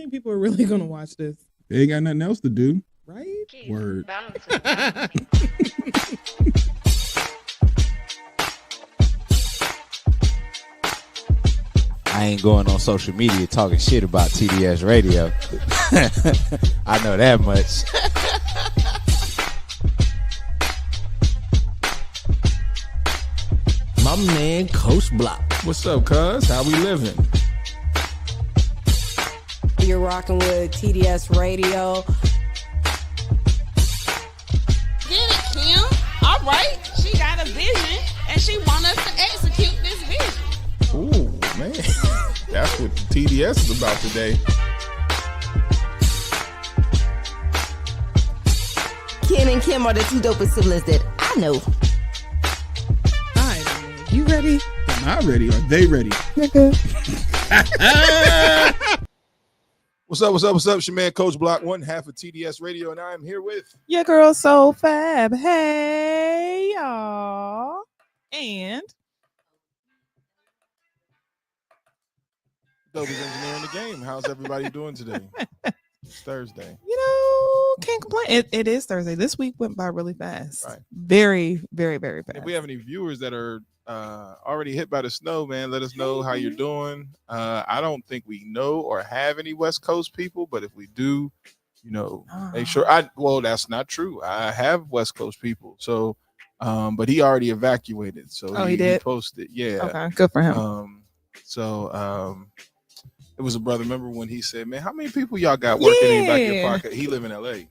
many people are really gonna watch this? They ain't got nothing else to do. Right? Word. I ain't going on social media talking shit about TDS Radio. I know that much. My man, Coach Block. What's up, cuz? How we living? You're rocking with TDS Radio. Get it, Kim. All right. She got a vision, and she want us to execute this vision. Ooh, man. That's what TDS is about today. Ken and Kim are the two dopest siblings that I know. All right, man. You ready? Am I ready? Are they ready? What's up? It's your man, Coach Block, one half of TDS Radio, and I am here with... Your girl, So Fab. Hey, y'all. And... Dopest engineer in the game. How's everybody doing today? It's Thursday. You know, can't complain. It is Thursday. This week went by really fast. Right. Very, very, very fast. If we have any viewers that are already hit by the snow, man, let us know how you're doing. I don't think we know or have any West Coast people, but if we do, make sure. Well, that's not true. I have West Coast people. So, but he already evacuated. So he did? He posted. Yeah. Okay, good for him. It was a brother. Remember when he said, "Man, how many people y'all got working in back your pocket?" He live in L.A.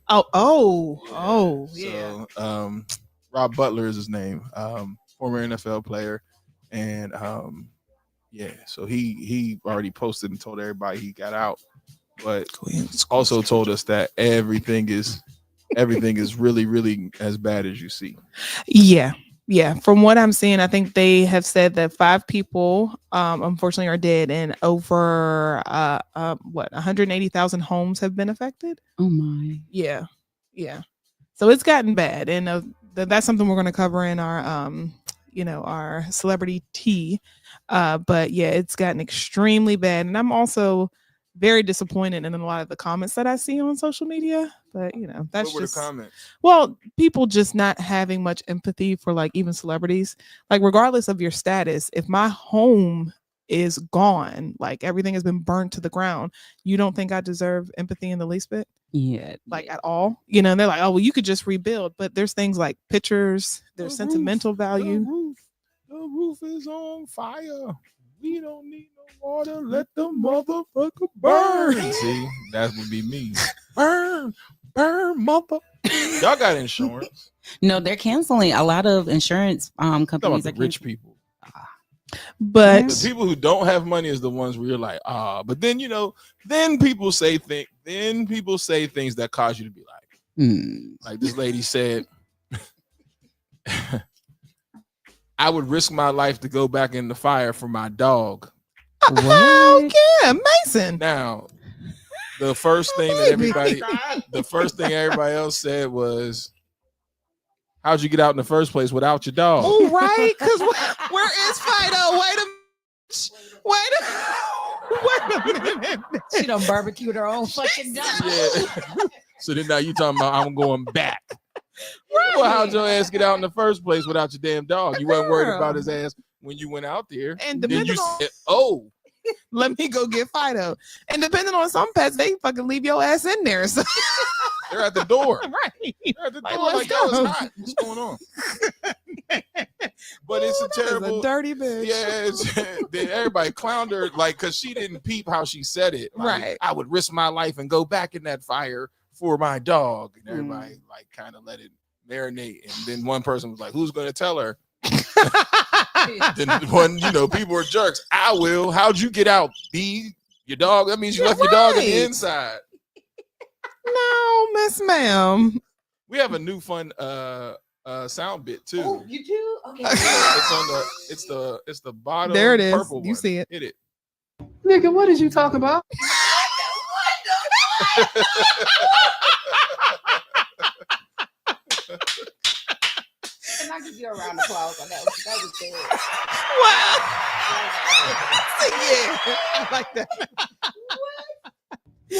Yeah. So, Rob Butler is his name. Former NFL player, and so he already posted and told everybody he got out, but also told us that everything is really, really as bad as you see. Yeah. From what I'm seeing, I think they have said that 5 people, unfortunately, are dead, and over 180,000 homes have been affected. Oh my. Yeah. So it's gotten bad, and that's something we're going to cover in our our celebrity tea. But yeah, it's gotten extremely bad, and I'm also very disappointed in a lot of the comments that I see on social media. But that's what were just the comments? Well, people just not having much empathy for like even celebrities. Like regardless of your status, if my home is gone, like everything has been burnt to the ground, you don't think I deserve empathy in the least bit? Yeah. At all. They're like, oh well, you could just rebuild, but there's things like pictures, there's sentimental value. The roof is on fire. We don't need no water. Let the motherfucker burn. See, that would be me. Burn, mother. Y'all got insurance? No, they're canceling. A lot of insurance companies are rich people. But the people who don't have money is the ones where you're like, but then then people say things that cause you to be like, like this lady said, I would risk my life to go back in the fire for my dog. Oh yeah, Mason. Now, the first thing everybody else said was, how'd you get out in the first place without your dog? Oh, right. Because where is Fido? Wait a minute. She done barbecued her own fucking dog. Yeah. So then now you talking about I'm going back. Right. Well, how'd your ass get out in the first place without your damn dog? You weren't worried about his ass when you went out there. And then you said, let me go get Fido. And depending on some pets, they fucking leave your ass in there. So they're at the door. Right. They're at the door. Like, yo, it's hot. What's going on? But it's a terrible, a dirty bitch. Yeah, then everybody clowned her because she didn't peep how she said it. Like, right. I would risk my life and go back in that fire for my dog. And everybody kind of let it marinate. And then one person was like, who's going to tell her? Then one, people are jerks. I will. How'd you get out? B, your dog? That means you left your dog on the inside. No, Miss Ma'am. We have a new fun sound bit too. Oh, you do? Okay. It's the bottom. There it is. Purple you one. See it. Hit it. Nigga, what did you talk about? Can I give you a round of applause on that? That was good. Wow. Yeah, I like that.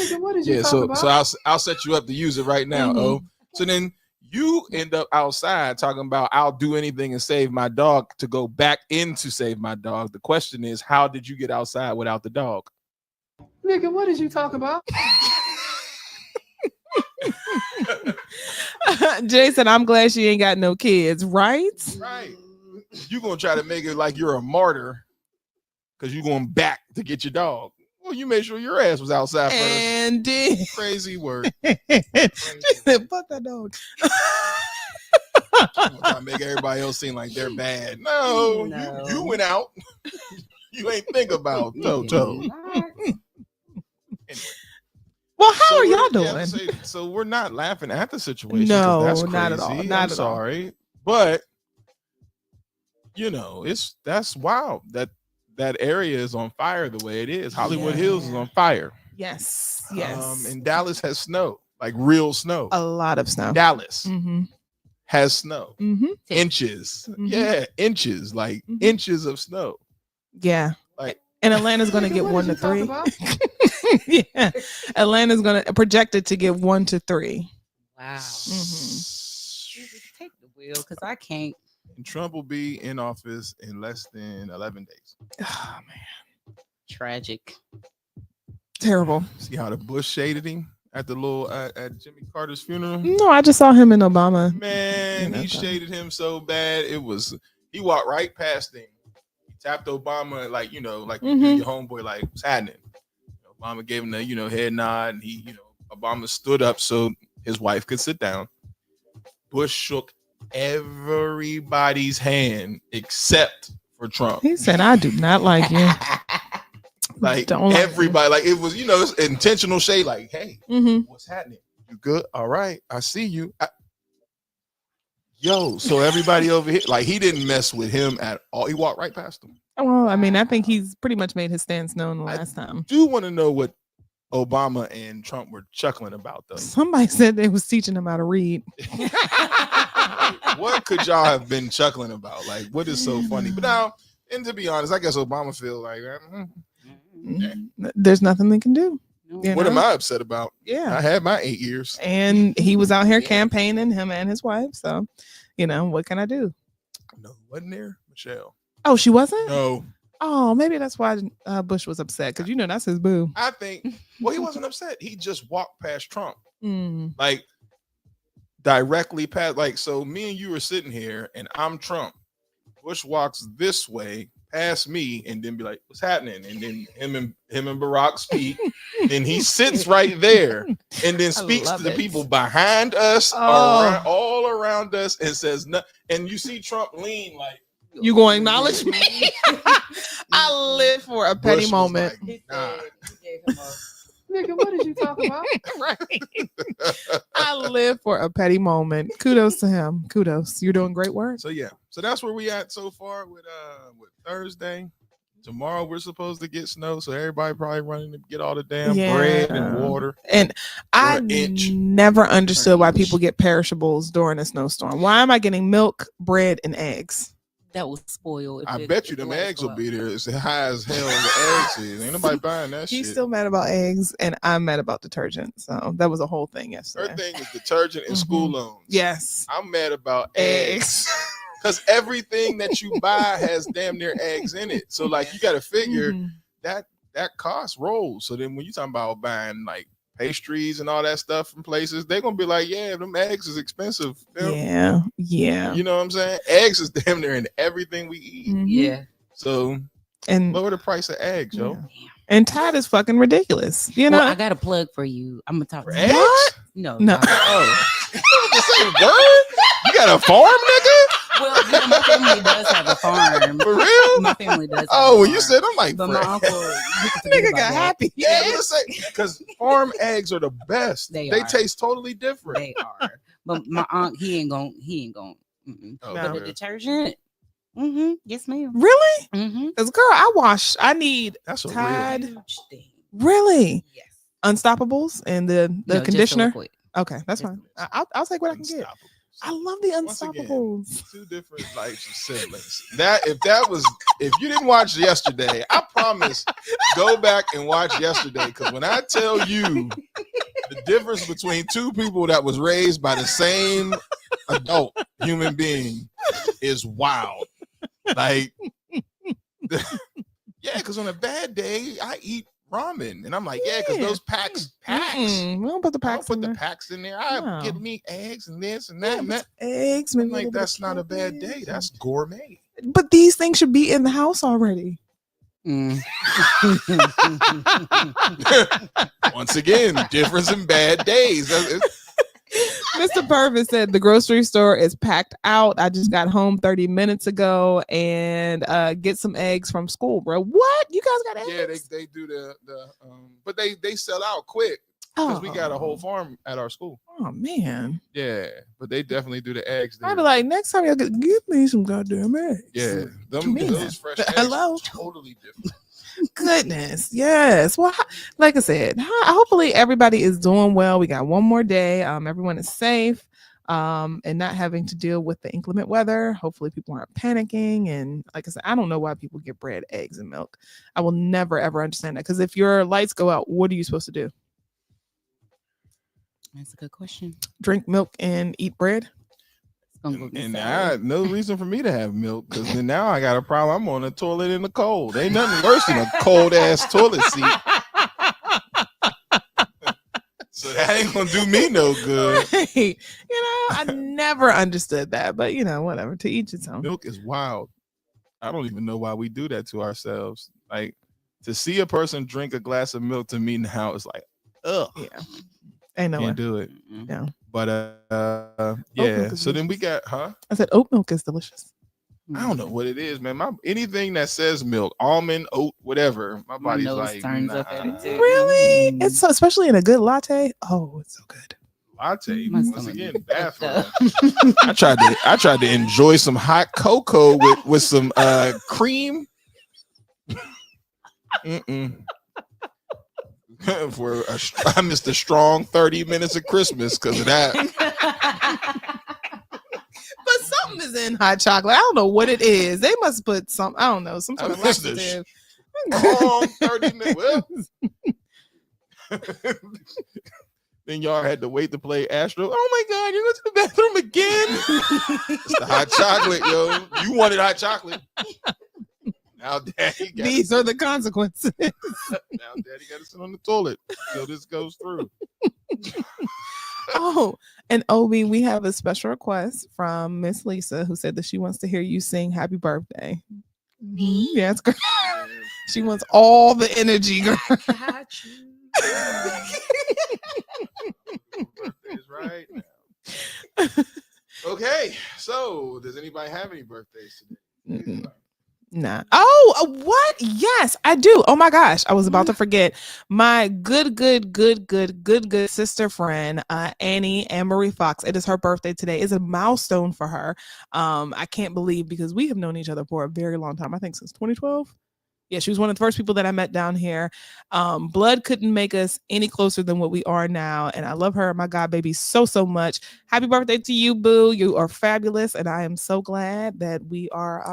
Nigga, what did you Yeah, talk so about? I'll set you up to use it right now. Oh, so then you end up outside talking about I'll do anything and save my dog to go back in to save my dog. The question is, how did you get outside without the dog? Nigga, what did you talk about? Jason, I'm glad she ain't got no kids, right? Right. You gonna try to make it like you're a martyr because you're going back to get your dog. Well, you made sure your ass was outside first. And did. Crazy work. Fuck that dog. I'm trying to make everybody else seem like they're bad. No. You went out. You ain't think about Toto. Anyway. Well, how are y'all doing? So we're not laughing at the situation. No, That's not at all. crazy. Not I'm at sorry. all. But that's wild that area is on fire the way it is. Hollywood Hills is on fire. Yes. And Dallas has snow, like real snow. A lot of snow. Dallas has snow. Inches. Mhm. Yeah, inches, like inches of snow. Yeah. Like, and Atlanta's going to get 1 to 3. Yeah. Atlanta's going to projected to get 1 to 3. Wow. Take the wheel because I can't. And Trump will be in office in less than 11 days. Oh, man. Tragic. Terrible. See how the Bush shaded him at the little at Jimmy Carter's funeral? No, I just saw him in Obama. Man, he shaded him so bad. He walked right past him. He tapped Obama like you do your homeboy, like, what's happening? Obama gave him the head nod, and he Obama stood up so his wife could sit down. Bush shook everybody's hand except for Trump. He said, I do not like you. Like, don't like everybody, like, it was, it's intentional shade, like, hey, what's happening? You good? All right, I see you. So everybody over here, like, he didn't mess with him at all. He walked right past him. Well, I mean, I think he's pretty much made his stance known the last time. Do want to know what Obama and Trump were chuckling about, though. Somebody said they was teaching him how to read. What could y'all have been chuckling about? Like, what is so funny? But now, and to be honest, I guess Obama feels like there's nothing they can do. What am I upset about? Yeah, I had my 8 years, and he was out here campaigning, him and his wife. So, what can I do? No, wasn't there, Michelle? Oh, she wasn't. No. Oh, maybe that's why Bush was upset, because that's his boo. I think. Well, he wasn't upset. He just walked past Trump, like directly past. Like, so me and you were sitting here, and I'm Trump. Bush walks this way past me, and then be like, "What's happening?" And then him and Barack speak. Then he sits right there, and then speaks to the people behind us, all around us, and says, "No." And you see Trump lean like, "You gonna acknowledge me?" I live for a petty Bush moment. Like, nah. Nigga, what did you talk about? Right. I live for a petty moment. Kudos to him. Kudos. You're doing great work. So that's where we at so far with Thursday. Tomorrow we're supposed to get snow, so everybody probably running to get all the damn bread and water. And I never understood why people get perishables during a snowstorm. Why am I getting milk, bread, and eggs? That was spoiled. I bet you them eggs will be there. It's high as hell. The eggs is. Ain't nobody buying that shit. He's still mad about eggs, and I'm mad about detergent. So that was a whole thing yesterday. Her thing is detergent and school loans. Yes. I'm mad about eggs. Because everything that you buy has damn near eggs in it. So, like, you got to figure that cost rolls. So then when you talking about buying, like, pastries and all that stuff from places, they're going to be like, yeah, them eggs is expensive. Yeah. You know what I'm saying? Eggs is damn near in everything we eat. Yeah. So, and lower the price of eggs, yo. And Tide is fucking ridiculous. Well, I got a plug for you. I'm going to talk for to eggs? What? No. Oh. You got a farm, nigga? Well, yeah, my family does have a farm. For real? My family does. Oh, well, you said I'm like, but my uncle, nigga got happy. Yeah, because farm eggs are the best. They taste totally different. They are. But my aunt, he ain't gonna. Oh, but the detergent. Yes, ma'am. Really? Mm-hmm. Because girl, I need Tide. Huge thing. Really? Yes. Unstoppables and the conditioner. Just okay, that's fine. I'll take what I can get. I love the Once again, Unstoppables. two different types of siblings. If you didn't watch yesterday, I promise, go back and watch yesterday. Because when I tell you the difference between two people that was raised by the same adult human being is wild. Like, yeah, because on a bad day, I eat ramen, and I'm like, yeah, because those packs. We don't put the I don't packs put in the there. packs in there. I No. get me eggs and this and that and that. Eggs, I'm maybe a like, little bit of that's not a bad day. cabbage. That's gourmet. But these things should be in the house already. Mm. Once again, difference in bad days. Mr. Purvis said the grocery store is packed out. I just got home 30 minutes ago and get some eggs from school, bro. What? You guys got eggs? Yeah, they do the but they sell out quick because we got a whole farm at our school. Oh man. Yeah, but they definitely do the eggs. I'd be like, next time y'all give me some goddamn eggs. yeah, Man. those fresh eggs Hello? are totally different. Goodness, yes. Well, like I said, hopefully everybody is doing well. We got one more day. Everyone is safe, and not having to deal with the inclement weather. Hopefully, people aren't panicking. And like I said, I don't know why people get bread, eggs, and milk. I will never ever understand that, because if your lights go out, what are you supposed to do? That's a good question. Drink milk and eat bread? And I no reason for me to have milk, because then now I got a problem. I'm on the toilet in the cold. Ain't nothing worse than a cold ass toilet seat. So that ain't gonna do me no good. Right. You know, I never understood that, but you know, whatever. To each its own. Milk is wild. I don't even know why we do that to ourselves. Like, to see a person drink a glass of milk, to me now is like, ugh. Yeah. Ain't no way. Can't do it. No. But milk yeah. is So then we delicious. got I said oat milk is delicious. I don't know what it is, man. Anything that says milk, almond, oat, whatever, my body's nose like, turns up at it nah. too. Really? Mm. It's so, especially in a good latte. Oh, it's so good. Latte. My Once stomach again, is bad for fucked me. I tried to enjoy some hot cocoa with some cream. I missed a strong 30 minutes of Christmas because of that. But something is in hot chocolate. I don't know what it is. They must put some, I don't know, some sort of I missed a laxative. Strong 30 minutes. Well, then y'all had to wait to play Astro. Oh my God, you're going to the bathroom again? It's the hot chocolate, yo. You wanted hot chocolate. Now Daddy got These are the consequences. now Daddy got to sit on the toilet until this goes through. Oh, and Obi, we have a special request from Miss Lisa, who said that she wants to hear you sing "Happy Birthday." Yeah, it's great. She wants all the energy, girl. Birthdays right now. Okay, so does anybody have any birthdays today? Mm-mm. Nah. Oh, what? Yes, I do. Oh my gosh, I was about to forget. My good sister friend, Annie Marie Fox. It is her birthday today. It's a milestone for her. I can't believe, because we have known each other for a very long time. I think since 2012. Yeah, she was one of the first people that I met down here. Blood couldn't make us any closer than what we are now. And I love her, my God baby, so much. Happy birthday to you, boo. You are fabulous. And I am so glad that we are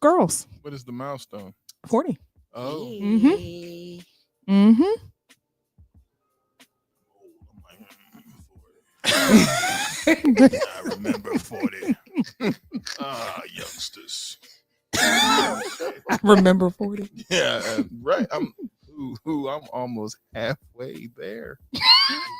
girls. What is the milestone? 40. Oh. Hey. I remember 40. Youngsters. I remember 40. Yeah, right. I'm almost halfway there.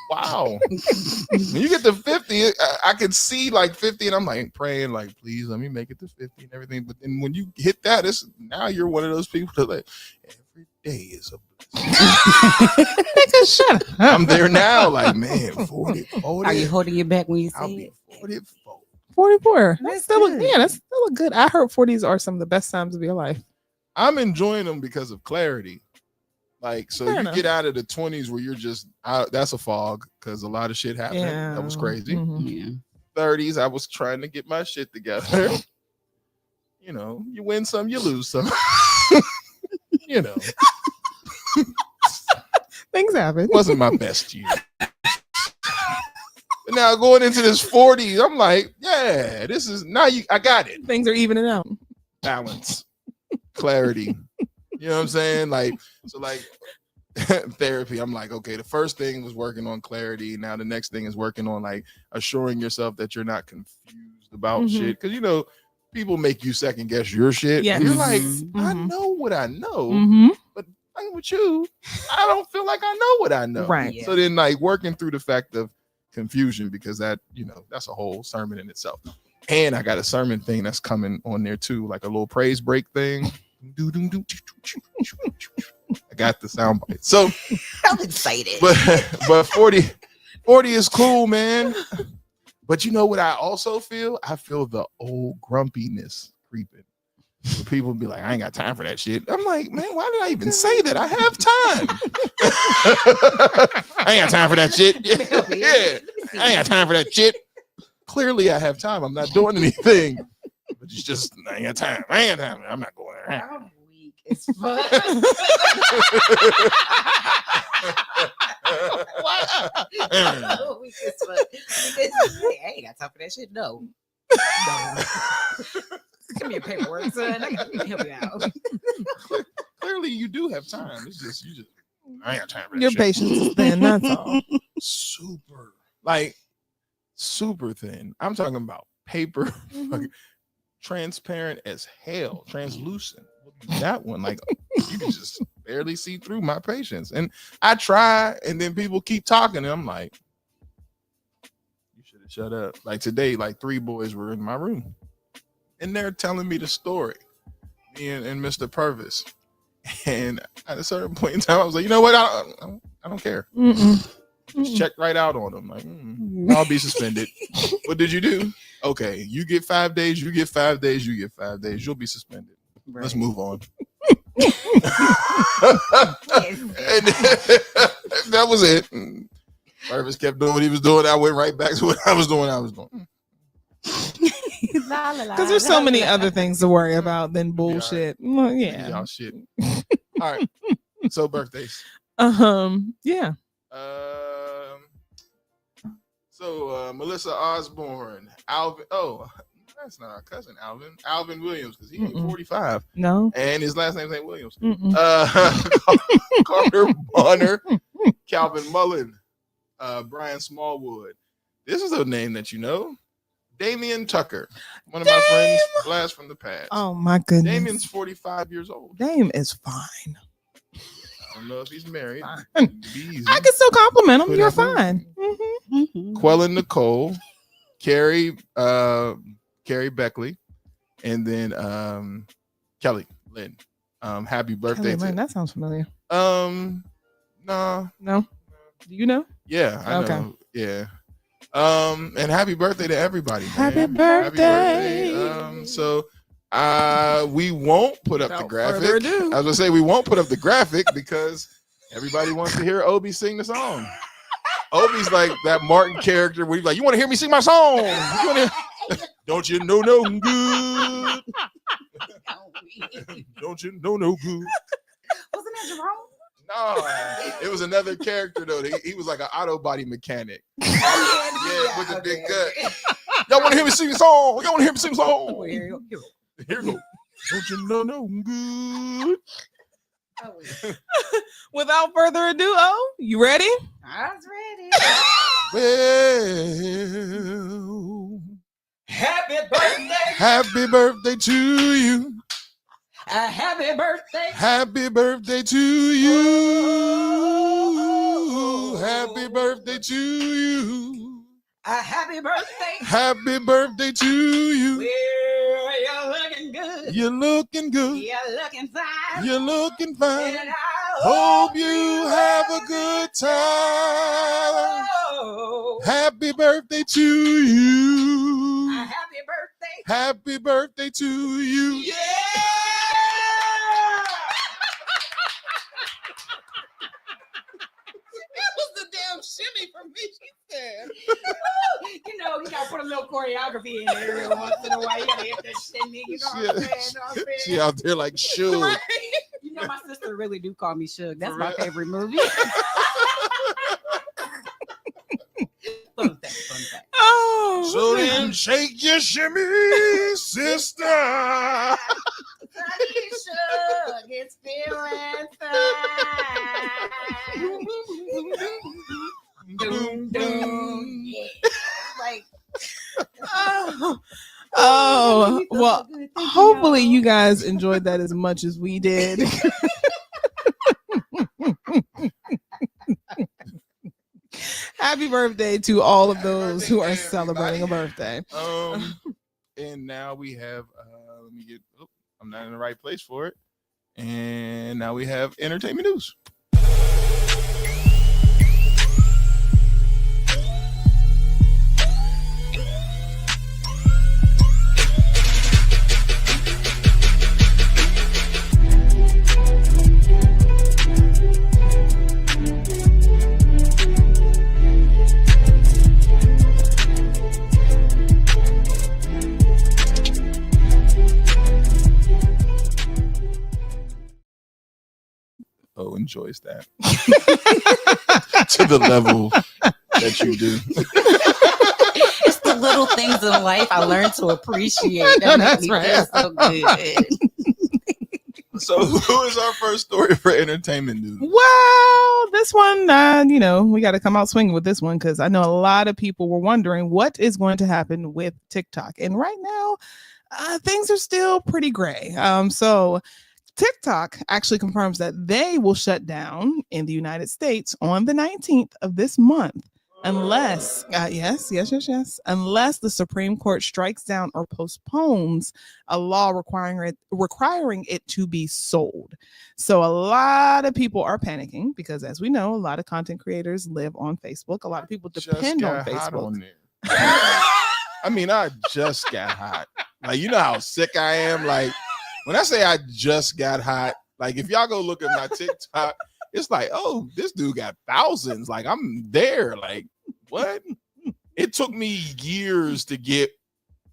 Wow. When you get to 50, I can see like 50, and I'm like praying, like, please let me make it to 50 and everything. But then when you hit that, now you're one of those people that like every day is a Nigga, shut up. I'm there now, like, man, 40. Are you holding your back when you I'll say be it? 44. 44. That's That's still good. that's still a good. I heard 40s are some of the best times of your life. I'm enjoying them because of clarity. Like, so Fair you enough. get out of the 20s where you're just out, that's a fog because a lot of shit happened. Yeah. That was crazy. Mhm. Yeah. 30s, I was trying to get my shit together. You know, you win some, you lose some. You know, Things happen. it wasn't my best year. But now going into this 40s, I'm like, yeah, this is now I got it. Things are evening out. Balance, clarity. You know what I'm saying? Like, so like therapy, I'm like, okay, the first thing was working on clarity. Now the next thing is working on like assuring yourself that you're not confused about shit. Cause people make you second guess your shit. Yes. You're like, I know what I know, but I'm with you. I don't feel like I know what I know. Right. Yeah. So then like working through the fact of confusion, because that, that's a whole sermon in itself. And I got a sermon thing that's coming on there too, like a little praise break thing. I got the sound bite. So I'm excited. but 40 is cool, man. But you know what I also feel? I feel the old grumpiness creeping. Where people be like, I ain't got time for that shit. I'm like, man, why did I even say that? I have time. I ain't got time for that shit. Yeah. I ain't got time for that shit. Clearly I have time. I'm not doing anything. But it's just, I ain't got time. I ain't got time. I'm not going there. I'm weak as fuck. I'm weak as fuck. I ain't got time for that shit. No. Give me your paperwork, son. I can help you out. Clearly you do have time. It's just, I ain't got time for that Your shit. patience is thin. That's all. Super thin. I'm talking about paper, fucking transparent as hell, translucent. That one, like you can just barely see through my patience. And I try, and then people keep talking, and I'm like, you should have shut up. Like today, like 3 boys were in my room, and they're telling me the story, me and Mr. Purvis. And at a certain point in time, I was like, you know what? I don't care. Just check right out on them. Like, I'll be suspended. What did you do? Okay, you get 5 days. You get 5 days. You get 5 days. You'll be suspended. Right. Let's move on. And that was it. Purvis kept doing what he was doing. I went right back to what I was doing. Because there's so many other things to worry about than bullshit. Well, yeah. Y'all shit. All right. So birthdays. Yeah. So Melissa Osborne, Alvin. Oh, that's not our cousin, Alvin. Alvin Williams, because he ain't 45. No. And his last name's ain't Williams. Carter Bonner, Calvin Mullen, Brian Smallwood. This is a name that you know. Damian Tucker, one of my friends, blast from the past. Oh my goodness. Damian's 45 years old. Dame is fine. I don't know if he's married. I can still compliment him. You're fine. Quellen Nicole, Carrie Beckley, and then Kelly Lynn. Happy birthday Kelly Lynn, that sounds familiar. No. Do you know? Yeah, I know. Yeah. And happy birthday to everybody. Happy birthday. So we won't put up the graphic. I was gonna say we won't put up the graphic because everybody wants to hear Obi sing the song. Obi's like that Martin character where he's like, you want to hear me sing my song? Don't you know no good? Don't you know no good? Wasn't that Jerome? No, it was another character though. He was like an auto body mechanic. Yeah, with the big gut. Y'all want to hear me sing the song? Y'all want to hear me sing the song? Here we go. Don't you know no good? Without further ado, you ready? I was ready. Well, happy birthday. Happy birthday to you. Happy birthday. Happy birthday to you. Happy birthday to you. Happy birthday. Happy birthday to you. Well, you're looking good. You're looking good. You're looking fine. You're looking fine. And I hope you have a good time. Happy birthday to you. Happy birthday. Happy birthday to you. Yeah. Shimmy from me, she said. You know, you gotta put a little choreography in there every once in a while. You gotta hit that shimmy, you know what I'm saying? She out there like Suge. Right? You know, my sister really do call me Suge. That's my favorite movie. Fun fact. Shake your shimmy, sister. It's feeling fine. Doom, doom. Yeah. Like, Oh, you feel well, so good. Thank you, hopefully y'all. you guys enjoyed that as much as we did. Happy birthday to all of those who are celebrating a birthday. And now we have let me get I'm not in the right place for it. And now we have entertainment news. Oh, enjoys that to the level that you do. It's the little things in life I learned to appreciate. That That's makes me right. feel so good. So, who is our first story for entertainment news? Well, this one, we got to come out swinging with this one because I know a lot of people were wondering what is going to happen with TikTok. And right now, things are still pretty gray. So TikTok actually confirms that they will shut down in the United States on the 19th of this month. Unless, unless the Supreme Court strikes down or postpones a law requiring it to be sold. So a lot of people are panicking because, as we know, a lot of content creators live on Facebook. A lot of people depend on Facebook. On there. I mean, I just got hot. Like, you know how sick I am. Like, when I say I just got hot, like if y'all go look at my TikTok, it's like, oh, this dude got thousands. Like, I'm there. Like, what? It took me years to get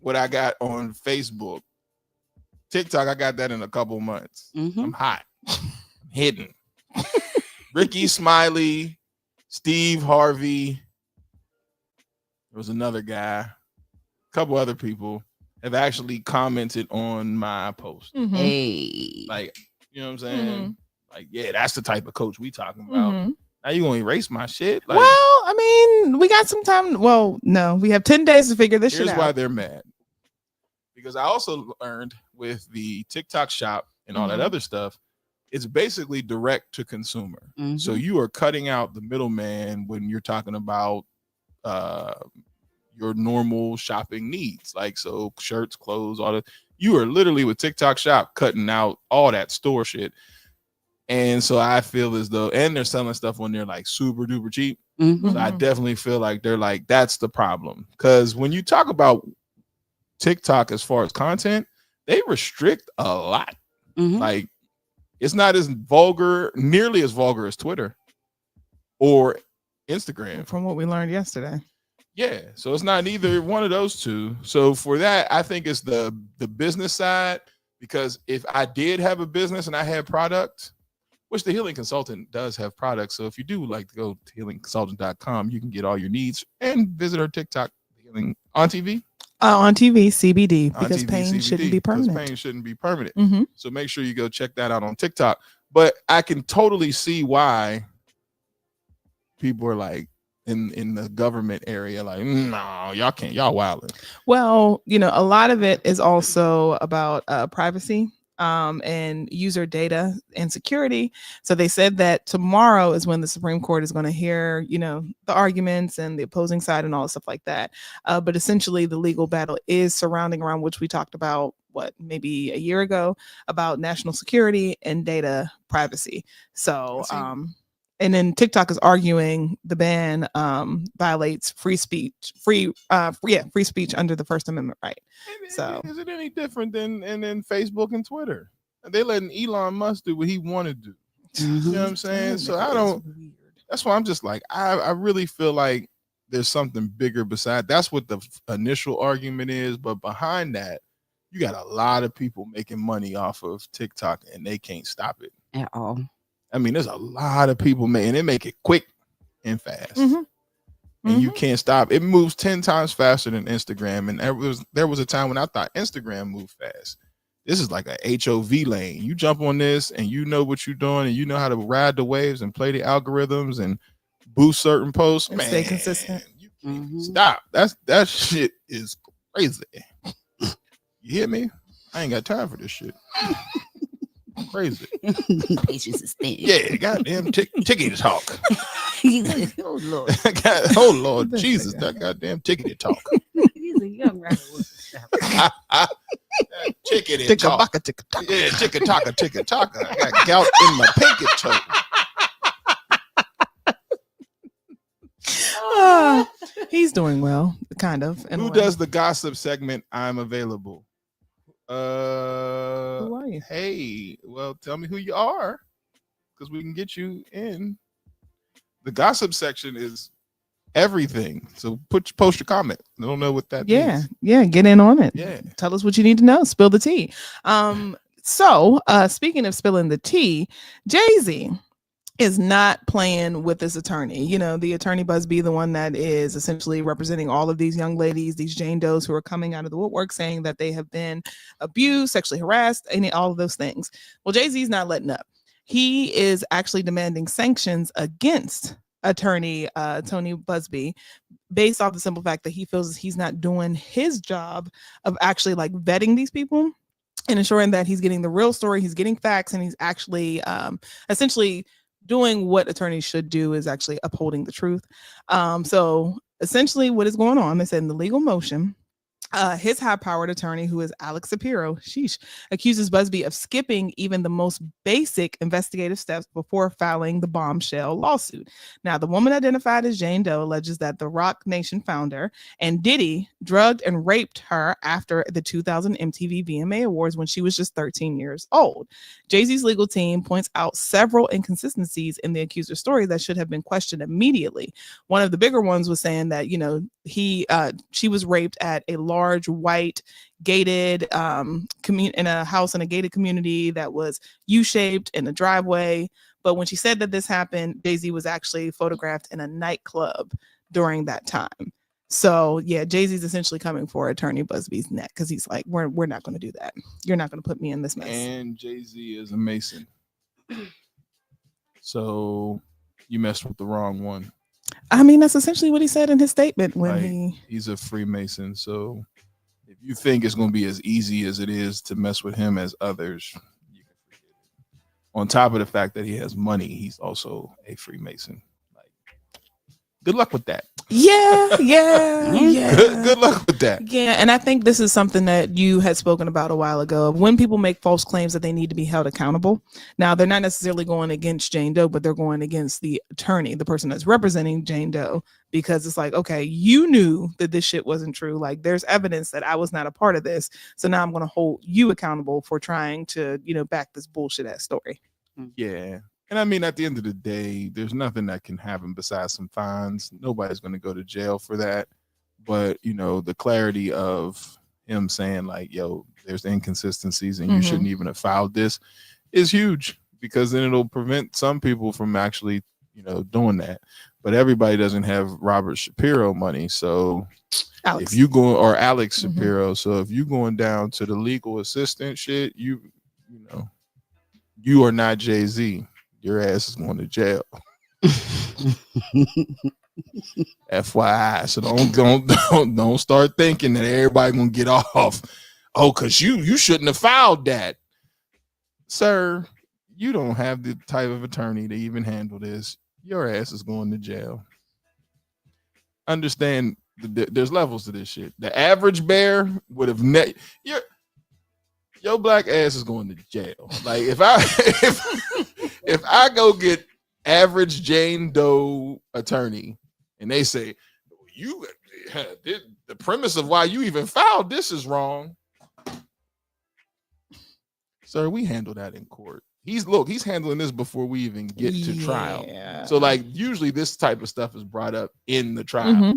what I got on Facebook. TikTok, I got that in a couple months. Mm-hmm. I'm hot. I'm hidden. Ricky Smiley, Steve Harvey. There was another guy. A couple other people have actually commented on my post. Mm-hmm. Hey. Like, you know what I'm saying? Mm-hmm. Like, yeah, that's the type of coach we talking about. Mm-hmm. Now you gonna erase my shit? Like, Well, I mean, we got some time. Well, no, we have 10 days to figure this shit here's out. why they're mad. Because I also learned with the TikTok shop and all that other stuff, it's basically direct to consumer. Mm-hmm. So you are cutting out the middleman when you're talking about your normal shopping needs, like so shirts, clothes, all that. You are literally with TikTok shop cutting out all that store shit. And so I feel as though, and they're selling stuff when they're like super duper cheap. Mm-hmm. So I definitely feel like they're like, that's the problem. Because when you talk about TikTok as far as content, they restrict a lot. Mm-hmm. Like, it's not as vulgar, nearly as vulgar as Twitter or Instagram. From what we learned yesterday. Yeah, so it's not either one of those two. So for that, I think it's the business side, because if I did have a business and I had product, which the Healing Consultant does have products. So if you do like to go to healingconsultant.com, you can get all your needs and visit our TikTok healing on TV. On TV, CBD, because TV, pain CBD, shouldn't be permanent. Pain shouldn't be permanent. Mm-hmm. So make sure you go check that out on TikTok. But I can totally see why people are like in the government area, like, no, y'all can't, y'all wilding. Well, a lot of it is also about privacy and user data and security. So they said that tomorrow is when the Supreme Court is going to hear, the arguments and the opposing side and all stuff like that. But essentially the legal battle is surrounding around, which we talked about, maybe a year ago, about national security and data privacy. So, and then TikTok is arguing the ban violates free speech under the First Amendment right. So is it any different than Facebook and Twitter? They letting Elon Musk do what he wanted to do. Mm-hmm. You know what I'm saying? So I don't. That's why I'm just like, I really feel like there's something bigger beside. That's what the initial argument is, but behind that, you got a lot of people making money off of TikTok, and they can't stop it At all. I mean, there's a lot of people and they make it quick and fast. Mm-hmm. and you can't stop. It moves 10 times faster than Instagram. And there was a time when I thought Instagram moved fast. This is like a HOV lane. You jump on this and you know what you're doing and you know how to ride the waves and play the algorithms and boost certain posts. And man, stay consistent. You can't stop. That shit is crazy. You hear me? I ain't got time for this shit. Crazy. Patience is thin. Yeah, goddamn tickety talk. Oh Lord. Oh Lord Jesus, that goddamn tickety talk. He's a young rapper. Tickety talk. Yeah, tickety talk. I got gout in my pinky toe. He's doing well, kind of. Who does the gossip segment? I'm available. Who are you? Hey, well, tell me who you are, because we can get you in. The gossip section is everything. So post your comment. I don't know what that means. Yeah, get in on it. Yeah. Tell us what you need to know. Spill the tea. So speaking of spilling the tea, Jay-Z is not playing with this attorney. You know, the attorney Busby, the one that is essentially representing all of these young ladies, these Jane Does who are coming out of the woodwork saying that they have been abused, sexually harassed, and all of those things. Well, Jay-Z's not letting up. He is actually demanding sanctions against attorney Tony Busby based off the simple fact that he feels he's not doing his job of actually like vetting these people and ensuring that he's getting the real story, he's getting facts, and he's actually essentially doing what attorneys should do, is actually upholding the truth. So essentially what is going on, they said in the legal motion, his high-powered attorney, who is Alex Shapiro, accuses Busby of skipping even the most basic investigative steps before filing the bombshell lawsuit. Now, the woman identified as Jane Doe alleges that the Rock Nation founder and Diddy drugged and raped her after the 2000 MTV VMA Awards when she was just 13 years old. Jay-Z's legal team points out several inconsistencies in the accuser's story that should have been questioned immediately. One of the bigger ones was saying that, you know, she was raped at a large white gated in a house in a gated community that was U-shaped in a driveway. But when she said that this happened, Jay-Z was actually photographed in a nightclub during that time. So yeah, Jay-Z's essentially coming for attorney Busby's neck because he's like, we're not going to do that. You're not going to put me in this mess. And Jay-Z is a Mason. So you messed with the wrong one. I mean, that's essentially what he said in his statement when he's a Freemason. So if you think it's going to be as easy as it is to mess with him as others, you can forget it. On top of the fact that he has money, he's also a Freemason. Like, good luck with that. Yeah. Good luck with that. Yeah, and I think this is something that you had spoken about a while ago. When people make false claims that they need to be held accountable. Now, they're not necessarily going against Jane Doe, but they're going against the attorney, the person that's representing Jane Doe, because it's like, okay, you knew that this shit wasn't true. Like, there's evidence that I was not a part of this. So now I'm going to hold you accountable for trying to, you know, back this bullshit ass story. Yeah. And I mean, at the end of the day, there's nothing that can happen besides some fines. Nobody's going to go to jail for that. But, you know, the clarity of him saying like, yo, there's inconsistencies and you shouldn't even have filed this is huge, because then it'll prevent some people from actually, you know, doing that. But everybody doesn't have Robert Shapiro money. So Alex. if you go, or Alex Shapiro. So if you going down to the legal assistant shit, you know, you are not Jay-Z. Your ass is going to jail. FYI. So don't start thinking that everybody gonna get off. Oh, because you shouldn't have filed that. Sir, you don't have the type of attorney to even handle this. Your ass is going to jail. Understand, there's levels to this shit. The average bear would have your black ass is going to jail. Like if I go get average Jane Doe attorney and they say the premise of why you even filed this is wrong, sir, we handle that in court. He's handling this before we even get to trial. So like usually this type of stuff is brought up in the trial.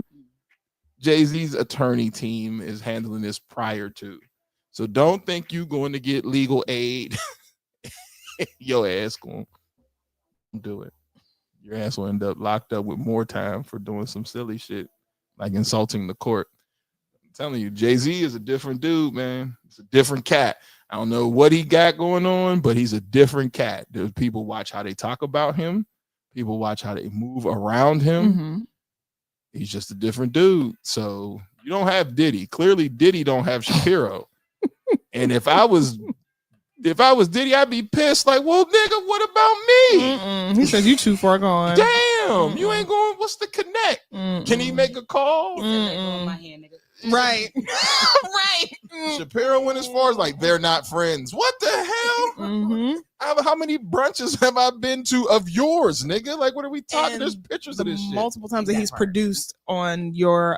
Jay-Z's attorney team is handling this prior to. So don't think you going to get legal aid. Your ass going to do it. your ass will end up locked up with more time for doing some silly shit like insulting the court. I'm telling you, Jay-Z is a different dude, man. It's a different cat. I don't know what he got going on, but he's a different cat. There's people watch how they talk about him. People watch how they move around him. Mm-hmm. He's just a different dude. So you don't have Diddy. Clearly, Diddy don't have Shapiro. And if I was Diddy, I'd be pissed. Like, well, nigga, what about me? He says you too far gone. Damn, you ain't going. What's the connect? Can he make a call? Right. Right. Shapiro went as far as like they're not friends. What the hell? Mm-hmm. How many brunches have I been to of yours, nigga? Like, what are we talking? And There's pictures of this shit. Multiple times that he's produced on your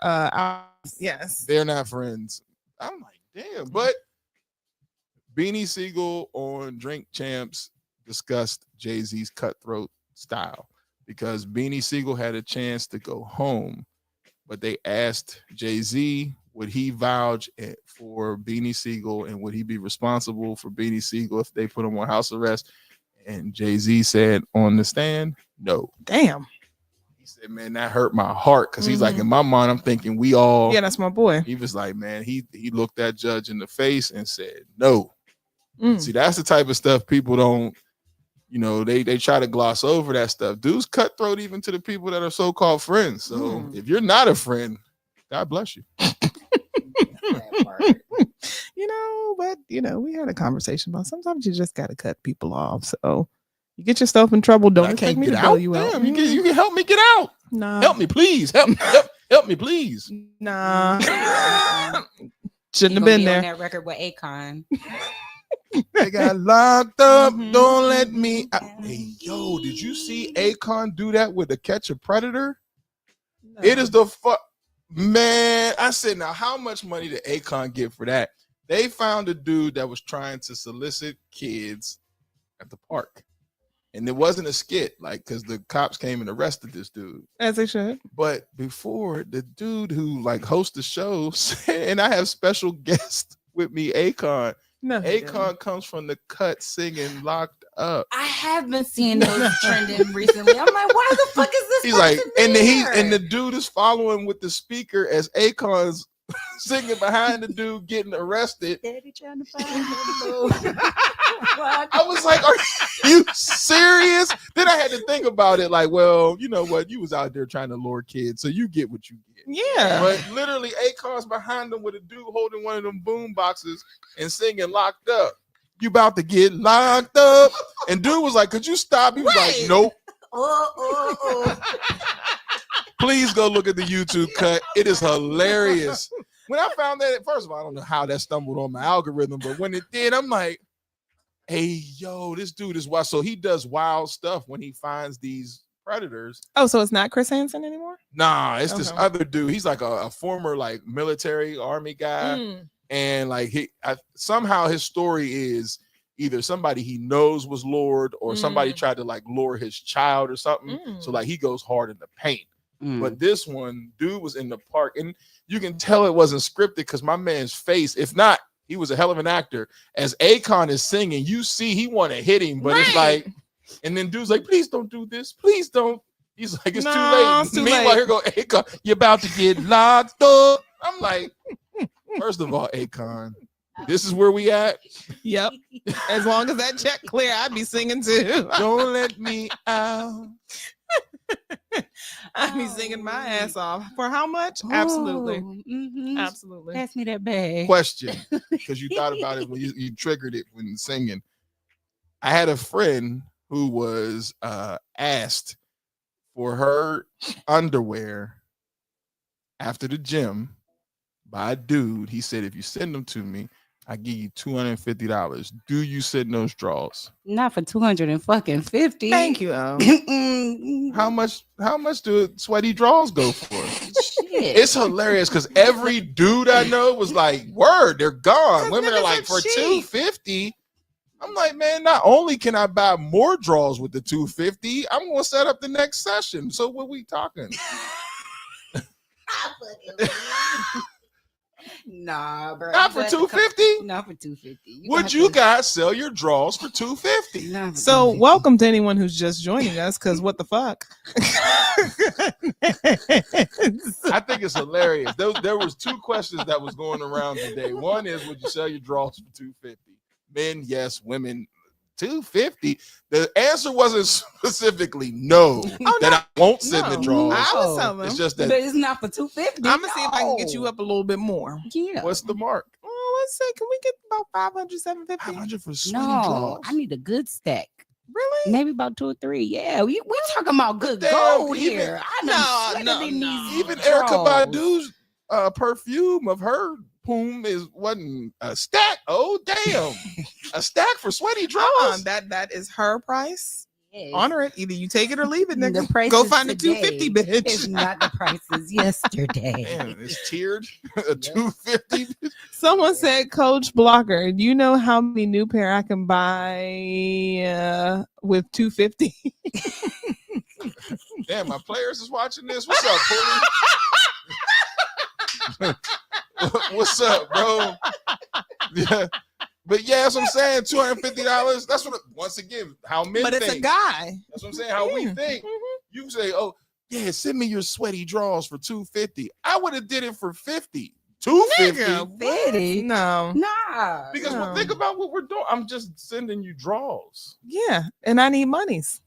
yes. They're not friends. I'm like, damn. But Beanie Siegel on Drink Champs discussed Jay-Z's cutthroat style because Beanie Siegel had a chance to go home, but they asked Jay-Z would he vouch for Beanie Siegel and would he be responsible for Beanie Siegel if they put him on house arrest? And Jay-Z said on the stand, no. Damn. He said, man, that hurt my heart because he's like, in my mind, I'm thinking we all. Yeah, that's my boy. He was like, man, he looked that judge in the face and said, no. See, that's the type of stuff people don't, they try to gloss over that stuff. Dudes cutthroat even to the people that are so-called friends. So if you're not a friend, God bless you. But we had a conversation about sometimes you just got to cut people off. So you get yourself in trouble. Don't expect me to bail you out. Damn, you can help me get out. Nah. Help me, please. Help me, please. Nah. Shouldn't have been there. On that record with Akon. They got locked up. Don't let me out. Hey, yo, did you see Akon do that with the Catch a Predator? No. It is the fuck. Man, I said, now how much money did Akon get for that? They found a dude that was trying to solicit kids at the park. And it wasn't a skit, like, because the cops came and arrested this dude. As they should. But before, the dude who, like, hosts the show said, and I have special guest with me, Akon. No, Akon comes from the cut singing Locked Up. I have been seeing those trending recently. I'm like, why the fuck is this? He's like, and the dude is following with the speaker as Akon's singing behind the dude getting arrested. Daddy trying to find I was like, are you serious? Then I had to think about it like, well, you know what? You was out there trying to lure kids, so you get what you get. Yeah. But literally, Akon's behind them with a dude holding one of them boom boxes and singing Locked Up. You about to get locked up. And dude was like, could you stop? He was like, nope. Please go look at the YouTube cut. It is hilarious. When I found that, first of all, I don't know how that stumbled on my algorithm, but when it did, I'm like, hey, yo, this dude is wild. So he does wild stuff when he finds these predators. Oh, so it's not Chris Hansen anymore? Nah, it's this other dude. He's like a former like military army guy. And like somehow his story is either somebody he knows was lured or somebody tried to like lure his child or something. So like he goes hard in the paint. But this one, dude was in the park, and you can tell it wasn't scripted because my man's face, if not, he was a hell of an actor. As Akon is singing, you see he want to hit him, but it's like, and then dude's like, please don't do this. Please don't. He's like, it's too late. It's too Meanwhile, late. here go Akon. You're about to get locked up. I'm like, first of all, Akon, this is where we at. Yep. As long as that check clear, I'd be singing too. Don't let me out. I'd be singing my ass off. For how much? Absolutely. Absolutely. Pass me that bag. Question, because you thought about it when you triggered it when singing. I had a friend who was asked for her underwear after the gym by a dude. He said, if you send them to me, I give you $250. Do you send those draws? Not for $250. Thank you. How much do sweaty draws go for? Shit. It's hilarious because every dude I know was like, word, they're gone. Women are like, for $250. I'm like, man, not only can I buy more draws with the $250, I'm gonna set up the next session. So what we talking? Nah, bro. Not for $250. Not for $250. Would you guys sell your draws for $250? So welcome to anyone who's just joining us, because what the fuck? I think it's hilarious. There was two questions that was going around today. One is, would you sell your draws for $250? Men, yes. Women, $250. The answer wasn't specifically no. I won't send the draws. I would sell them. It's just that. But it's not for $250. I'm gonna see if I can get you up a little bit more. Yeah. What's the mark? Well, let's say, can we get about 500, 750? 500 for sweaty No, draws. I need a good stack. Really? Maybe about 2 or 3. Yeah, we talking about good Damn, gold even- here. I done sweated in these Even draws. Erica Badu's perfume of her poom wasn't a stack. Oh damn, a stack for sweaty draws. That is her price. Yes. Honor it. Either you take it or leave it, The nigga. prices Go find the today 250, bitch. It's not the prices yesterday. Man, it's tiered. A 250. Someone said, Coach Blocker, do you know how many new pair I can buy with 250? Damn, my players is watching this. What's up, Pooh? What's up, bro? Yeah. But yeah, that's what I'm saying. $250. That's what. Once again, how men But it's think. a guy. That's what I'm saying. How we Yeah. think. Mhm. You say, "Oh, yeah, send me your sweaty draws for $250." I would have did it for $50. $250. Nigga, Fitty. no. Nah. Because No. think about what we're doing. I'm just sending you draws. Yeah. And I need monies.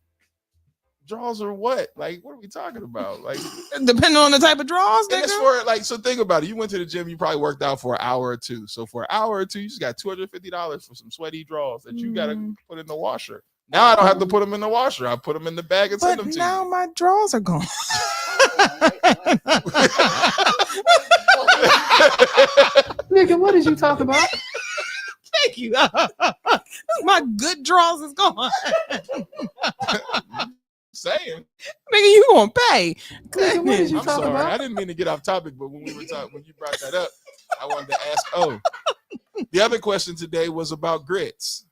Draws are what? Like, what are we talking about? Like, Depending on the type of draws, and it's nigga. for like. So think about it. You went to the gym. You probably worked out for an hour or two. So for an hour or two, you just got $250 for some sweaty draws that you got to put in the washer. Now I don't have to put them in the washer. I put them in the bag and send But them to now you. my draws are gone. Nigga, what did you talk about? Thank you. My good draws is gone. Saying. Nigga, you gonna pay. Nigga, what did you I'm talk sorry. about? I didn't mean to get off topic, but when we were talking, when you brought that up, I wanted to ask. Oh, the other question today was about grits.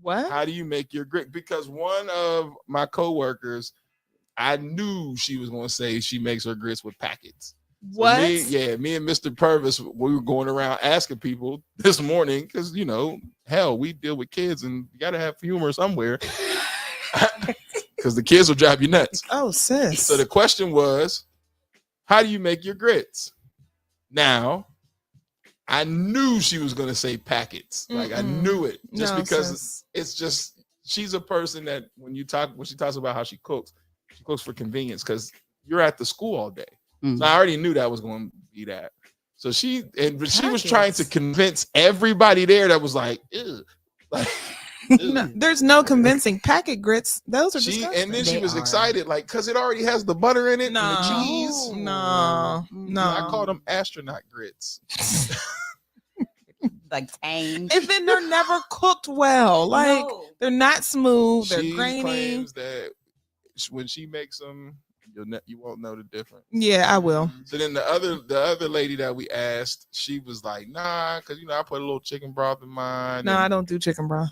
What? How do you make your grit? Because one of my coworkers, I knew she was going to say she makes her grits with packets. So What? me and Mr. Purvis, we were going around asking people this morning because, you know, hell, we deal with kids and you got to have humor somewhere because the kids will drive you nuts. Oh, sis. So the question was, how do you make your grits? Now, I knew she was going to say packets. Like I knew it just because sis. it's just, she's a person that when she talks about how she cooks for convenience because you're at the school all day. So I already knew that was going to be that. So she was trying to convince everybody there that was like, ew. Like, No, there's no convincing packet grits. Those are disgusting. and then she was excited, like, because it already has the butter in it and the cheese. No. I call them astronaut grits. Like tang. And then they're never cooked well. Like No. they're not smooth. They're She grainy. claims that when she makes them, you won't know the difference. Yeah, I will. So then the other lady that we asked, she was like, nah, because I put a little chicken broth in mine. No, I don't do chicken broth.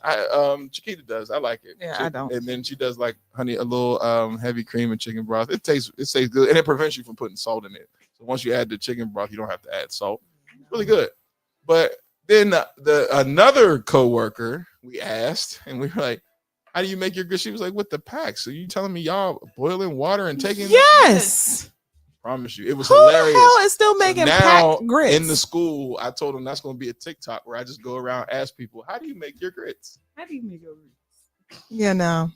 Chiquita does. I like it. Yeah, I don't. And then she does like a little heavy cream and chicken broth. It tastes good, and it prevents you from putting salt in it. So once you add the chicken broth, you don't have to add salt. It's really good. But then another coworker we asked, and we were like, how do you make your grits? She was like, with the pack. So you telling me y'all boiling water and taking? Yes. Promise you, it was Who hilarious. the hell is still making now packed grits? in the school, I told them that's going to be a TikTok where I just go around ask people, how do you make your grits? How do you make your grits? Yeah, no.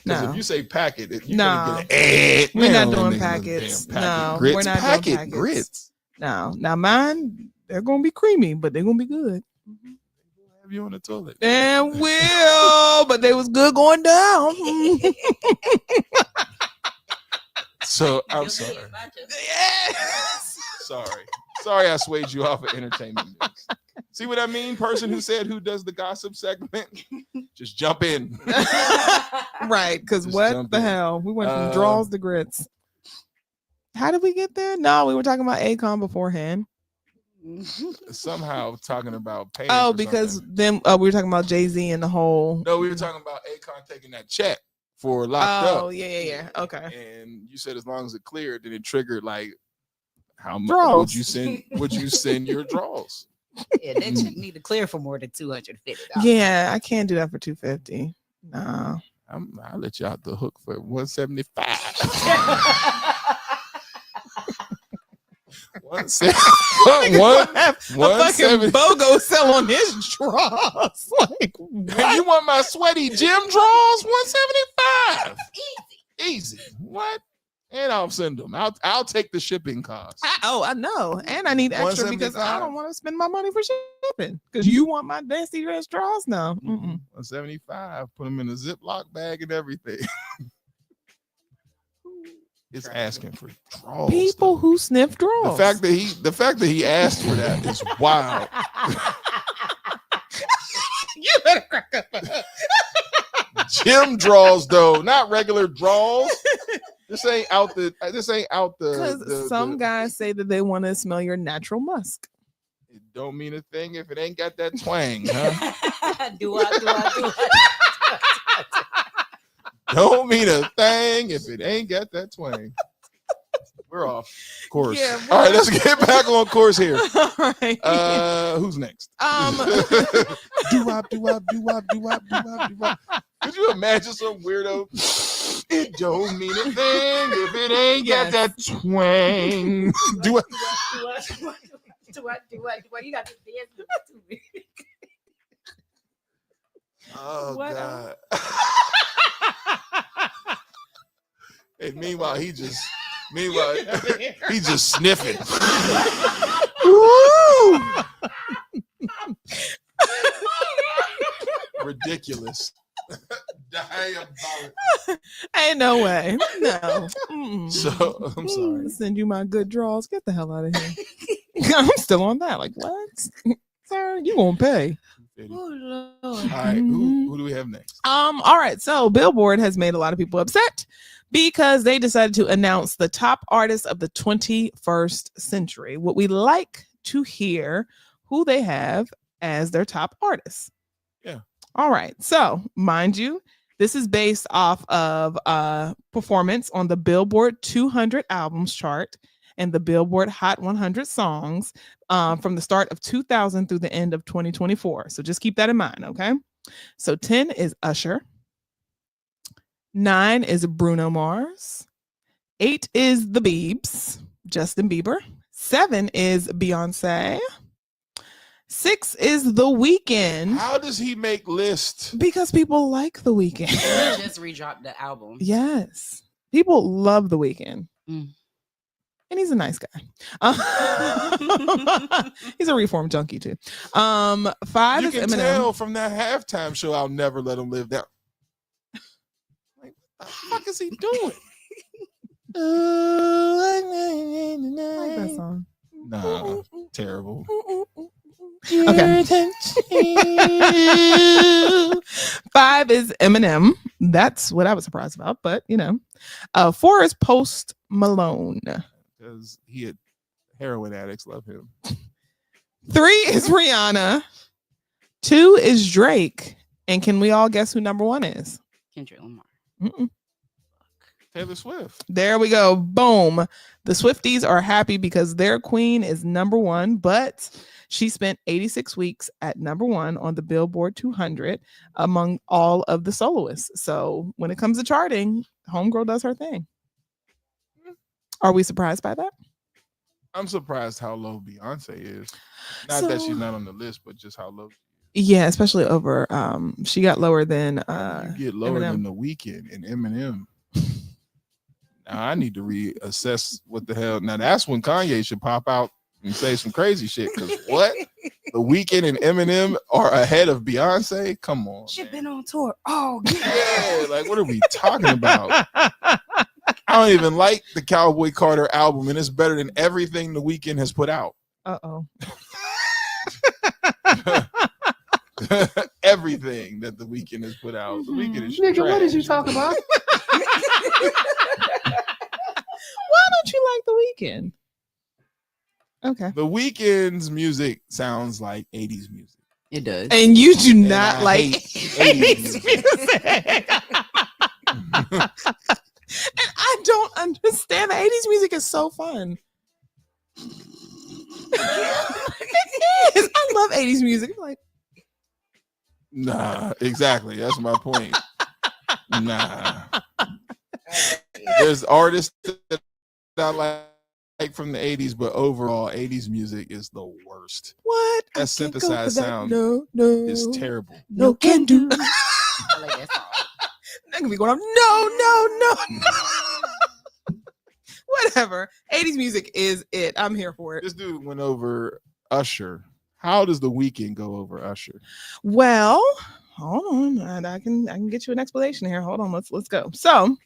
Because No. if you say packet, you're No. gonna get We're not man, doing niggas packets. damn packet No, grits. we're not doing packet packets. grits. No. Now mine, they're gonna be creamy, but they're gonna be good. Have you on the toilet? Damn will, but they was good going down. So I'm sorry. Yes. Sorry I swayed you off of entertainment news. See what I mean? Person who said who does the gossip segment, just jump in. Right, because Just what jump the in. hell? We went from draws to grits. How did we get there? No, we were talking about Akon beforehand. Somehow talking about paying. Oh, for because something. then we were talking about Jay-Z and the whole. No, we were talking about Akon taking that check for locked up. Oh, yeah. Okay. And you said as long as it cleared, then it triggered like How much Draws. would you send your draws? Yeah, that chick need to clear for more than $250. Yeah, I can't do that for $250. No. I'll let you out the hook for $175. One fucking BOGO sell on his draws. Like, what? You want my sweaty gym draws? $175. Easy. What? And I'll send them. I'll take the shipping cost. I know. And I need extra because I don't want to spend my money for shipping. Because you want my nasty dress draws now. $175. Put them in a Ziploc bag and everything. It's asking for draws. People who sniff draws. The fact that he asked for that is wild. You better crack up. Gym draws though, not regular draws. This ain't out the. Because some guys say that they want to smell your natural musk. It don't mean a thing if it ain't got that twang, huh? Do I? Don't mean a thing if it ain't got that twang. We're off course. Yeah, all right, let's get back on course here. All right. Who's next? Do-wop. Could you imagine some weirdo? It don't mean a thing if it ain't got that twang. Do I? You got to dance to me. Oh What God. And meanwhile, he just sniffing. Woo! Ridiculous. Ain't no way. No. So I'm sorry. Send you my good draws. Get the hell out of here. I'm still on that. Like, what? Sir, you gonna pay. Oh, All Lord. right, who do we have next? All right. So Billboard has made a lot of people upset because they decided to announce the top artists of the 21st century. What we like to hear who they have as their top artists. Yeah. All right. So, mind you, this is based off of performance on the Billboard 200 albums chart and the Billboard Hot 100 songs from the start of 2000 through the end of 2024. So just keep that in mind, okay? So 10 is Usher. 9 is Bruno Mars. 8 is The Biebs, Justin Bieber. 7 is Beyonce. 6 is The Weeknd. How does he make lists? Because people like The Weeknd. They just redropped the album. Yes. People love The Weeknd. Mm. And he's a nice guy. He's a reform junkie too. 5 You is can Eminem. tell from that halftime show, I'll never let him live down. Like, what the fuck is he doing? I like that song. Nah, terrible. Okay. 5 is Eminem. That's what I was surprised about, but 4 is Post Malone. Because heroin addicts love him. 3 is Rihanna. 2 is Drake. And can we all guess who number 1 is? Kendrick Lamar. Mm-mm. Taylor Swift. There we go. Boom. The Swifties are happy because their queen is number 1, but she spent 86 weeks at number 1 on the Billboard 200 among all of the soloists. So when it comes to charting, Homegirl does her thing. Are we surprised by that? I'm surprised how low Beyonce is. Not that she's not on the list, but just how low. Yeah, especially over. She got lower than. You get lower Eminem. than The Weeknd and Eminem. Now I need to reassess what the hell. Now that's when Kanye should pop out and say some crazy shit. Because what? The Weeknd and Eminem are ahead of Beyonce? Come on. She Man. been on tour. Oh, Yeah, like what are we talking about? I don't even like the Cowboy Carter album, and it's better than everything The Weeknd has put out. Uh-oh. Everything that The Weeknd has put out. The Weeknd is Nigga, trash. what did you talk about? Why don't you like The Weeknd? Okay. The Weeknd's music sounds like 80s music. it does. And you do And not I like hate 80s music. And I don't understand. The 80s music is so fun. It is. I love 80s music. I'm like, Nah, exactly. That's my point. Nah. There's artists that I like from the 80s, but overall, 80s music is the worst. what? That synthesized sound no, is terrible. No can do. I like that song. That could be going on. No. Whatever. 80s music is it. I'm here for it. This dude went over Usher. How does The Weeknd go over Usher? Well, hold on. And I can get you an explanation here. Hold on. Let's go. So,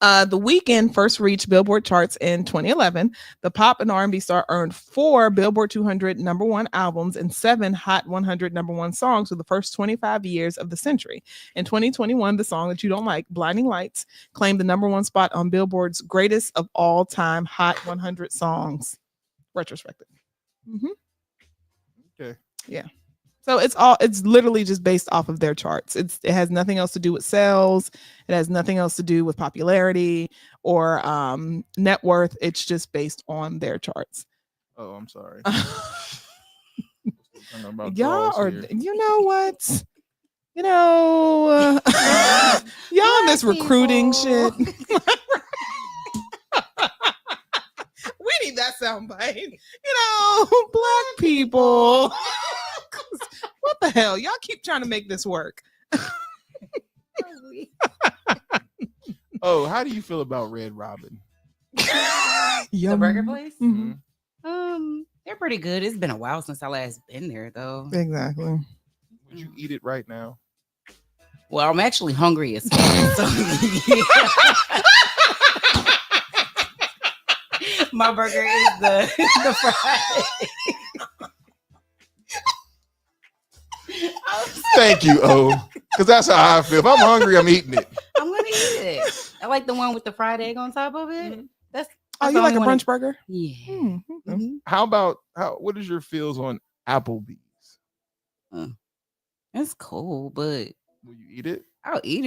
The Weeknd first reached Billboard charts in 2011. The pop and R&B star earned 4 Billboard 200 number 1 albums and 7 Hot 100 number 1 songs for the first 25 years of the century. In 2021, the song that you don't like, Blinding Lights, claimed the number 1 spot on Billboard's greatest of all time Hot 100 songs. Retrospective. Okay. Yeah. So it's literally just based off of their charts. It has nothing else to do with sales. It has nothing else to do with popularity or net worth. It's just based on their charts. Oh, I'm sorry. Y'all are, you know what? You know, y'all in this recruiting shit. We need that soundbite. You know, black people. What the hell? Y'all keep trying to make this work. Oh, how do you feel about Red Robin? The burger place? Mm-hmm. They're pretty good. It's been a while since I last been there though. Exactly. Would you eat it right now? Well, I'm actually hungry as fuck. So, yeah. My burger is the fried. Thank you, O. Because that's how I feel. If I'm hungry, I'm eating it. I'm gonna eat it. I like the one with the fried egg on top of it. That's Oh, you like a brunch burger? Yeah. How about what is your feels on Applebee's? It's cool, but Will you eat it? I'll eat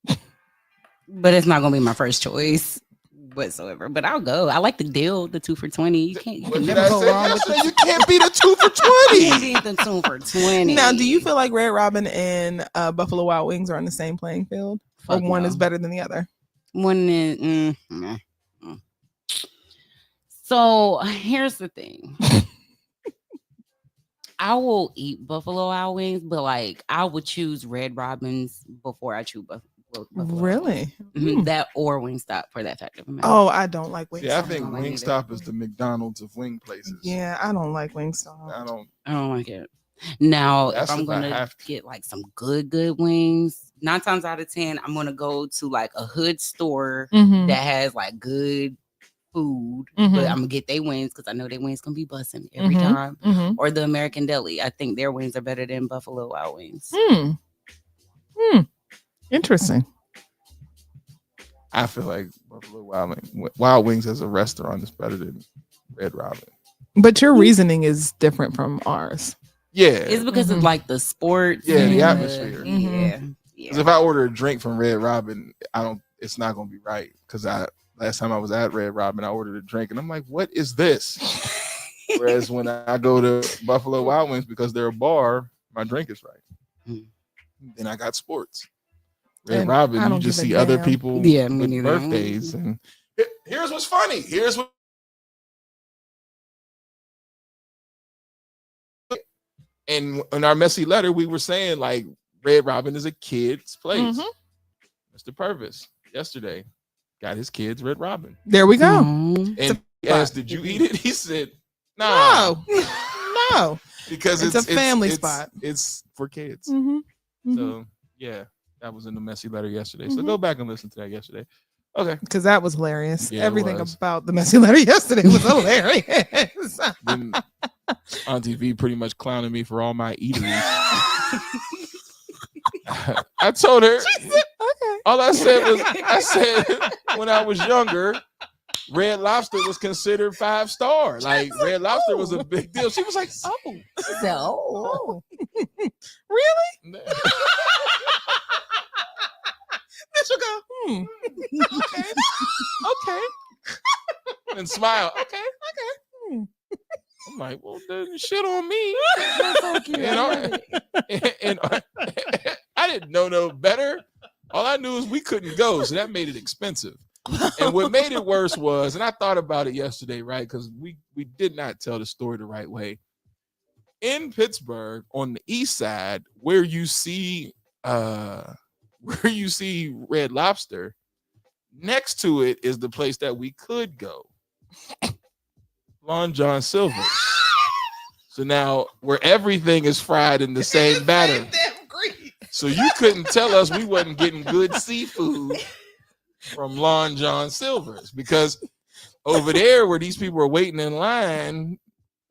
it. But it's not gonna be my first choice whatsoever. But I'll go. I like the deal, the 2 for $20. You can never go wrong with You can't beat a 2 for 20. You beat the 2 for $20. Now, do you feel like Red Robin and Buffalo Wild Wings are on the same playing field? Fuck or one no. is better than the other? One is So here's the thing. I will eat Buffalo Wild Wings, but like I would choose Red Robins before I choose Buffalo. Really? That or Wingstop for that fact of a matter. Oh, I don't like Wingstop. Yeah, I think Wingstop is the McDonald's of wing places. Yeah, I don't like Wingstop. I don't like it. Now, That's if I'm if I gonna have to. get like some good wings, 9 times out of 10, I'm gonna go to like a hood store Mhm. that has like good food, Mhm. but I'm gonna get their wings because I know their wings gonna be busting every Mhm. time. Mhm. Or the American Deli. I think their wings are better than Buffalo Wild Wings. Interesting. I feel like Buffalo Wild Wings as a restaurant is better than Red Robin. But your reasoning is different from ours. Yeah. It's because of like the sports. Yeah, the and atmosphere. Yeah. Because if I order a drink from Red Robin, it's not gonna be right. Because last time I was at Red Robin, I ordered a drink and I'm like, what is this? Whereas when I go to Buffalo Wild Wings, because they're a bar, my drink is right. Then I got sports. Red And Robin, I don't you just give a see other damn. people Yeah, me with neither. birthdays. And here's what's funny. And in our messy letter, we were saying like Red Robin is a kid's place. Mr. Purvis yesterday got his kids Red Robin. There we go. And he asked, "Did you eat it?" He said, "No, no, because it's a family spot. It's for kids." Mm-hmm. So yeah, that was in the messy letter yesterday. So go back and listen to that yesterday. Okay, because that was hilarious. Yeah, it Everything was. about the messy letter yesterday was hilarious. Then Auntie V pretty much clowning me for all my eateries. I told her. Okay. All I said when I was younger, Red Lobster was considered 5-star. Like Red Lobster was a big deal. She was like, "Oh, So, really?" She'll go, okay, and smile. Okay. I'm like, well, then shit on me. So cute. And I didn't know no better. All I knew is we couldn't go, so that made it expensive. And what made it worse was, and I thought about it yesterday, right? Because we did not tell the story the right way. In Pittsburgh, on the east side, where you see Red Lobster, next to it is the place that we could go, Long John Silver's. So now where everything is fried in the same batter. So you couldn't tell us we wasn't getting good seafood from Long John Silver's, because over there where these people are waiting in line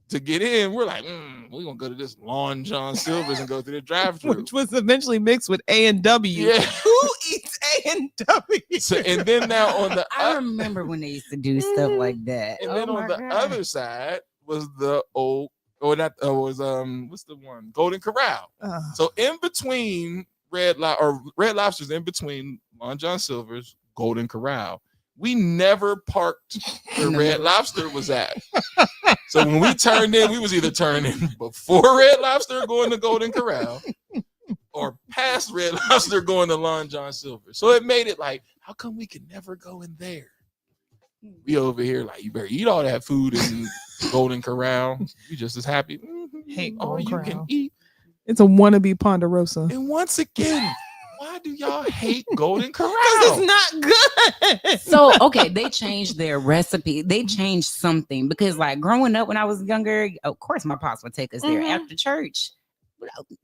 to get in, we're like, we're gonna go to this Long John Silver's and go through the drive-thru, which was eventually mixed with A&W. Yeah. Who eats A&W? So, and then now on the I remember when they used to do stuff like that. and then on the other side was the old, what's the one? Golden Corral. So in between Red Lobster's in between Long John Silver's, Golden Corral. We never parked where Red Lobster was at. So when we turned in, we was either turning before Red Lobster going to Golden Corral or past Red Lobster going to Long John Silver. So it made it like, how come we can never go in there? We over here like, you better eat all that food in Golden Corral. We just as happy. Hate all Golden you Corral. can eat. It's a wannabe Ponderosa. And once again, why do y'all hate Golden Corral? Because it's not good. So, okay, they changed their recipe. They changed something because, like, growing up when I was younger, of course, my pops would take us there after church.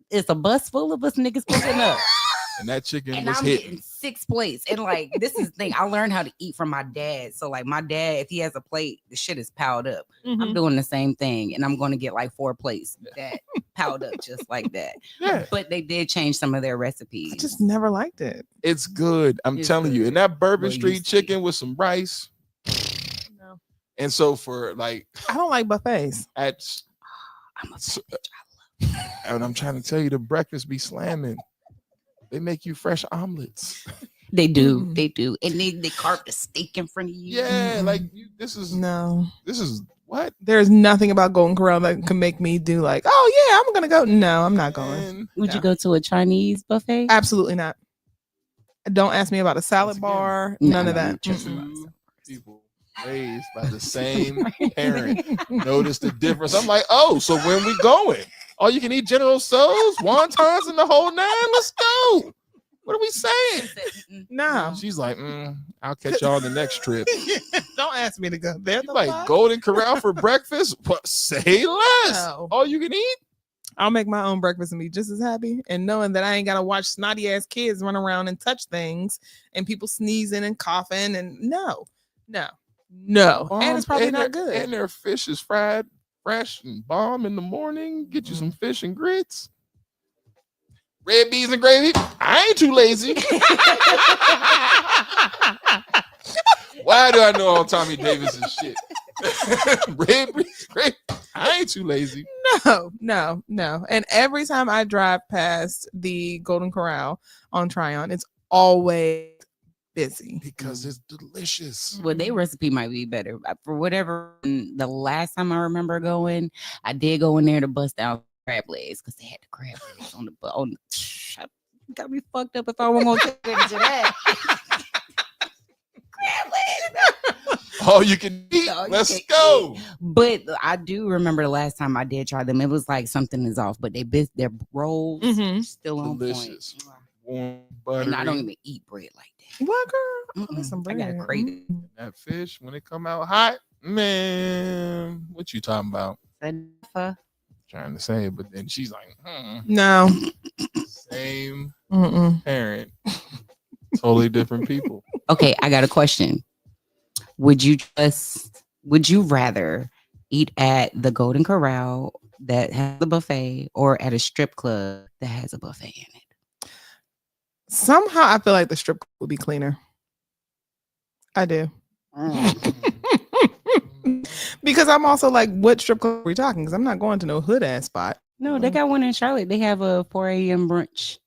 It's a bus full of us niggas picking up. And that chicken And was I'm hitting. getting 6 plates. And like, this is the thing. I learned how to eat from my dad. So like my dad, if he has a plate, the shit is piled up. I'm doing the same thing. And I'm going to get like 4 plates that piled up just like that. Yeah. But they did change some of their recipes. I just never liked it. It's good. I'm telling you. And that Bourbon Street chicken with some rice. No. And so for like, I don't like buffets. I'm a bitch. And I'm trying to tell you, the breakfast be slamming. They make you fresh omelets. They do. They do. And they carve the steak in front of you. Yeah, like this is what? There's nothing about Golden Corral that can make me do like, oh yeah, I'm gonna go. No, I'm not going. Would you go to a Chinese buffet? Absolutely not. Don't ask me about a salad bar. None of that. People raised by the same parent. Notice the difference. I'm like, oh, so when we going? All you can eat General Tso's, wontons, and the whole 9. Let's go. What are we saying? No. She's like, I'll catch y'all on the next trip. Don't ask me to go there. Like Golden Corral for breakfast? What? Say less. No. All you can eat? I'll make my own breakfast and be just as happy. And knowing that I ain't got to watch snotty ass kids run around and touch things and people sneezing and coughing. And no. And it's probably not good. And their fish is fried fresh and bomb in the morning. Get you some fish and grits. Red beans and gravy. I ain't too lazy. Why do I know all Tommy Davis's shit? Red beans, gravy. I ain't too lazy. No. And every time I drive past the Golden Corral on Tryon, it's always busy because it's delicious. Well, their recipe might be better. For whatever, the last time I remember going, I did go in there to bust out crab legs because they had the crab legs on the got me fucked up if I wasn't gonna take advantage of that. Crab legs. All you can eat. Let's go. But I do remember the last time I did try them. It was like something is off, but their rolls still on delicious. Point. Warm, buttery. And I don't even eat bread like that. What, girl? I, some bread. I got crazy. That fish when it come out hot, man. What you talking about? Trying to say it, but then she's like, no. Same parent, totally different people. Okay, I got a question. Would you rather eat at the Golden Corral that has a buffet or at a strip club that has a buffet in it? Somehow I feel like the strip club would be cleaner. I do. Because I'm also like, what strip club are we talking? Because I'm not going to no hood ass spot. No, they got one in Charlotte. They have a 4 a.m. brunch.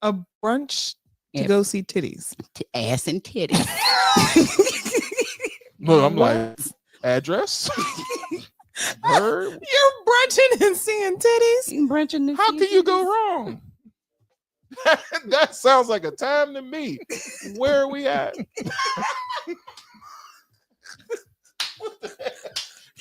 A brunch to go see titties. Ass and titties. Look, I'm like, address? Word? You're brunching and seeing titties. Brunching. How can you go wrong? That sounds like a time to me. Where are we at? What the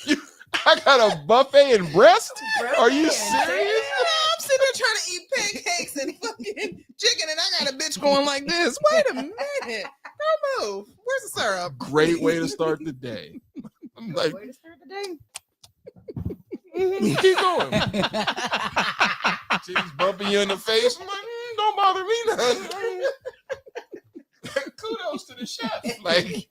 heck? I got a buffet and breast? Are you serious? I'm sitting there trying to eat pancakes and fucking chicken, and I got a bitch going like this. Wait a minute. Don't move. Where's the syrup? Great way to start the day. I'm like, Way to start the day. keep going. She's bumping you in the face. I'm like, don't bother me none. Kudos to the chef. Like,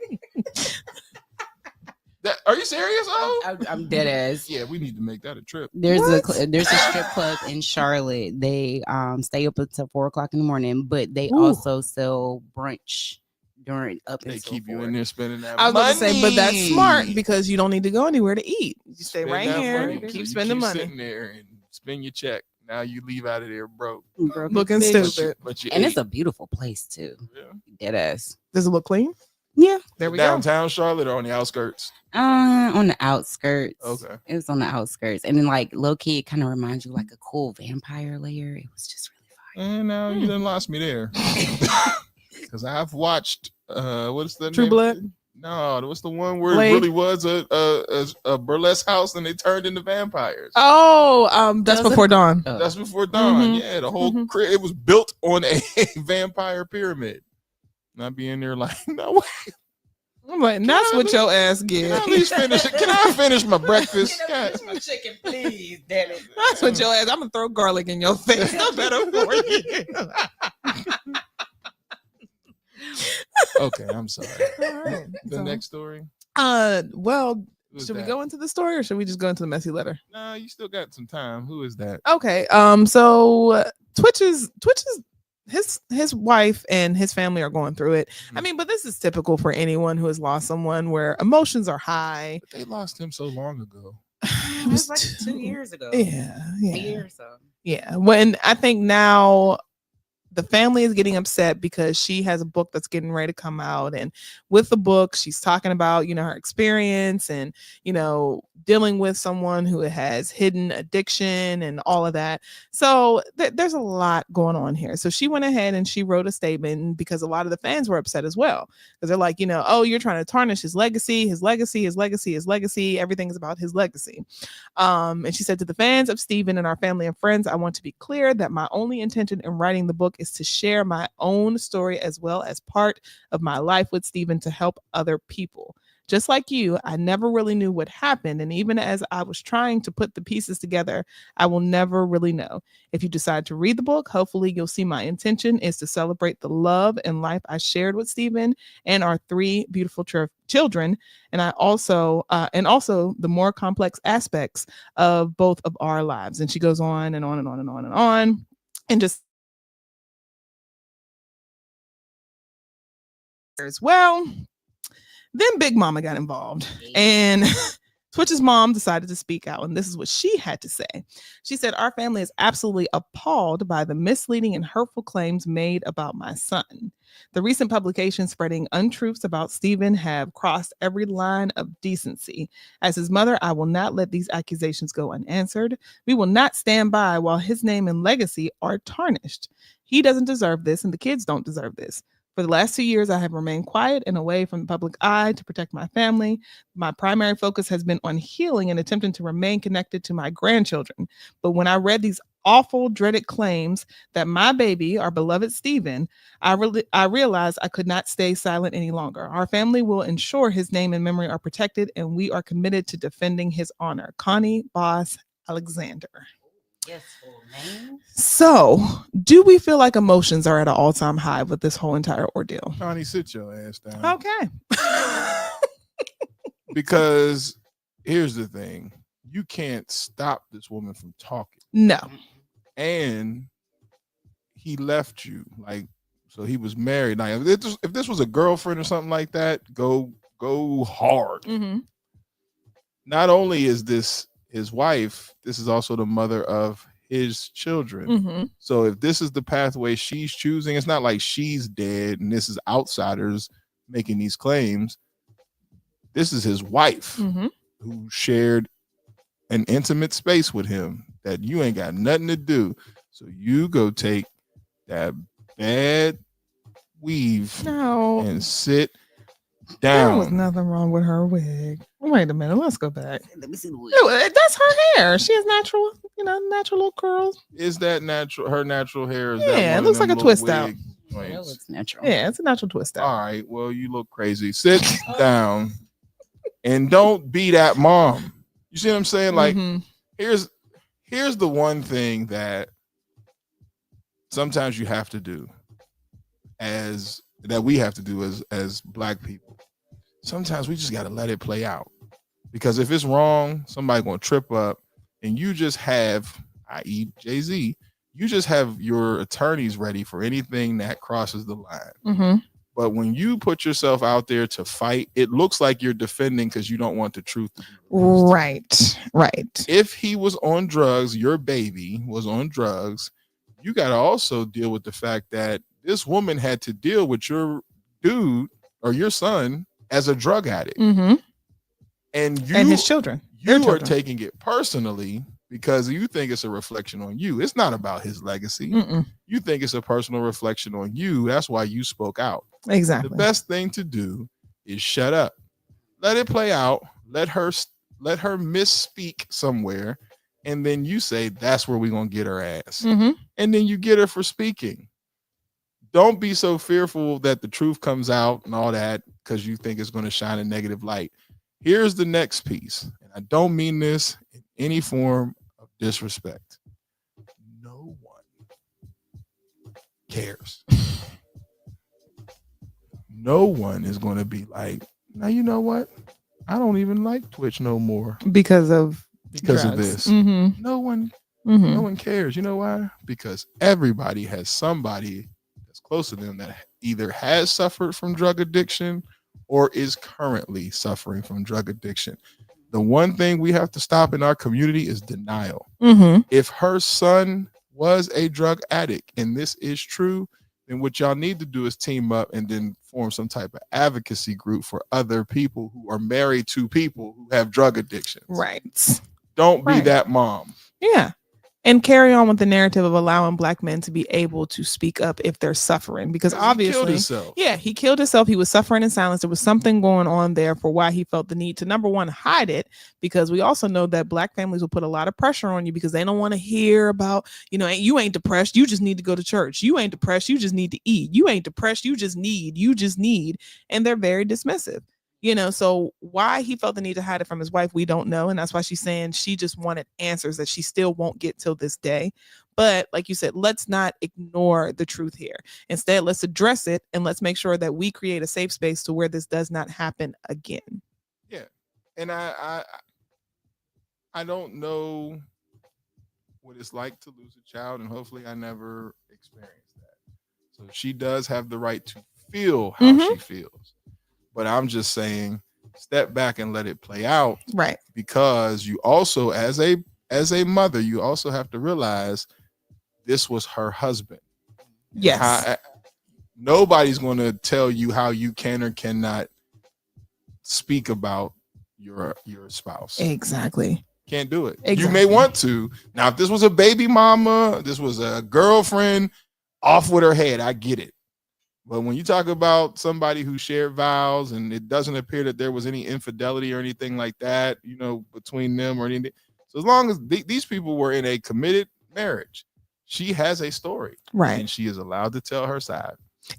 that, are you serious? Oh, I'm dead ass. yeah, we need to make that a trip. There's a strip club in Charlotte. They stay up until 4:00 in the morning, but they also sell brunch during up They until keep you 4. in there spending that I was money. about to say, but that's smart because you don't need to go anywhere to eat. You stay Spend right that here, money. keep You spending money. Sitting there and spend your check. Now you leave out of there broke. Looking bitch. stupid. But you And ate. it's a beautiful place too. Yeah. Dead ass. Does it look clean? Yeah. There we go. Downtown Charlotte or on the outskirts? On the outskirts. Okay. It was on the outskirts. And then like low key, it kind of reminds you like a cool vampire layer. It was just really fire. And now you done lost me there. Because I've watched what's the True name? Blood? No, what's the one where Blade? it really was a burlesque house and they turned into vampires? Oh, That's Before Dawn. That's Before Dawn. Mhm. Yeah, the whole it was built on a vampire pyramid. Not being there like, no way. I'm like, that's what your ass Can get. I at least finish it? Can I finish my breakfast? God. my chicken, please, damn it. That's what your ass. I'm gonna throw garlic in your face. No better for you. Okay, I'm sorry. All right. The So, next story. well, Who's should we that? go into the story or should we just go into the messy letter? No, you still got some time. Who is that? Okay. So Twitch is his wife and his family are going through it. I Mhm. mean, but this is typical for anyone who has lost someone where emotions are high. But they lost him so long ago. It was like 2 years ago. Yeah, A yeah, year or so. yeah. When I think now the family is getting upset because she has a book that's getting ready to come out, and with the book she's talking about her experience and dealing with someone who has hidden addiction and all of that. So there's a lot going on here. So she went ahead and she wrote a statement because a lot of the fans were upset as well, because they're like, oh, you're trying to tarnish his legacy, everything's about his legacy. And she said, to the fans of Stephen and our family and friends, I want to be clear that my only intention in writing the book is to share my own story as well as part of my life with Stephen to help other people. Just like you, I never really knew what happened. And even as I was trying to put the pieces together, I will never really know. If you decide to read the book, hopefully you'll see my intention is to celebrate the love and life I shared with Stephen and our 3 beautiful children. And also the more complex aspects of both of our lives. And she goes on and on and on and on and on. And just as well. Then Big Mama got involved, and Twitch's mom decided to speak out, and this is what she had to say. She said, our family is absolutely appalled by the misleading and hurtful claims made about my son. The recent publications spreading untruths about Stephen have crossed every line of decency. As his mother, I will not let these accusations go unanswered. We will not stand by while his name and legacy are tarnished. He doesn't deserve this, and the kids don't deserve this. For the last 2 years, I have remained quiet and away from the public eye to protect my family. My primary focus has been on healing and attempting to remain connected to my grandchildren. But when I read these awful, dreaded claims that my baby, our beloved Stephen, I realized I could not stay silent any longer. Our family will ensure his name and memory are protected, and we are committed to defending his honor. Connie Boss Alexander. Yes, full name. So, do we feel like emotions are at an all-time high with this whole entire ordeal? Connie, sit your ass down. Okay. Because here's the thing. You can't stop this woman from talking. No. And he left you. So he was married. Now, if this was a girlfriend or something like that, go hard. Mm-hmm. Not only is this his wife, this is also the mother of his children. Mm-hmm. So if this is the pathway she's choosing, it's not like she's dead and this is outsiders making these claims. This is his wife Mm-hmm. who shared an intimate space with him that you ain't got nothing to do. So you go take that bad weave No, and sit there was down. nothing wrong with her wig. Wait a minute, let's go back. Let me see the wig. That's her hair. She has natural, natural little curls. Is that natural? Her natural hair? Is Yeah, that it one looks of them like a little twist out. wig That joints? looks natural. Yeah, it's a natural twist out. All right. Well, you look crazy. Sit down and don't be that mom. You see what I'm saying? Like, Mhm. here's the one thing that sometimes you have to do we have to do as Black people. Sometimes we just got to let it play out, because if it's wrong, somebody gonna trip up, and you just have, i.e. Jay-Z, you just have your attorneys ready for anything that crosses the line. Mm-hmm. But when you put yourself out there to fight, it looks like you're defending because you don't want the truth to be released. Right. If he was on drugs, your baby was on drugs, you got to also deal with the fact that this woman had to deal with your dude or your son as a drug addict. Mm-hmm. And his children. You are taking it personally because you think it's a reflection on you. It's not about his legacy. Mm-mm. You think it's a personal reflection on you. That's why you spoke out. Exactly. The best thing to do is shut up. Let it play out. Let her misspeak somewhere. And then you say, that's where we're going to get her ass. Mm-hmm. And then you get her for speaking. Don't be so fearful that the truth comes out and all that because you think it's going to shine a negative light. Here's the next piece. And I don't mean this in any form of disrespect. No one cares. No one is going to be like, now you know what? I don't even like Twitch no more because of drugs. This. Mm-hmm. No one cares. You know why? Because everybody has somebody that's close to them that either has suffered from drug addiction or is currently suffering from drug addiction. The one thing we have to stop in our community is denial. Mm-hmm. If her son was a drug addict and this is true, then what y'all need to do is team up and then form some type of advocacy group for other people who are married to people who have drug addictions. Right. Don't be that mom. Yeah. And carry on with the narrative of allowing Black men to be able to speak up if they're suffering, because obviously, he killed himself. He was suffering in silence. There was something going on there for why he felt the need to, number one, hide it, because we also know that Black families will put a lot of pressure on you because they don't want to hear about, you ain't depressed. You just need to go to church. You ain't depressed. You just need to eat. You ain't depressed. You just need. And they're very dismissive. So why he felt the need to hide it from his wife, we don't know. And that's why she's saying she just wanted answers that she still won't get till this day. But like you said, let's not ignore the truth here. Instead, let's address it and let's make sure that we create a safe space to where this does not happen again. Yeah. And I don't know what it's like to lose a child, and hopefully I never experienced that. So she does have the right to feel how she feels. But I'm just saying, step back and let it play out. Right. Because you also, as a mother, you also have to realize this was her husband. Yes. Nobody's going to tell you how you can or cannot speak about your spouse. Exactly. Can't do it. Exactly. You may want to. Now, if this was a baby mama, this was a girlfriend, off with her head, I get it. But when you talk about somebody who shared vows and it doesn't appear that there was any infidelity or anything like that, between them or anything. So as long as these people were in a committed marriage, she has a story. Right. And she is allowed to tell her side.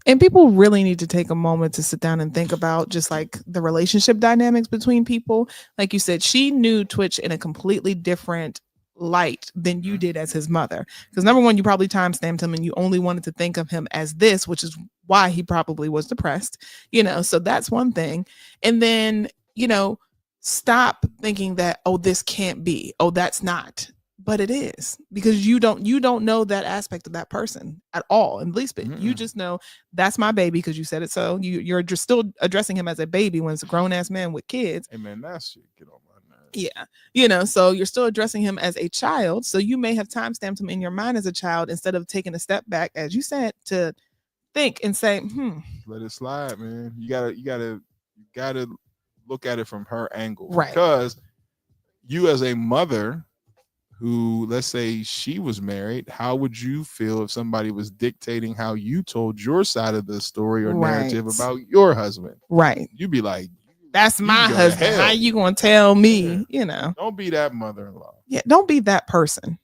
And people really need to take a moment to sit down and think about just like the relationship dynamics between people. Like you said, she knew Twitch in a completely different light than you did as his mother, because number one, you probably timestamped him and you only wanted to think of him as this, which is why he probably was depressed, so that's one thing. And then stop thinking that, oh, this can't be, oh, that's not, but it is, because you don't know that aspect of that person at all, in least bit. You just know that's my baby because you said it. So you're just still addressing him as a baby when it's a grown-ass man with kids. Hey man, that shit get on my nerves. Yeah. So you're still addressing him as a child. So you may have timestamped him in your mind as a child instead of taking a step back, as you said, to think and say, let it slide, man. You gotta look at it from her angle. Right. Because you as a mother who, let's say she was married, how would you feel if somebody was dictating how you told your side of the story or narrative Right. about your husband? Right. You'd be like, That's you my go to husband. How hell. you gonna tell me? You know. Don't be that mother-in-law. Yeah, don't be that person.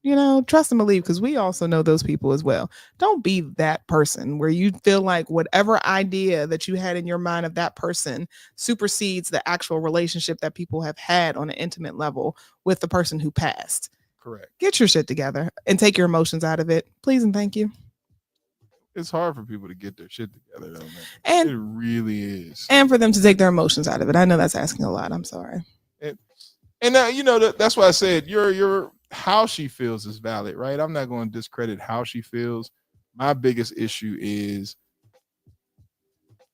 You know, trust and believe, because we also know those people as well. Don't be that person where you feel like whatever idea that you had in your mind of that person supersedes the actual relationship that people have had on an intimate level with the person who passed. Correct. Get your shit together and take your emotions out of it. Please and thank you. It's hard for people to get their shit together, though, man. And it really is. And for them to take their emotions out of it. I know that's asking a lot. I'm sorry. And you know, that's why I said your how she feels is valid, right? I'm not going to discredit how she feels. My biggest issue is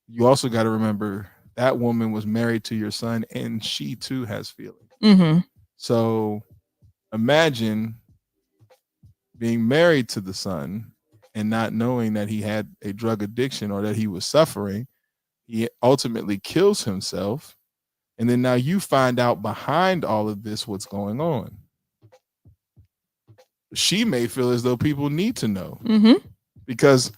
you also got to remember that woman was married to your son, and she too has feelings. Mm-hmm. So imagine being married to the son and not knowing that he had a drug addiction or that he was suffering. He ultimately kills himself. And then now you find out behind all of this what's going on. She may feel as though people need to know. Mm-hmm. Because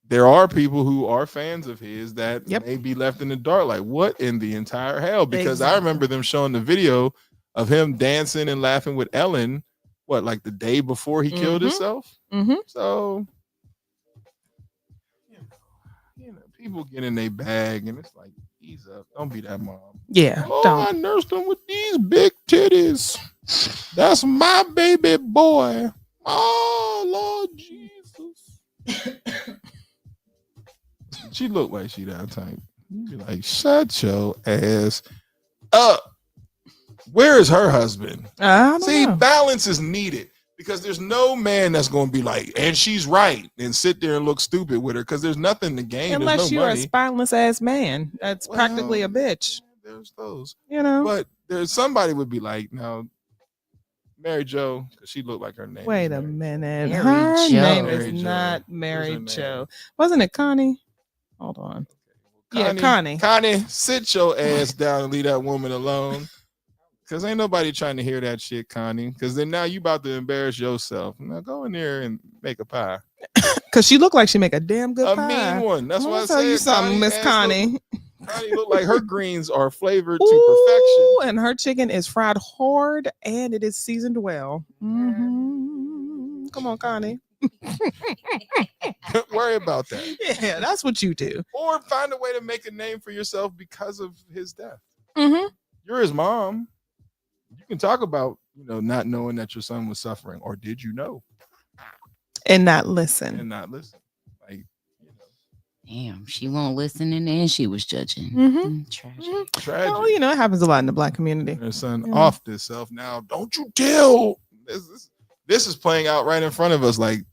there are people who are fans of his that may be left in the dark. Like, what in the entire hell? Because I remember them showing the video of him dancing and laughing with Ellen, like the day before he killed himself? Mm-hmm. So, you know, people get in their bag and it's like, ease up. Don't be that mom. Yeah. Oh, I nursed him with these big titties. That's my baby boy. Oh, Lord Jesus. She looked like she that type. You'd be like, shut your ass up. Where is her husband? See, balance is needed because there's no man that's going to be like, and she's right, and sit there and look stupid with her because there's nothing to gain. Unless you're a spineless ass man that's practically a bitch. There's those. You know? But there's somebody would be like, now, Mary Jo, because she looked like her name. Wait a minute. Mary Her Jo. name Mary is Jo. not Where's Mary her name? Jo. Wasn't it Connie? Hold on. Yeah, Connie. Connie, sit your ass down and leave that woman alone. Because ain't nobody trying to hear that shit, Connie. Because then now you about to embarrass yourself. Now go in there and make a pie. Because she looked like she make a damn good pie. A mean one. That's why I tell you said something, Miss Connie. Connie look like her greens are flavored Ooh, to perfection. And her chicken is fried hard and it is seasoned well. Mm-hmm. Come on, Connie. Don't worry about that. Yeah, that's what you do. Or find a way to make a name for yourself because of his death. Mm-hmm. You're his mom. You can talk about, not knowing that your son was suffering, or did you know? And not listen. Like, damn, she won't listen and then she was judging. Mm-hmm. Tragic. Tragic. Oh, it happens a lot in the Black community. Her son off this self now. Don't you tell. This is playing out right in front of us, like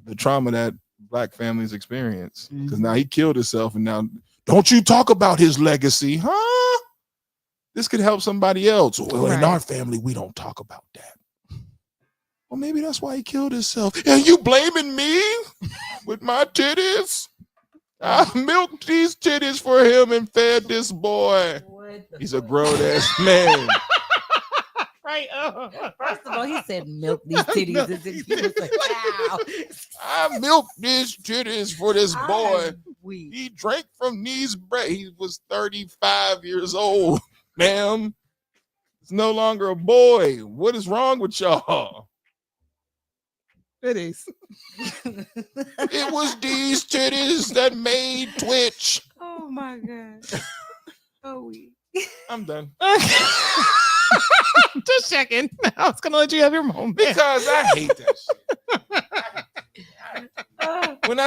the trauma that Black families experience. Because now he killed himself, and now don't you talk about his legacy, huh? This could help somebody else. Well, in our family, we don't talk about that. Well, maybe that's why he killed himself. And you blaming me with my titties? I milked these titties for him and fed this boy. He's a grown ass man. Right. First of all, he said milk these titties. As if he was like, wow. I milked these titties for this boy. He drank from these breast. He was 35 years old, ma'am. It's no longer a boy. What is wrong with y'all? Titties. It was these titties that made Twitch. Oh my God. Oh, I'm done. Just checking. I was gonna let you have your moment because I hate that shit. When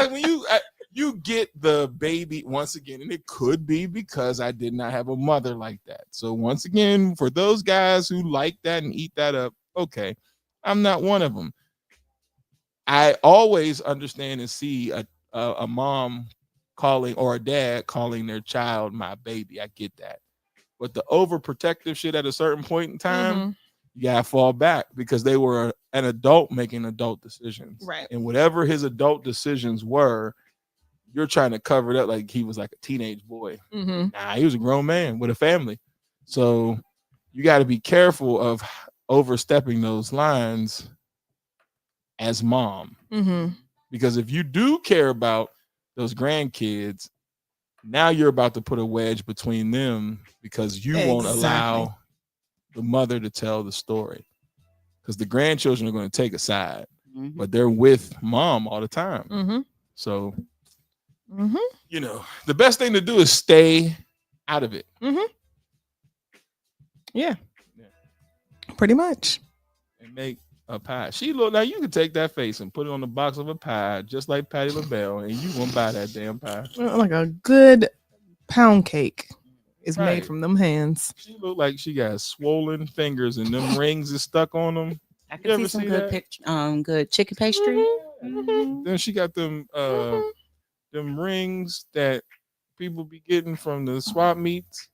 you get the baby once again, and it could be because I did not have a mother like that. So once again, for those guys who like that and eat that up, okay, I'm not one of them. I always understand and see a mom calling or a dad calling their child my baby. I get that. But the overprotective shit at a certain point in time, you gotta fall back because they were an adult making adult decisions. Right. And whatever his adult decisions were, you're trying to cover it up like he was like a teenage boy. Mm-hmm. Nah, he was a grown man with a family. So, you got to be careful of overstepping those lines as mom. Mm-hmm. Because if you do care about those grandkids, now you're about to put a wedge between them because you won't allow the mother to tell the story. Because the grandchildren are going to take a side, but they're with mom all the time. Mm-hmm. So, you know, the best thing to do is stay out of it. Mm-hmm. Yeah. Pretty much. And make a pie. Now you can take that face and put it on the box of a pie, just like Patti LaBelle, and you won't buy that damn pie. Like a good pound cake is Right. made from them hands. She look like she got swollen fingers and them rings is stuck on them. I can see some good good chicken pastry. Then she got them them rings that people be getting from the swap meets.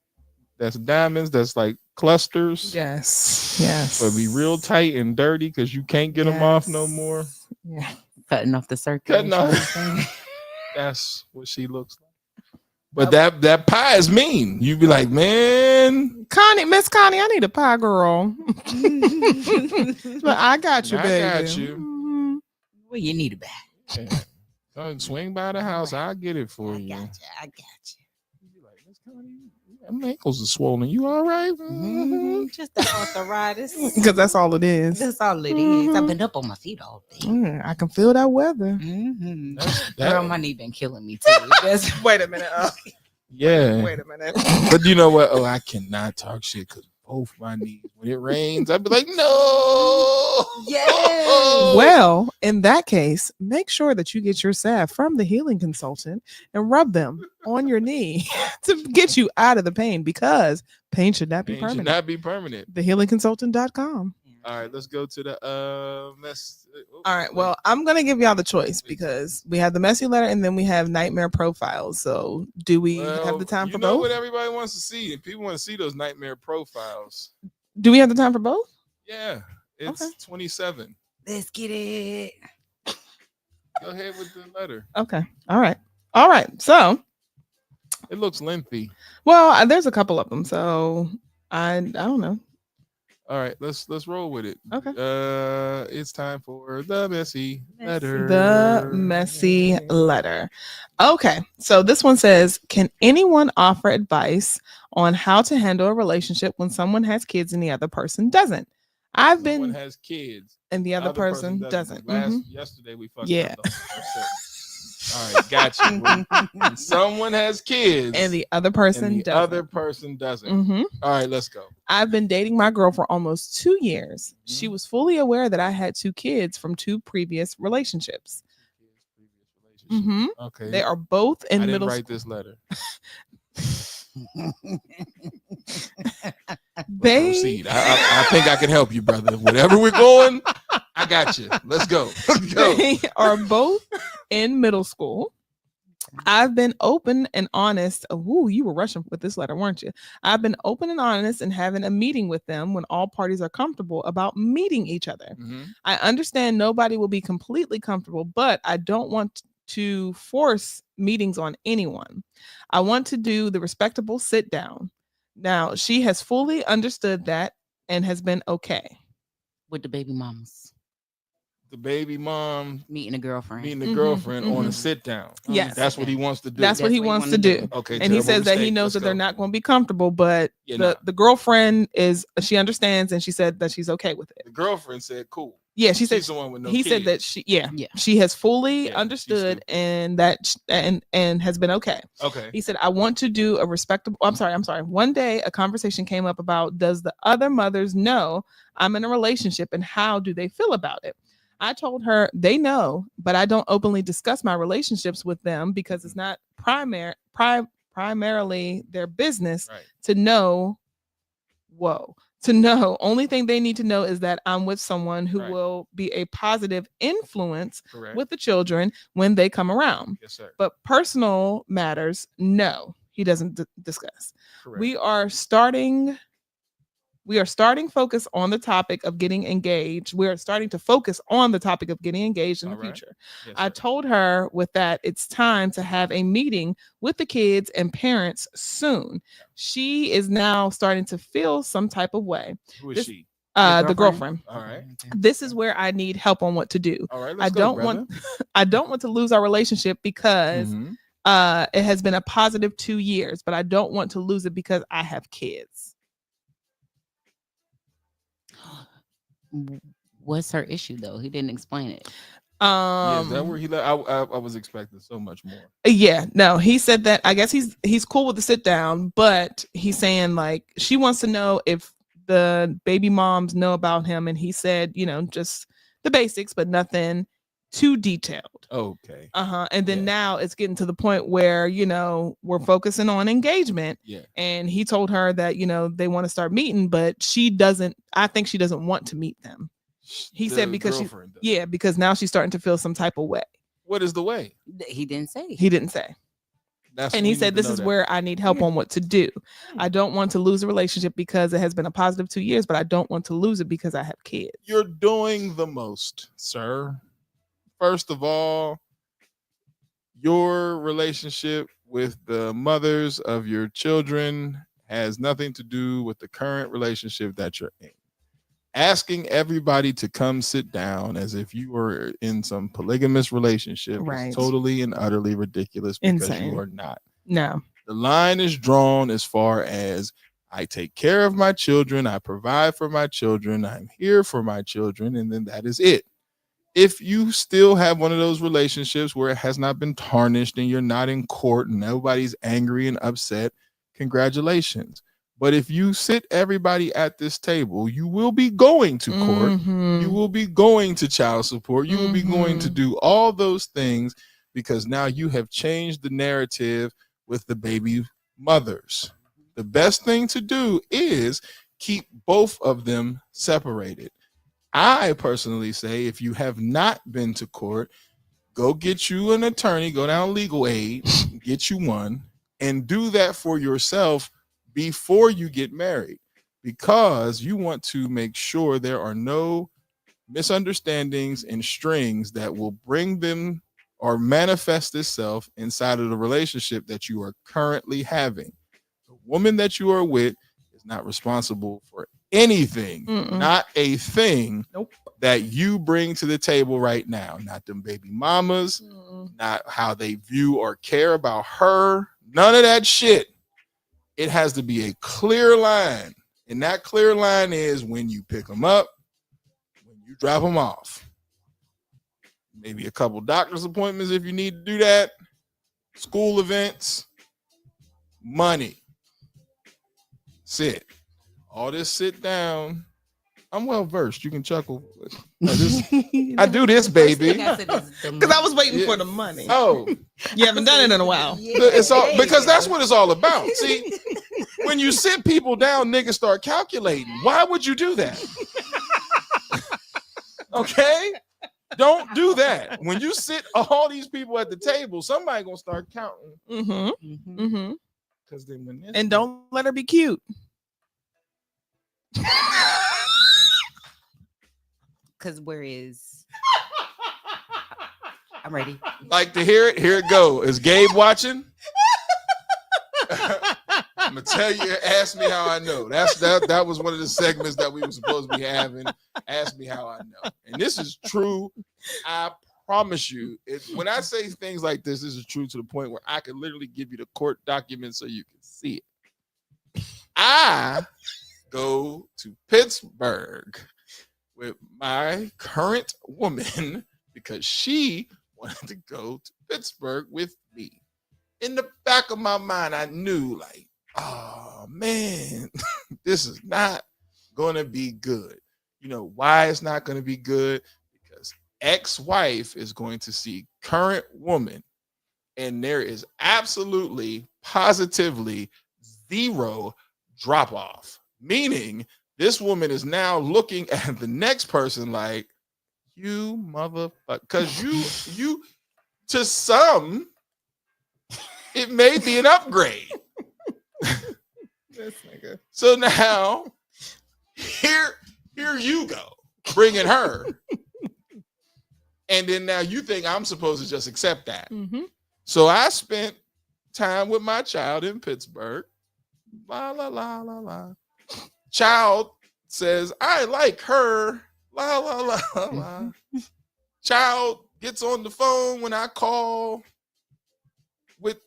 That's diamonds. That's like clusters. Yes. Yes. But be real tight and dirty because you can't get them off no more. Yeah. Cutting off the circulation. Cutting off. That's what she looks like. But that pie is mean. You be like, man, Miss Connie, I need a pie girl. But I got you, baby. I got you. Well, you need a bag. Yeah. Swing by the house. I'll get it for you. I got you. You be like, Miss Connie, my ankles are swollen. You all right? Just the arthritis. Because that's all it is. That's all it is. I've been up on my feet all day. I can feel that weather. Girl, my knee been killing me too. Wait a minute. Yeah. Wait a minute. But you know what? Oh, I cannot talk shit because both my knees. When it rains, I'd be like, no. Yeah. Well, in that case, make sure that you get your salve from the healing consultant and rub them on your knee to get you out of the pain, because pain should not be permanent. Should not be permanent. Thehealingconsultant.com. All right, let's go to the mess. All right, well, I'm gonna give y'all the choice because we have the messy letter and then we have nightmare profiles. So, do we have the time for both? You know what everybody wants to see? People want to see those nightmare profiles. Do we have the time for both? Yeah, it's 27. Let's get it. Go ahead with the letter. Okay. All right. So, it looks lengthy. Well, there's a couple of them, so I don't know. All right, let's roll with it. Okay. It's time for the messy letter. The messy letter. Okay. So this one says, can anyone offer advice on how to handle a relationship when someone has kids and the other person doesn't? Someone has kids and the other person doesn't. Yesterday we fucked up. All right, got you. When someone has kids and the other person doesn't. Other person doesn't. All right, let's go. I've been dating my girl for almost 2 years. She was fully aware that I had 2 kids from 2 previous relationships. Okay. They are both in middle school. I didn't write this letter. Proceed. I think I can help you, brother. Whatever we're going, I got you. Let's go. They are both in middle school. I've been open and honest. Ooh, you were rushing with this letter, weren't you? I've been open and honest and having a meeting with them when all parties are comfortable about meeting each other. I understand nobody will be completely comfortable, but I don't want to force meetings on anyone. I want to do the respectable sit down. Now, she has fully understood that and has been okay. With the baby mamas. The baby mom meeting a girlfriend on a sit down. Yes, that's what he wants to do. That's what he wants to do. Okay, and he says that he knows that they're not going to be comfortable, but the girlfriend she understands, and she said that she's okay with it. The girlfriend said, "Cool." Yeah, she said she's the one with no he kids. said that she has fully understood and that and has been okay. Okay. He said, I want to do a respectable. I'm sorry. One day a conversation came up about, does the other mothers know I'm in a relationship and how do they feel about it? I told her they know, but I don't openly discuss my relationships with them because it's not primarily their business to know. Only thing they need to know is that I'm with someone who will be a positive influence with the children when they come around. Yes, sir. But personal matters, no, he doesn't discuss. Correct. We are starting We are starting focus on the topic of getting engaged. We are starting to focus on the topic of getting engaged in the future. Yes, I sir. told her with that it's time to have a meeting with the kids and parents soon. She is now starting to feel some type of way. Who is This- she? The girlfriend. All right. This is where I need help on what to do. All right. I Let's go, don't brother. want I don't want to lose our relationship because Mhm. it has been a positive 2 years, but I don't want to lose it because I have kids. What's her issue though? He didn't explain it. Yeah, is that where he left? I was expecting so much more. Yeah, no, he said that I guess he's cool with the sit down, but he's saying like she wants to know if the baby moms know about him, and he said, just the basics, but nothing too detailed. Okay. And then Yeah. now it's getting to the point where, we're focusing on engagement. Yeah. And he told her that, they want to start meeting, but I think she doesn't want to meet them. He The said because girlfriend does. because now she's starting to feel some type of way. What is the way? He didn't say. He didn't say. That's And we he need said to this know is that. where I need help on what to do. I don't want to lose a relationship because it has been a positive 2 years, but I don't want to lose it because I have kids. You're doing the most, sir. First of all, your relationship with the mothers of your children has nothing to do with the current relationship that you're in. Asking everybody to come sit down as if you were in some polygamous relationship Right. is totally and utterly ridiculous because Insane. you are not. No. The line is drawn as far as I take care of my children, I provide for my children, I'm here for my children, and then that is it. If you still have one of those relationships where it has not been tarnished and you're not in court and nobody's angry and upset, congratulations. But if you sit everybody at this table, you will be going to court. Mhm. You will be going to child support. You will be going to Mhm. do all those things because now you have changed the narrative with the baby mothers. The best thing to do is keep both of them separated. I personally say if you have not been to court, go get you an attorney, go down legal aid, get you one, and do that for yourself before you get married because you want to make sure there are no misunderstandings and strings that will bring them or manifest itself inside of the relationship that you are currently having. The woman that you are with is not responsible for anything, not a thing that you bring to the table right now. Not them baby mamas, not how they view or care about her, none of that shit. It has to be a clear line. And that clear line is when you pick them up, when you drop them off. Maybe a couple doctor's appointments if you need to do that, school events, money. Sit. All this sit down. I'm well versed. You can chuckle. I do this, baby. Because I was waiting for the money. Oh, you haven't done it in a while. It's all because that's what it's all about. See, when you sit people down, niggas start calculating. Why would you do that? Okay, don't do that. When you sit all these people at the table, somebody gonna start counting. Because then when this And don't let her be cute. Because where is? I'm ready. Like to hear it? Here it go. Is Gabe watching? I'm gonna tell you. Ask me how I know. That was one of the segments that we were supposed to be having. Ask me how I know. And this is true. I promise you. When I say things like this is true to the point where I could literally give you the court documents so you can see it. I go to Pittsburgh with my current woman because she wanted to go to Pittsburgh with me. In the back of my mind, I knew like, oh man, this is not going to be good. You know why it's not going to be good? Because ex-wife is going to see current woman and there is absolutely, positively zero drop off. Meaning this woman is now looking at the next person like, you motherfucker. Because you, to some, it may be an upgrade. So now here you go, bringing her. And then now you think I'm supposed to just accept that. Mm-hmm. So I spent time with my child in Pittsburgh. La, la, la, la, la. Child says, I like her. La, la, la, la, la. Child gets on the phone when I call with,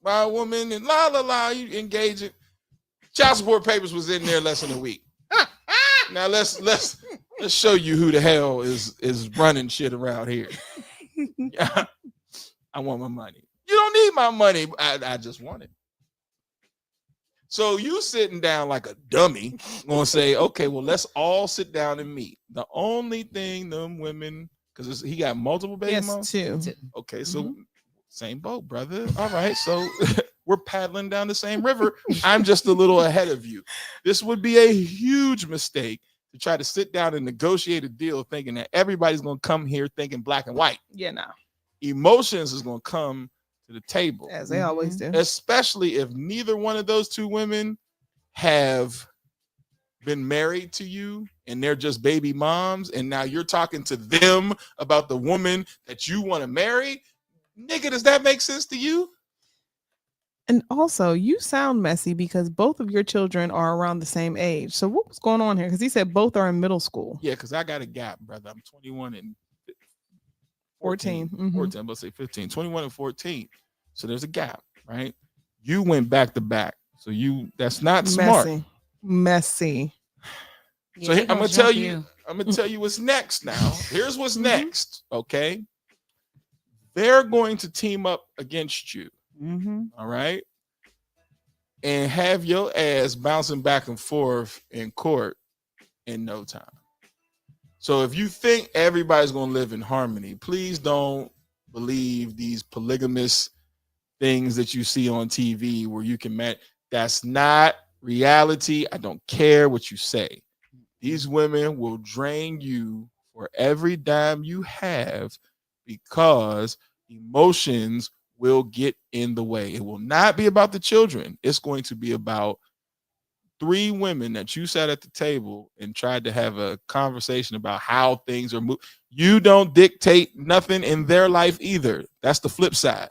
my woman and la, la, la, you engage it. Child support papers was in there less than a week. Now let's show you who the hell is running shit around here. I want my money. You don't need my money. I just want it. So you sitting down like a dummy gonna say, okay, well, let's all sit down and meet. The only thing them women, because he got multiple baby moms? Two. Okay, so same boat, brother. All right, so we're paddling down the same river. I'm just a little ahead of you. This would be a huge mistake to try to sit down and negotiate a deal thinking that everybody's going to come here thinking black and white. Yeah, no. Emotions is going to come to the table. As they always do. Especially if neither one of those two women have been married to you and they're just baby moms, and now you're talking to them about the woman that you want to marry. Nigga, does that make sense to you? And also, you sound messy because both of your children are around the same age. So what was going on here? Because he said both are in middle school. Yeah, because I got a gap, brother. I'm 21 and 14. 14, I'm about to say 15. 21 and 14. So there's a gap, right? You went back to back. So that's not smart. Messy. So I'm gonna tell you what's next now. Here's what's next, okay? They're going to team up against you. All right, and have your ass bouncing back and forth in court in no time. So if you think everybody's going to live in harmony, please don't believe these polygamous things that you see on TV where you can match. That's not reality. I don't care what you say. These women will drain you for every dime you have because emotions will get in the way. It will not be about the children. It's going to be about 3 women that you sat at the table and tried to have a conversation about how things are moving. You don't dictate nothing in their life either. That's the flip side.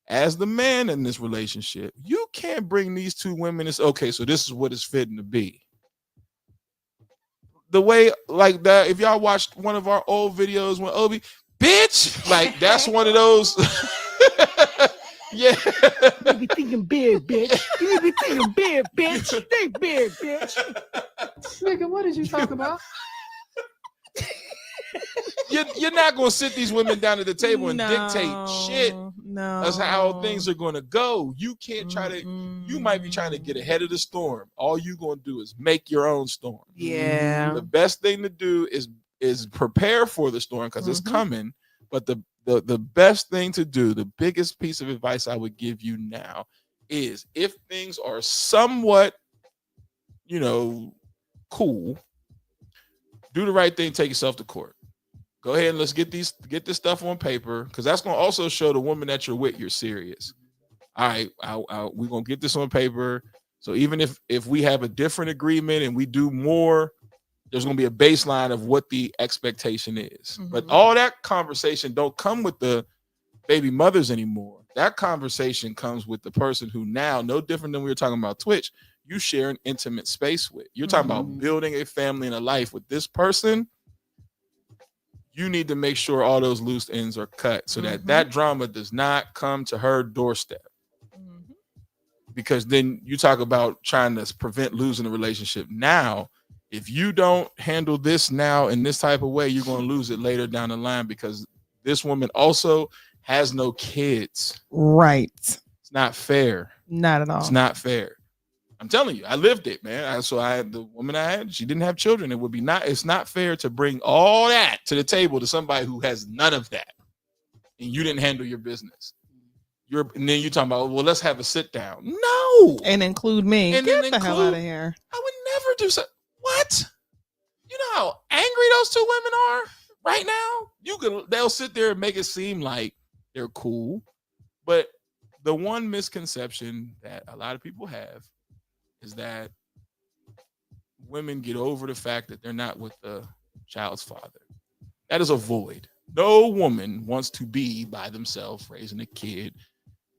As the man in this relationship, you can't bring these 2 women. It's okay, so this is what it's fitting to be. The way like that, if y'all watched one of our old videos when Obi, bitch, like that's one of those. Yeah. You be thinking big, bitch. You be thinking big, bitch. Think big, bitch. Nigga, what did you talk about? You're not going to sit these women down at the table and dictate shit. No. That's how things are going to go. You can't try to, you might be trying to get ahead of the storm. All you're going to do is make your own storm. Yeah. The best thing to do is prepare for the storm because it's coming. But the best thing to do, the biggest piece of advice I would give you now is if things are somewhat, cool, do the right thing, take yourself to court. Go ahead and let's get this stuff on paper because that's going to also show the woman that you're with you're serious. All right, we're going to get this on paper. So even if we have a different agreement and we do more, there's going to be a baseline of what the expectation is. But all that conversation don't come with the baby mothers anymore. That conversation comes with the person who now, no different than we were talking about Twitch, you share an intimate space with. You're talking about building a family and a life with this person. You need to make sure all those loose ends are cut so that drama does not come to her doorstep. Because then you talk about trying to prevent losing a relationship now. If you don't handle this now in this type of way, you're going to lose it later down the line because this woman also has no kids. Right. It's not fair. Not at all. It's not fair. I'm telling you, I lived it, man. The woman I had, she didn't have children. It's not fair to bring all that to the table to somebody who has none of that. And you didn't handle your business. And then you're talking about, well, let's have a sit down. No. And include me. And Get the hell out of here. I would never do so. What? You know how angry those 2 women are right now? They'll sit there and make it seem like they're cool. But the one misconception that a lot of people have is that women get over the fact that they're not with the child's father. That is a void. No woman wants to be by themselves raising a kid.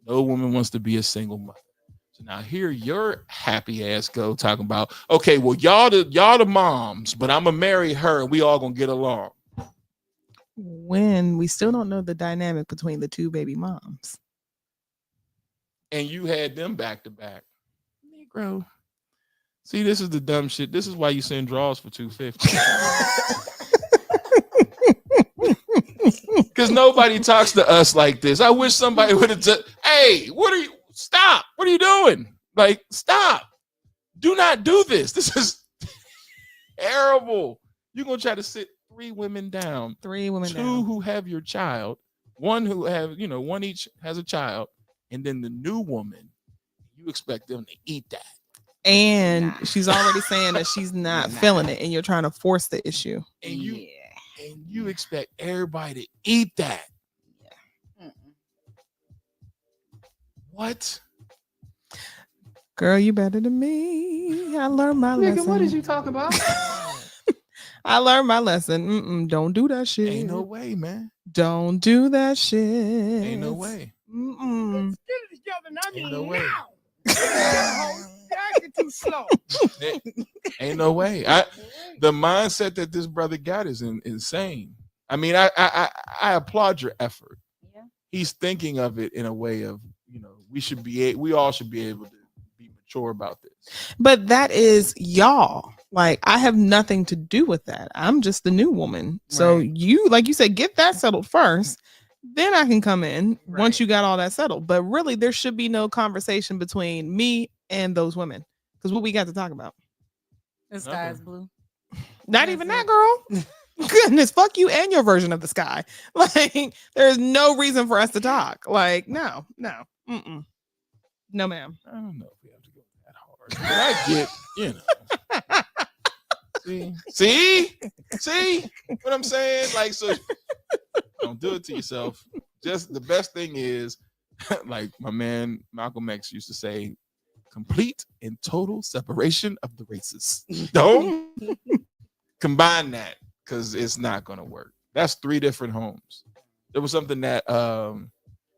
No woman wants to be a single mother. So now here your happy ass go talking about, okay, well, y'all the moms, but I'm gonna marry her and we all gonna get along. When we still don't know the dynamic between the two baby moms. And you had them back to back. Negro. See, this is the dumb shit. This is why you send draws for $250. Because nobody talks to us like this. I wish somebody would have said, hey, stop. What are you doing? Like, stop. Do not do this. This is terrible. You're going to try to sit 3 women down. 3 women 2 down. who have your child. 1 who have, one each has a child. And then the new woman, you expect them to eat that. And she's already saying that she's not feeling it, and you're trying to force the issue. And you expect everybody to eat that. Yeah. What? Girl, you better than me. I learned my lesson. What did you talk about? I learned my lesson. Don't do that shit. Ain't no way, man. Don't do that shit. Ain't no way. Mm-mm. Ain't no way. Too slow. Ain't no way. The mindset that this brother got is insane. I mean, I applaud your effort. Yeah. He's thinking of it in a way of, we all should be able to be mature about this. But that is y'all. Like, I have nothing to do with that. I'm just the new woman. So you, like you said, get that settled first. Then I can come in once you got all that settled. But really, there should be no conversation between me and those women. Because what we got to talk about? The sky is blue. Not even that, girl. Goodness, fuck you and your version of the sky. Like, there's no reason for us to talk. Like, no. Mm-mm. No, ma'am. I don't know if we have to go that hard. But I get, See what I'm saying? Like, so don't do it to yourself. Just the best thing is, like my man Malcolm X used to say, complete and total separation of the races. Don't combine that, because it's not going to work. That's 3 different homes. There was something that I'm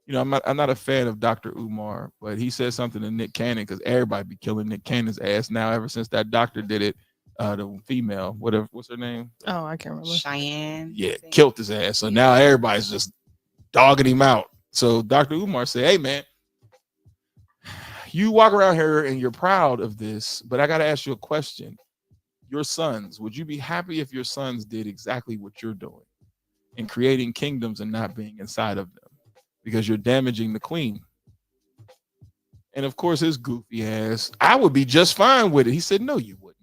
not a fan of Dr. Umar, but he said something to Nick Cannon, because everybody be killing Nick Cannon's ass now ever since that doctor did it. The female, what's her name? Oh, I can't remember. Cheyenne. Yeah, killed his ass. So now everybody's just dogging him out. So Dr. Umar said, hey man, you walk around here and you're proud of this, but I got to ask you a question. Your sons, would you be happy if your sons did exactly what you're doing and creating kingdoms and not being inside of them? Because you're damaging the queen. And of course, his goofy ass, I would be just fine with it. He said, no, you wouldn't.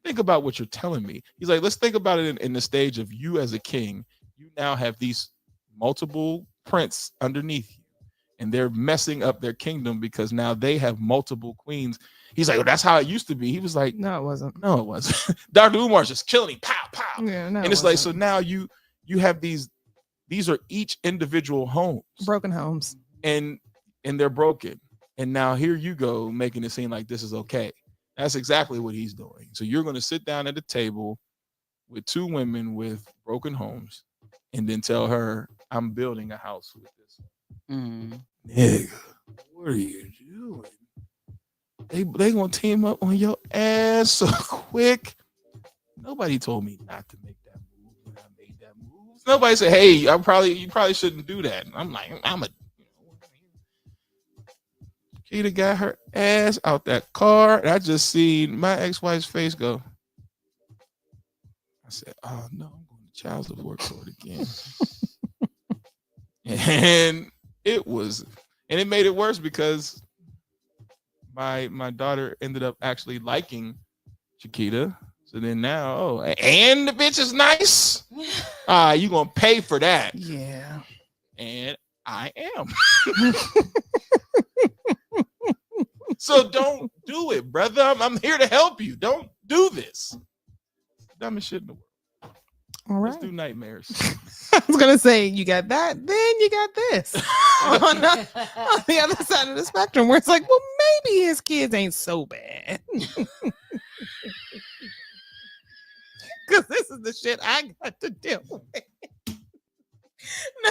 Think about what you're telling me. He's like, let's think about it in the stage of you as a king. You now have these multiple princes underneath you, and they're messing up their kingdom because now they have multiple queens. He's like, well, that's how it used to be. He was like, No, it wasn't. no, it wasn't. Dr. Umar's just killing him, pow, pow. Yeah, no, and it's like, so now you have these are each individual homes. Broken homes. And they're broken. And now here you go, making it seem like this is okay. That's exactly what he's doing. So you're going to sit down at a table with 2 women with broken homes and then tell her, I'm building a house with this. Nigga, what are you doing? They going to team up on your ass so quick. Nobody told me not to make that move when I made that move. Nobody said, hey, you probably shouldn't do that. I'm like, She'd have got her ass out that car, and I just seen my ex-wife's face go. I said, oh no, I'm going to child support court again. And it made it worse because my daughter ended up actually liking Chiquita. So then now, and the bitch is nice. You gonna pay for that? Yeah. And I am. So don't do it, brother. I'm here to help you. Don't do this. Dumbest shit in the world. All right. Let's do nightmares. I was gonna say, you got that, then you got this on the other side of the spectrum, where it's like, well, maybe his kids ain't so bad. is the shit I got to deal with.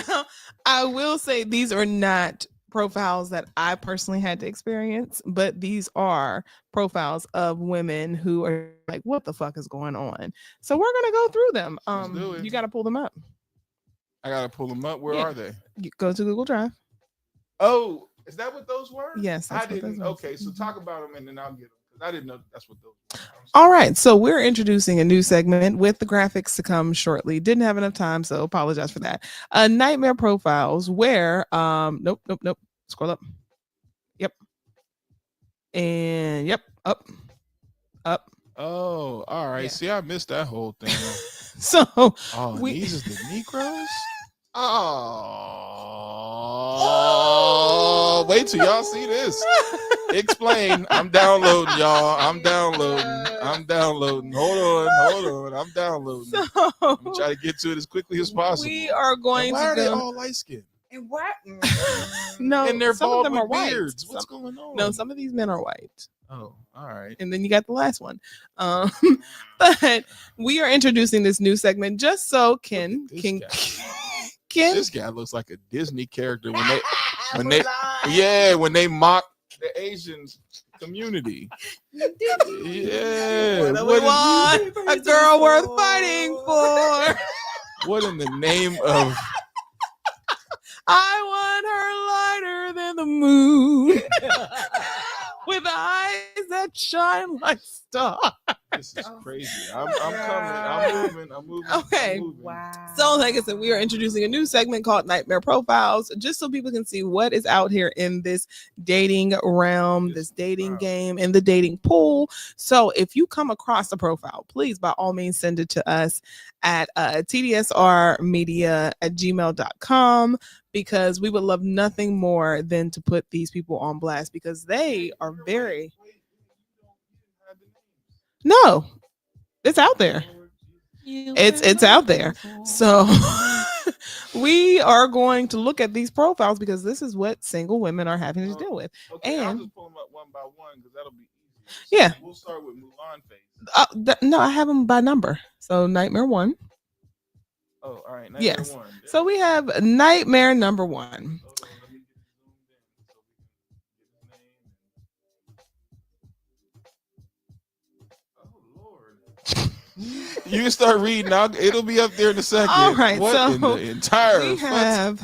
Now, I will say these are not profiles that I personally had to experience, but these are profiles of women who are like, what the fuck is going on? So we're gonna go through them. Let's do it. You gotta pull them up. I gotta pull them up. Where Yeah. are they? You go to Google Drive. Oh, is that what those were? Yes, that's I what those didn't. were. Okay, so talk about them and then I'll get them because I didn't know that's what those were. All right, so we're introducing a new segment with the graphics to come shortly. Didn't have enough time, so apologize for that. Nightmare profiles where nope. Scroll up. Yep. And yep, up. Oh, all right. Yeah. See, I missed that whole thing. So Oh, we- these is the Negroes? Oh, wait till y'all see this. Explain. I'm downloading, y'all. I'm downloading. Hold on. I'm downloading. So I'm trying to get to it as quickly as possible. we are going And why to are they go. all light skinned? And what? No, And they're some of bald them with are white. beards. What's going on? No, some of these men are white. Oh, all right. And then you got the last one. But we are introducing this new segment just so Ken This can guy. Ken. This guy looks like a Disney character when they mock the Asian community. Yeah. What do we want? A girl worth fighting for. What in the name of I want her lighter than the moon. With eyes that shine like stars. this is crazy. I'm coming. I'm moving. Okay. I'm moving. Wow. So, like I said, we are introducing a new segment called Nightmare Profiles, just so people can see what is out here in this dating realm, this dating game, in the dating pool. So, if you come across a profile, please, by all means, send it to us at tdsrmedia@gmail.com, because we would love nothing more than to put these people on blast, because they are very... No, it's out there. It's out there. So we are going to look at these profiles because this is what single women are having to deal with. Okay, I'll And just pull them up one by one because that'll be easy. Yeah. We'll start with Mulan face. no, I have them by number. So Nightmare 1. Oh, all right. Nightmare Yes. 1. So we have Nightmare number 1. Hold on, let me get it zoomed in so we can get his name. Oh Lord. You can start reading. It'll be up there in a second. All right, What so in the entire we have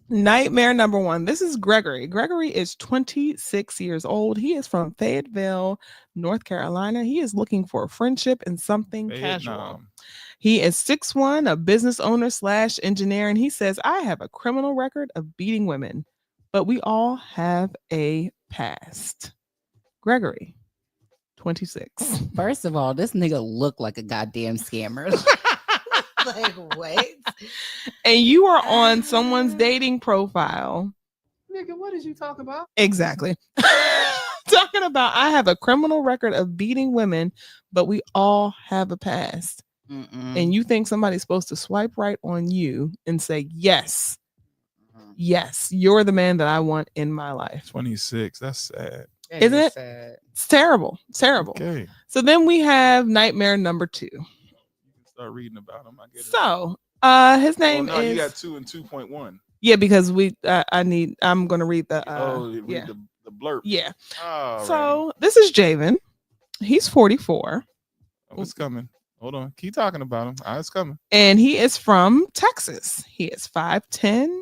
Nightmare number 1. This is Gregory. Gregory is 26 years old. He is from Fayetteville, North Carolina. He is looking for a friendship and something casual. He is 6'1", a business owner / engineer, and he says, I have a criminal record of beating women, but we all have a past. Gregory, 26. First of all, this nigga look like a goddamn scammer. Like, what? And you are on someone's dating profile. Nigga, what did you talk about? Exactly. Talking about, I have a criminal record of beating women, but we all have a past. And you think somebody's supposed to swipe right on you and say, yes, you're the man that I want in my life. 26. That's sad. Isn't it? Sad. It's terrible. It's terrible. Okay. So then we have Nightmare number 2. You can start reading about him. I get it. So his name is... you got 2 and 2.1. Yeah, because I'm going to read the... read the blurb. Yeah. Alrighty. So this is Javen. He's 44. Oh, it's coming. Hold on. Keep talking about him. It's coming. And he is from Texas. He is 5'10".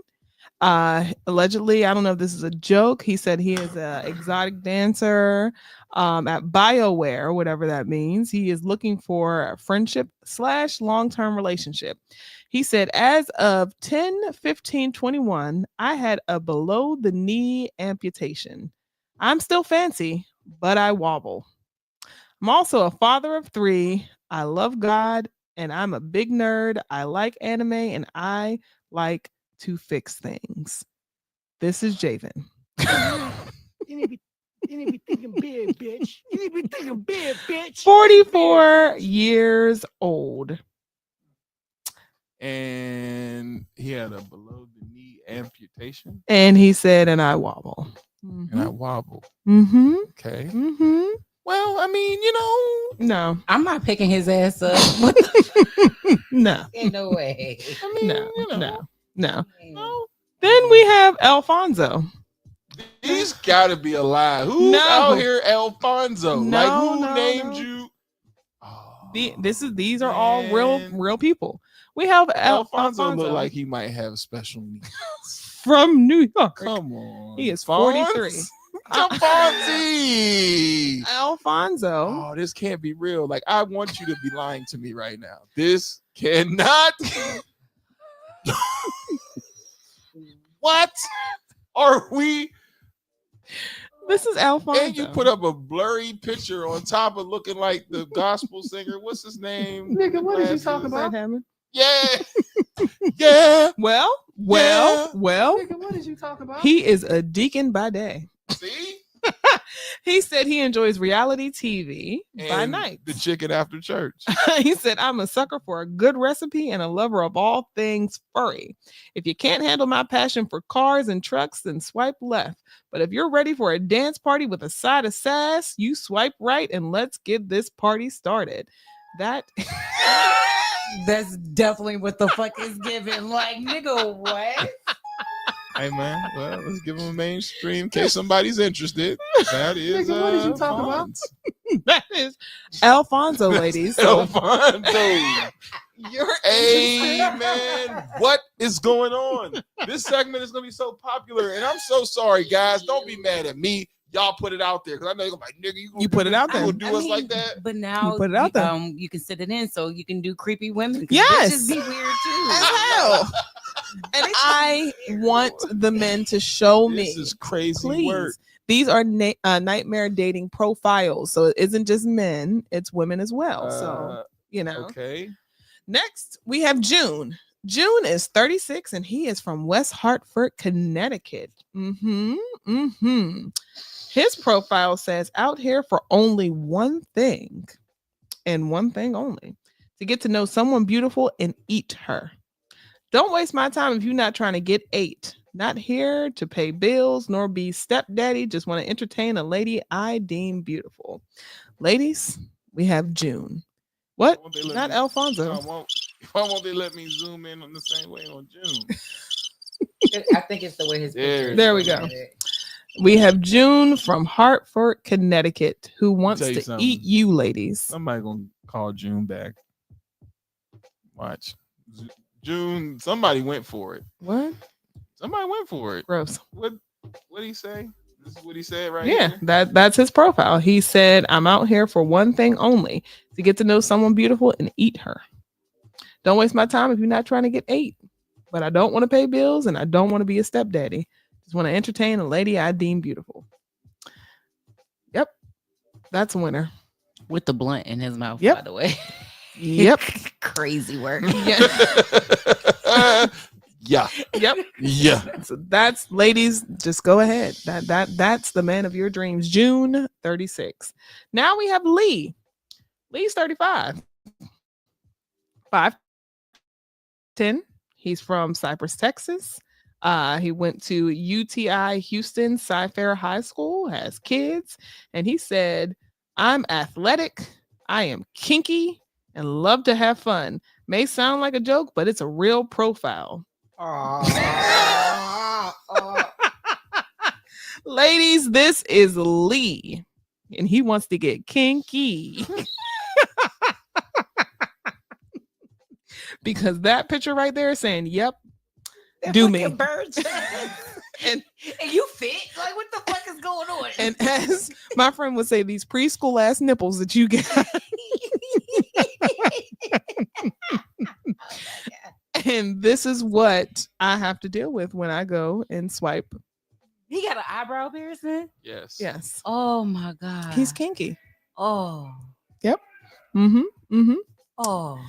Allegedly, I don't know if this is a joke. He said he is an exotic dancer at BioWare, whatever that means. He is looking for a friendship / long-term relationship. He said, as of 10/15/21, I had a below the knee amputation. I'm still fancy, but I wobble. I'm also a father of 3. I love God and I'm a big nerd. I like anime and I like to fix things. This is Javen. You need to be thinking big, bitch. You need to be thinking big, bitch. 44 years old. And he had a below the knee amputation. And he said, and I wobble. And I wobble. Mm-hmm. Okay. Mm-hmm. Well, I mean, you know, No. I'm not picking his ass up. No. Ain't no way. I mean, No. you know, No. No. no. Then we have Alfonso. He's got to be alive. Who's No. out here, Alfonso? No, like, who no, named no. you? Oh, These are all man. real people. We have Alfonso look like he might have special needs. from New York. Come on. He is Fonz? 43. Fonzie. Alfonso. Oh, this can't be real. Like, I want you to be lying to me right now. This cannot. What are we? This is Alfonso. And you put up a blurry picture on top of looking like the gospel singer. What's his name? Nigga, what did you talk about? Yeah. Yeah. Well. Yeah. Nigga, what did you talk about? He is a deacon by day. See? He said he enjoys reality TV by And night. the chicken after church. He said, I'm a sucker for a good recipe and a lover of all things furry. If you can't handle my passion for cars and trucks, then swipe left. But if you're ready for a dance party with a side of sass, you swipe right and let's get this party started. That's definitely what the fuck is given. Like, nigga, what? Hey man, well, let's give him a mainstream in case somebody's interested. That is Nigga, what did you talk about? That is Alfonso, ladies. So Alfonso. you're Hey man, what is going on? This segment is gonna be so popular, and I'm so sorry, guys. Don't be mad at me. Y'all put it out there because I know you're gonna be like, nigga, You put it out there. You gonna do us like that? But now You put it out there. you can sit it in so you can do creepy women. 'cause Yes. bitches be weird too. as hell. And I want the men to show me. This is crazy Please. work. These are nightmare dating profiles. So it isn't just men, it's women as well. So, you know. Okay. Next, we have June. June is 36 and he is from West Hartford, Connecticut. His profile says out here for only one thing and one thing only, to get to know someone beautiful and eat her. Don't waste my time if you're not trying to get ate. Not here to pay bills nor be stepdaddy. Just want to entertain a lady I deem beautiful. Ladies, we have June. What? Why won't they let Not me- Alfonso. Why won't they let me zoom in on the same way on June? I think it's the way his There- picture. There we go. We have June from Hartford, Connecticut, who wants tell you to something. eat you, ladies. Somebody gonna call June back. Watch. June, somebody went for it. What? Somebody went for it. Gross. What did he say? This is what he said right Yeah, here. that's his profile. He said, I'm out here for one thing only, to get to know someone beautiful and eat her. Don't waste my time if you're not trying to get ate. But I don't want to pay bills and I don't want to be a stepdaddy. Just want to entertain a lady I deem beautiful. Yep. That's a winner. With the blunt in his mouth, Yep. by the way. Yep. Crazy work. Yeah. Yeah. Yep. Yeah. So that's, ladies, just go ahead. That's the man of your dreams. June 36. Now we have Lee. Lee's 35. 5'10". He's from Cypress, Texas. He went to UTI Houston Cy-Fair High School, has kids, and he said, I'm athletic, I am kinky, and love to have fun. May sound like a joke, but it's a real profile. Ladies, this is Lee, and he wants to get kinky. Because that picture right there is saying, yep, do me. and you fit? Like, what the fuck is going on? And as my friend would say, these preschool ass nipples that you got. And this is what I have to deal with when I go and swipe. He got an eyebrow piercing? Yes. Yes. Oh my God. He's kinky. Oh. Oh.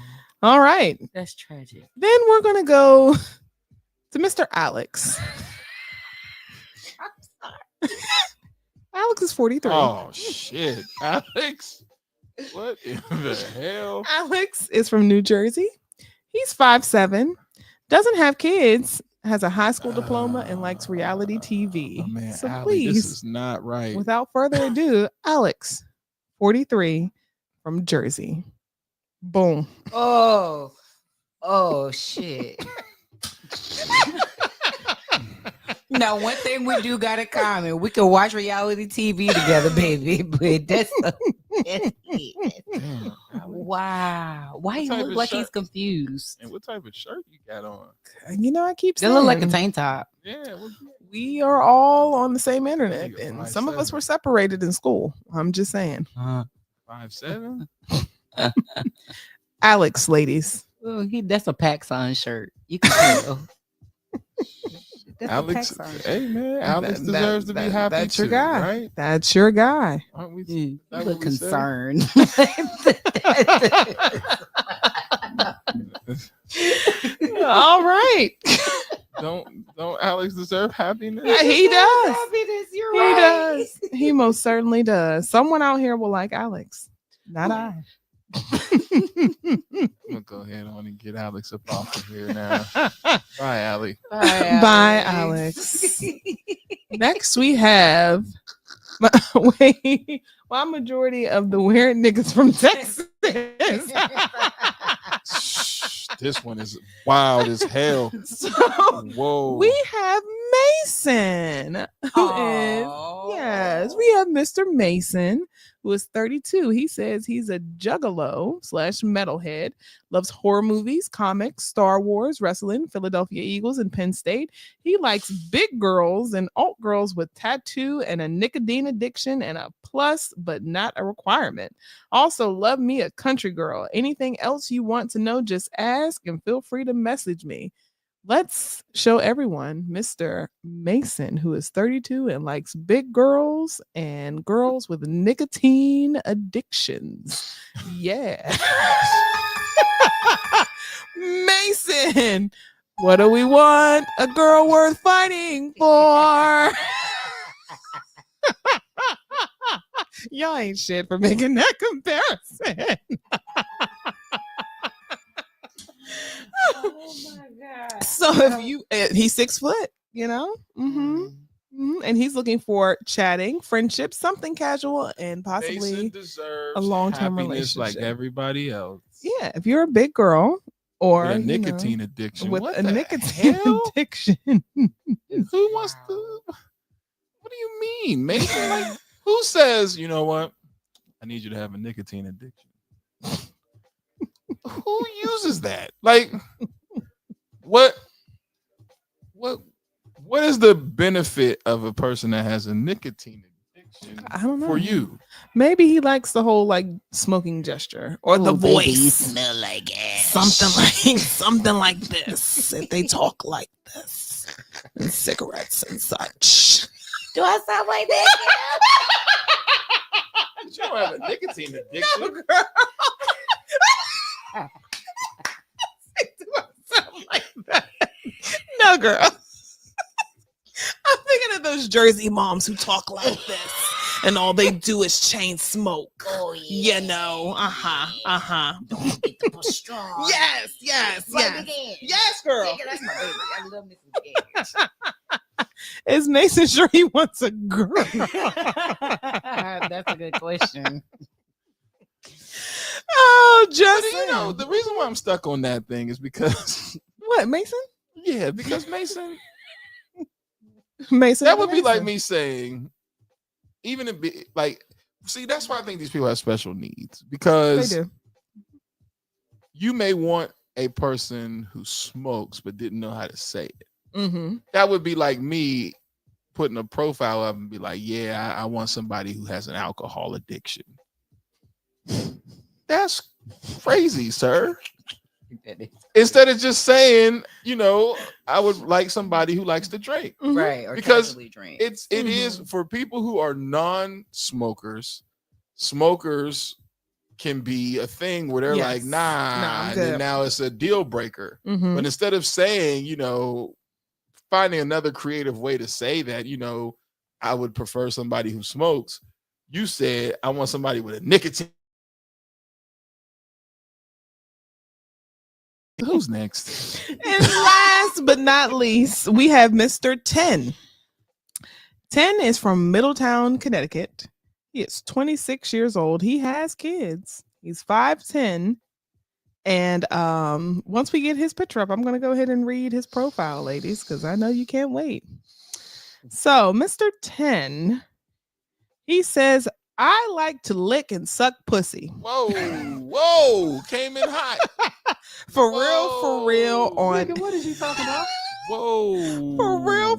All right. That's tragic. Then we're going to go to Mr. Alex. Alex is 43. Oh shit. Alex. What in the hell? Alex is from New Jersey. He's 5'7", doesn't have kids, has a high school diploma, and likes reality TV. Oh, man, So Allie, please, this is not right. without further ado, Alex, 43 from Jersey. Boom. Oh shit. Now, one thing we do got in common, we can watch reality TV together, baby. But that's it. Wow. Why he look like he's confused? And what type of shirt you got on? You know, I keep They saying look like a tank top. Yeah. we are all on the same internet, Nigga, and 5'7". some of us were separated in school. I'm just saying. 5'7". Alex, ladies. Oh, that's a PacSun shirt. You can tell. That's Alex, a PacSun. hey man, Alex deserves to be happy That's too, your guy. right? That's your guy. Aren't we? You that look what we say? concerned. All right. Don't Alex deserve happiness? Yeah, he does. Happiness, you're He right. does. He most certainly does. Someone out here will like Alex, not I. I'm gonna go ahead on and get Alex up off of here now. Bye, Allie. Bye, Alex. Next, we have my majority of the weird niggas from Texas. This one is wild as hell. So Whoa. we have Mason, who is yes, we have Mr. Mason, who is 32. He says he's a juggalo / metalhead, loves horror movies, comics, Star Wars, wrestling, Philadelphia Eagles, and Penn State. He likes big girls and alt girls with tattoo and a nicotine addiction and a plus, but not a requirement. Also, love me a country girl. Anything else you want to know, just ask and feel free to message me. Let's show everyone Mr. Mason, who is 32 and likes big girls and girls with nicotine addictions. Yeah. Mason, what do we want? A girl worth fighting for. Y'all ain't shit for making that comparison. Oh my God. So if you, he's 6 foot, you know, and he's looking for chatting, friendship, something casual, and possibly Mason deserves a long-term happiness like relationship. everybody else. Yeah, if you're a big girl or With a you know, nicotine addiction. with What a the nicotine hell? addiction. Who wants to? What do you mean, Mason? Like, who says, you know what? I need you to have a nicotine addiction. Who uses that? Like, what is the benefit of a person that has a nicotine addiction I don't know. for you? Maybe he likes the whole like smoking gesture or the Baby, voice. you smell like ass. Something like this. If they talk like this, and cigarettes and such. Do I sound like that? You don't have a nicotine addiction. No, girl. Do I sound like that? No, girl. I'm thinking of those Jersey moms who talk like this, and all they do is chain smoke. Oh yeah. You know, Don't get the straw. Yes. Yes, girl. Yeah, that's my baby. I love me some gas. Is Mason sure he wants a girl? That's a good question. Oh, But, just you know, the reason why I'm stuck on that thing is because what, Mason? yeah, because Mason, Mason. that would be like Mason. me saying, even if like, see, that's why I think these people have special needs, They because do. you may want a person who smokes but didn't know how to say it. Mm-hmm. That would be like me putting a profile up and be like, yeah, I want somebody who has an alcohol addiction. That's crazy, sir. Instead of just saying, you know, I would like somebody who likes to drink. Right. Or Because casually drink. It is for people who are non-smokers. Smokers can be a thing where they're Yes. like, I'm nah, and good. then now it's a deal breaker. Mm-hmm. But instead of saying, you know, finding another creative way to say that, you know, I would prefer somebody who smokes, you said, I want somebody with a nicotine. Who's next? And last but not least, we have Mr. 10. 10 is from Middletown, Connecticut. He is 26 years old. He has kids. He's 5'10". And once we get his picture up, I'm going to go ahead and read his profile, ladies, because I know you can't wait. So, Mr. 10, he says, I like to lick and suck pussy. Whoa, came in hot. For real on. Nigga, what is you talking about? Whoa.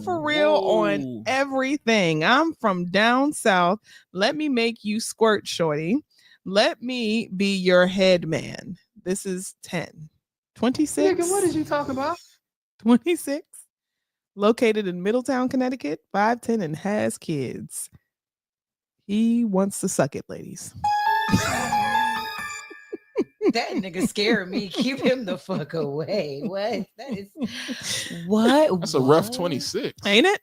For real on everything. I'm from down south. Let me make you squirt, shorty. Let me be your head man. This is 10. 26. Nigga, what is you talking about? 26. Located in Middletown, Connecticut. 5'10" and has kids. He wants to suck it, ladies. That nigga scared me. Keep him the fuck away. What? That is what? That's a rough 26. Ain't it?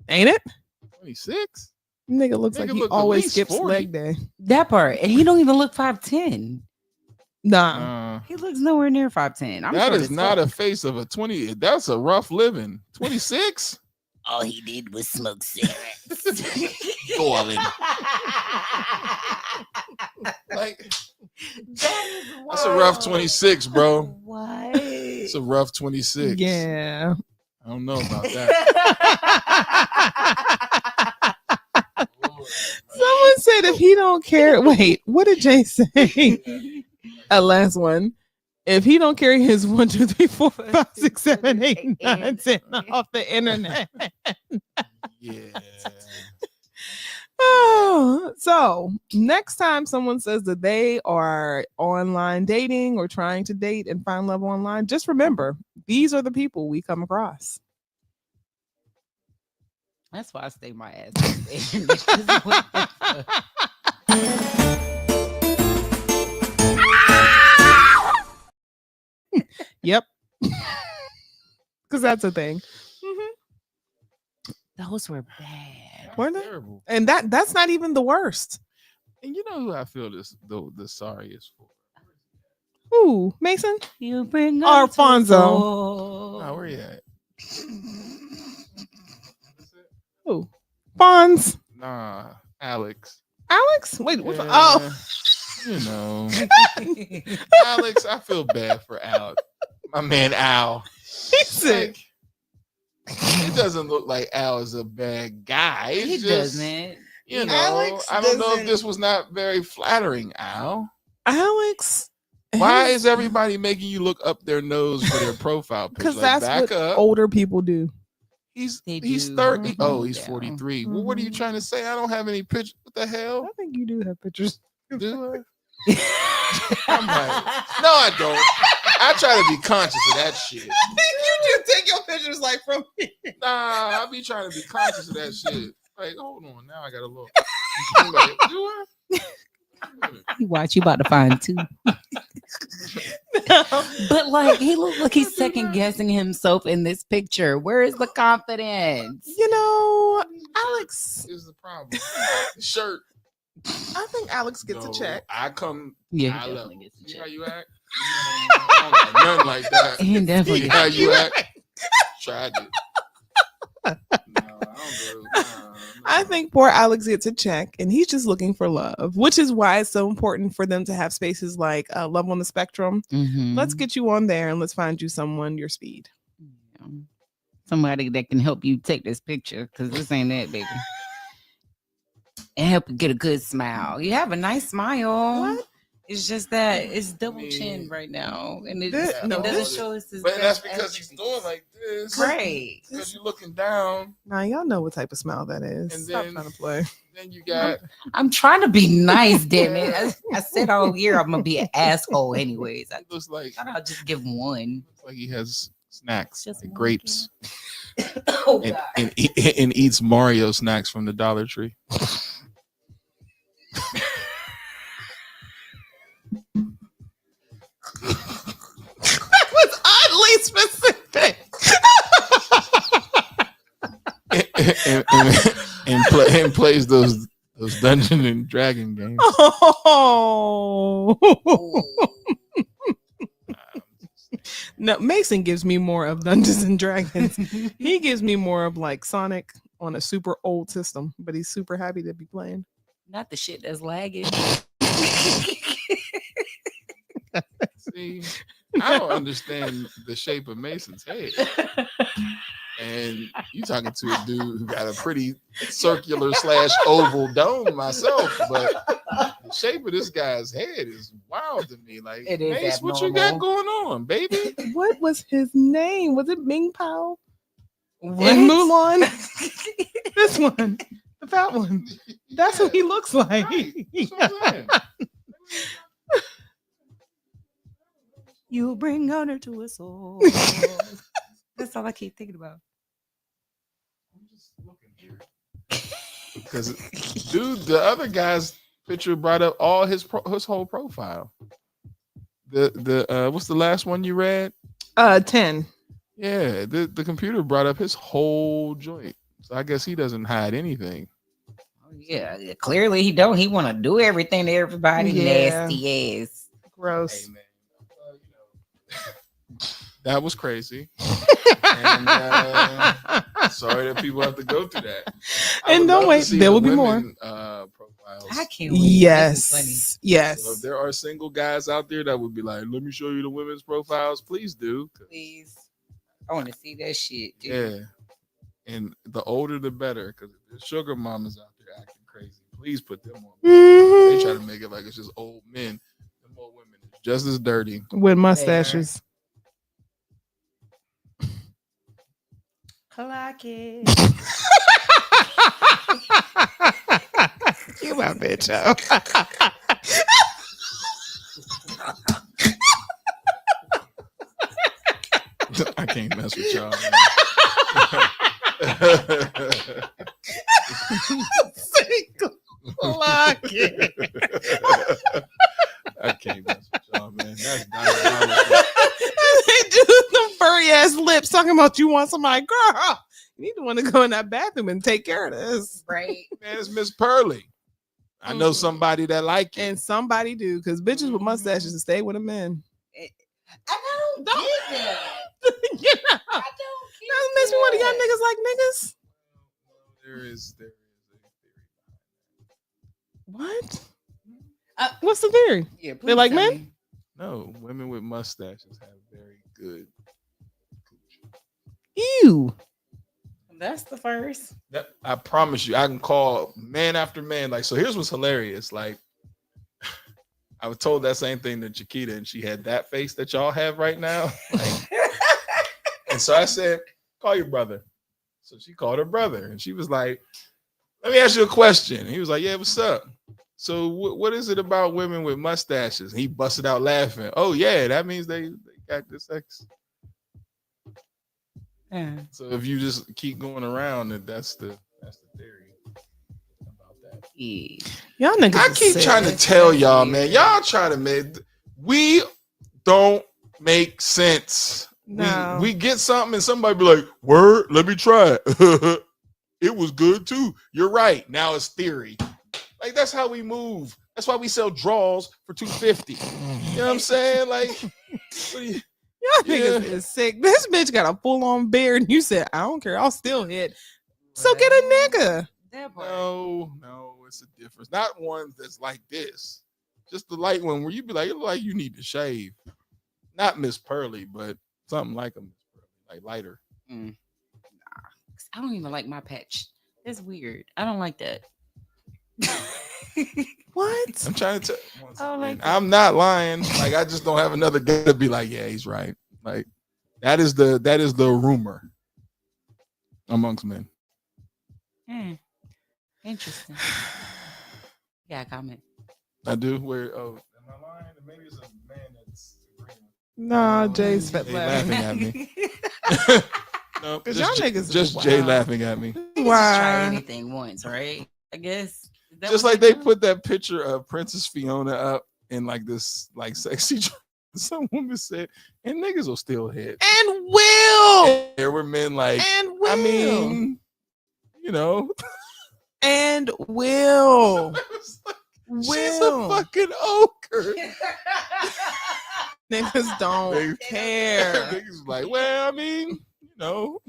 26? Nigga looks like he always skips 40. leg day. That part. And he don't even look 5'10". Nah. He looks nowhere near 5'10". That is not a face of a 20. That's a rough living. 26? All he did was smoke cigarettes. Boiling. Like, that's a rough 26, bro. What? It's a rough 26. Yeah. I don't know about that. Someone said if he don't care. Wait, what did Jay say? Last one. If he don't carry his 1, 2, 3, 4, 5, 6, 7, 8, 9, 10 off the internet. Yeah. Oh, so next time someone says that they are online dating or trying to date and find love online, just remember these are the people we come across. That's why I stay my ass off the internet. What the fuck? Yep. Because that's a thing. Those were bad. Weren't they? Terrible. And that's not even the worst. And you know who I feel the sorriest for? Ooh, Mason? You bring Alfonso. Oh, where you at? Who? Fonz? Nah, Alex. Alex? Wait, which one? Yeah, Oh. you know. Alex, I feel bad for Al. My man Al. He's sick. Like, it doesn't look like Al is a bad guy. It's He just, doesn't. you know, Alex I don't know doesn't- if this was not very flattering, Al. Alex. Why is everybody making you look up their nose for their profile picture? Because Like, that's back what up. older people do. He's They 30. do. Oh, he's Yeah. 43. Well, what are you trying to say? I don't have any pictures. What the hell? I think you do have pictures. Do I? I'm like, no, I don't. I try to be conscious of that shit. You do take your pictures like from me. Nah, I be trying to be conscious of that shit. Like, hold on, now I gotta look. I'm like, do I? You watch, you about to find two. But like, he looks like he's second guessing himself in this picture. Where is the confidence? You know, Alex, Is the problem? Shirt. I think Alex gets No, a check. I come. Yeah, I he love. definitely gets a See check. how you act? I don't got nothing like that. He definitely See gets how a you check. act? Tried it. No, I don't go. I think poor Alex gets a check and he's just looking for love, which is why it's so important for them to have spaces like Love on the Spectrum. Mhm. Let's get you on there and let's find you someone your speed. Yeah. Somebody that can help you take this picture, because this ain't it, baby. And help you get a good smile. You have a nice smile. What? It's just that it's double mean, chin right now, and it, this- it no, doesn't this- show us his But that's best because he's doing like this. right. Because you're looking down, Now y'all know what type of smile that is. And Stop then- trying to play. then you got. I'm trying to be nice, damn it. I said all year I'm gonna be an asshole, anyways. I It looks like. thought I'll just give him one. Looks like he has snacks, Just like one grapes, Oh and eats Mario snacks from the Dollar Tree. That was oddly specific. and plays those Dungeon and Dragon games. Oh. No, Mason gives me more of Dungeons and Dragons. He gives me more of like Sonic on a super old system, but he's super happy to be playing. Not the shit that's lagging. See, I don't understand the shape of Mason's head. And you talking to a dude who got a pretty circular / oval dome myself, but the shape of this guy's head is wild to me. Like, It is Mace, what you got abnormal. going on, baby? What was his name? Was it Ming Pao What? in Mulan? This one, the fat one. That's what he looks like. Right. That's what I'm saying. You bring honor to us all. That's all I keep thinking about. I'm just looking here. Because, dude, the other guy's picture brought up all his whole profile. The what's the last one you read? 10. Yeah, the computer brought up his whole joint. So I guess he doesn't hide anything. Oh, yeah, clearly he don't. He want to do everything to everybody. Yeah. Nasty ass. Gross. Hey, man. That was crazy. And sorry that people have to go through that. And don't wait, there will be more. Profiles. I can't wait. Yes. Yes. So if there are single guys out there that would be like, let me show you the women's profiles, please do. Please. I want to see that shit, dude. Yeah. And the older the better, because if there's sugar mamas out there acting crazy, please put them on. Mhm. They try to make it like it's just old men. Them old women is just as dirty. With mustaches. Clock it. You my bitch. I can't mess with y'all. Clock it. I can't mess with y'all, man. That's diabolical. They do them furry ass lips talking about you want somebody, girl. You need to want to go in that bathroom and take care of this. Right. Man, it's Miss Pearly. I know somebody that like it. And somebody do, because bitches with mustaches stay with a man. I don't get that. You know? I don't That makes me want to y'all niggas like niggas. There is a theory. What? What's the theory? Yeah, They like tell men? me. No, women with mustaches have very good. Ew. That's the first. I promise you, I can call man after man. Like, so here's what's hilarious. Like, I was told that same thing to Chiquita, and she had that face that y'all have right now. Like, and so I said, call your brother. So she called her brother, and she was like, let me ask you a question. And he was like, yeah, what's up? So what is it about women with mustaches? And he busted out laughing. Oh, yeah, that means they got this sex. Yeah. So if you just keep going around, that's the theory about that. Yeah. Y'all niggas. I keep trying to tell y'all, man. Y'all trying to make we don't make sense. No. We get something and somebody be like, word, let me try it. It was good too. You're right. Now it's theory. Like, that's how we move. That's why we sell draws for $250. You know what I'm saying? Like, what do you, Y'all niggas is sick. This bitch got a full on beard, and you said, I don't care. I'll still hit. So get a nigga. That part. no, it's a difference. Not one that's like this. Just the light one where you be like, it look like you need to shave. Not Miss Pearly, but something like a Miss Pearly, like lighter. Nah. I don't even like my patch. That's weird. I don't like that. What? I'm trying to tell. like I'm not lying. Like, I just don't have another guy to be like, yeah, he's right. Like, that is the rumor amongst men. Interesting. Yeah, comment. I do. Where? Oh, am I lying? Maybe it's a man that's agreeing. Nah, Jay's fat Jay laughing. laughing at me. No, Cause y'all niggas just is Jay wild. laughing at me. Just try anything once, right? I guess. Is that Just what like they do? put that picture of Princess Fiona up in like this like sexy. Some woman said, and niggas will still hit. And will. And there were men like, And will. I mean, you know, and will. she's a fucking ogre. Niggas don't care. Niggas like, well, I mean, you know,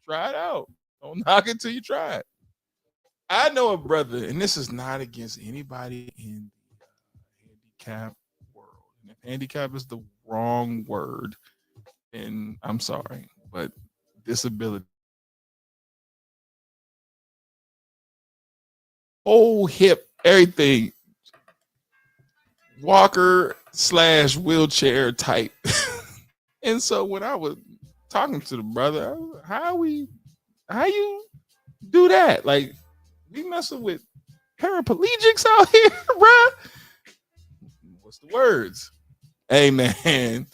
try it out. Don't knock it till you try it. I know a brother, and this is not against anybody in the handicap world. And if handicap is the wrong word, then I'm sorry, but disability. Whole hip, everything. Walker / wheelchair type. And so when I was talking to the brother, I was like, how you do that? Like, we messing with paraplegics out here, bruh. What's the words? Hey man,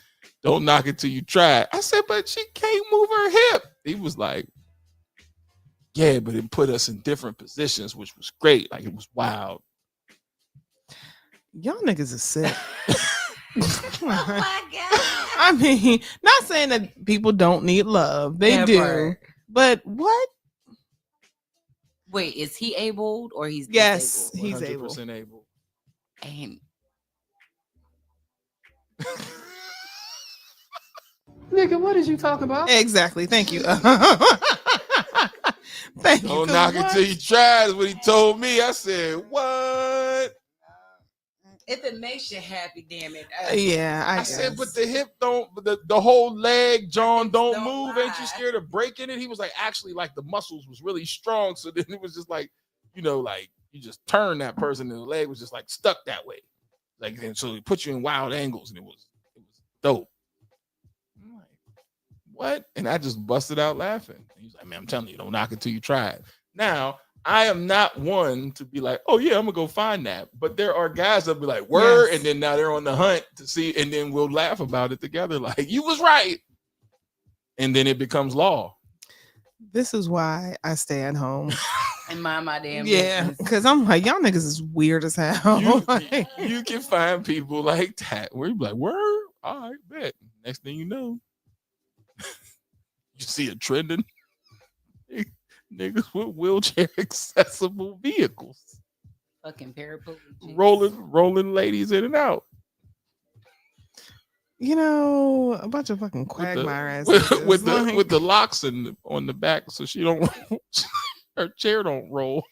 don't knock it till you try it. I said, but she can't move her hip. He was like, yeah, but it put us in different positions, which was great. Like, it was wild. Y'all niggas are sick. Oh my god. I mean, not saying that people don't need love. They do. Never. But what? Wait, is he able or he's Yes, disabled? he's able. 100% able. And Nigga, what did you talk about? Exactly. Thank you. Thank you. Don't 'Cause knock it what? till you try is what he told me. I said, what? if it makes you happy, damn it. Yeah, I guess. said, but the hip don't, the whole leg, John, don't Don't move. Ain't you lie. scared of breaking it? He was like, actually, like the muscles was really strong. So then it was just like, like you just turn that person and the leg was just like stuck that way. Like, and so it put you in wild angles and it was dope. I'm like, what? And I just busted out laughing. He's like, man, I'm telling you, don't knock it till you try it. Now, I am not one to be like, oh yeah, I'm gonna go find that. But there are guys that be like, word, Yes. and then now they're on the hunt to see, and then we'll laugh about it together. Like, you was right. And then it becomes law. This is why I stay at home. And mind my damn Yeah, business. because I'm like, y'all niggas is weird as hell. You can find people like that where you be like, word, all right, bet. Next thing you know, you see a trending niggas with wheelchair accessible vehicles. Fucking paraplegic. Rolling ladies in and out. A bunch of fucking quagmire ass with niggas. with the locks on the back so she don't her chair don't roll.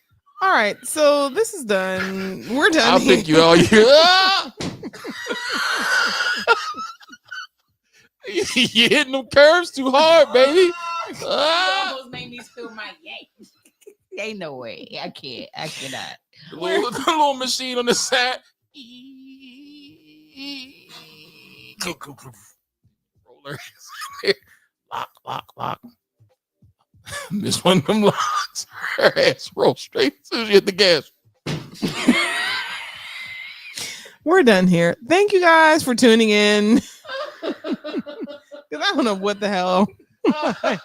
All right, so this is done. We're done. I'll here. pick you all year. You hitting them curves too hard, baby. You almost made me spill my yank. Ain't no way. I can't. I cannot. The little machine on the side. Roller. Lock. Miss one of them locks. Her ass roll straight as soon as you hit the gas. We're done here. Thank you guys for tuning in. Because I don't know what the hell. And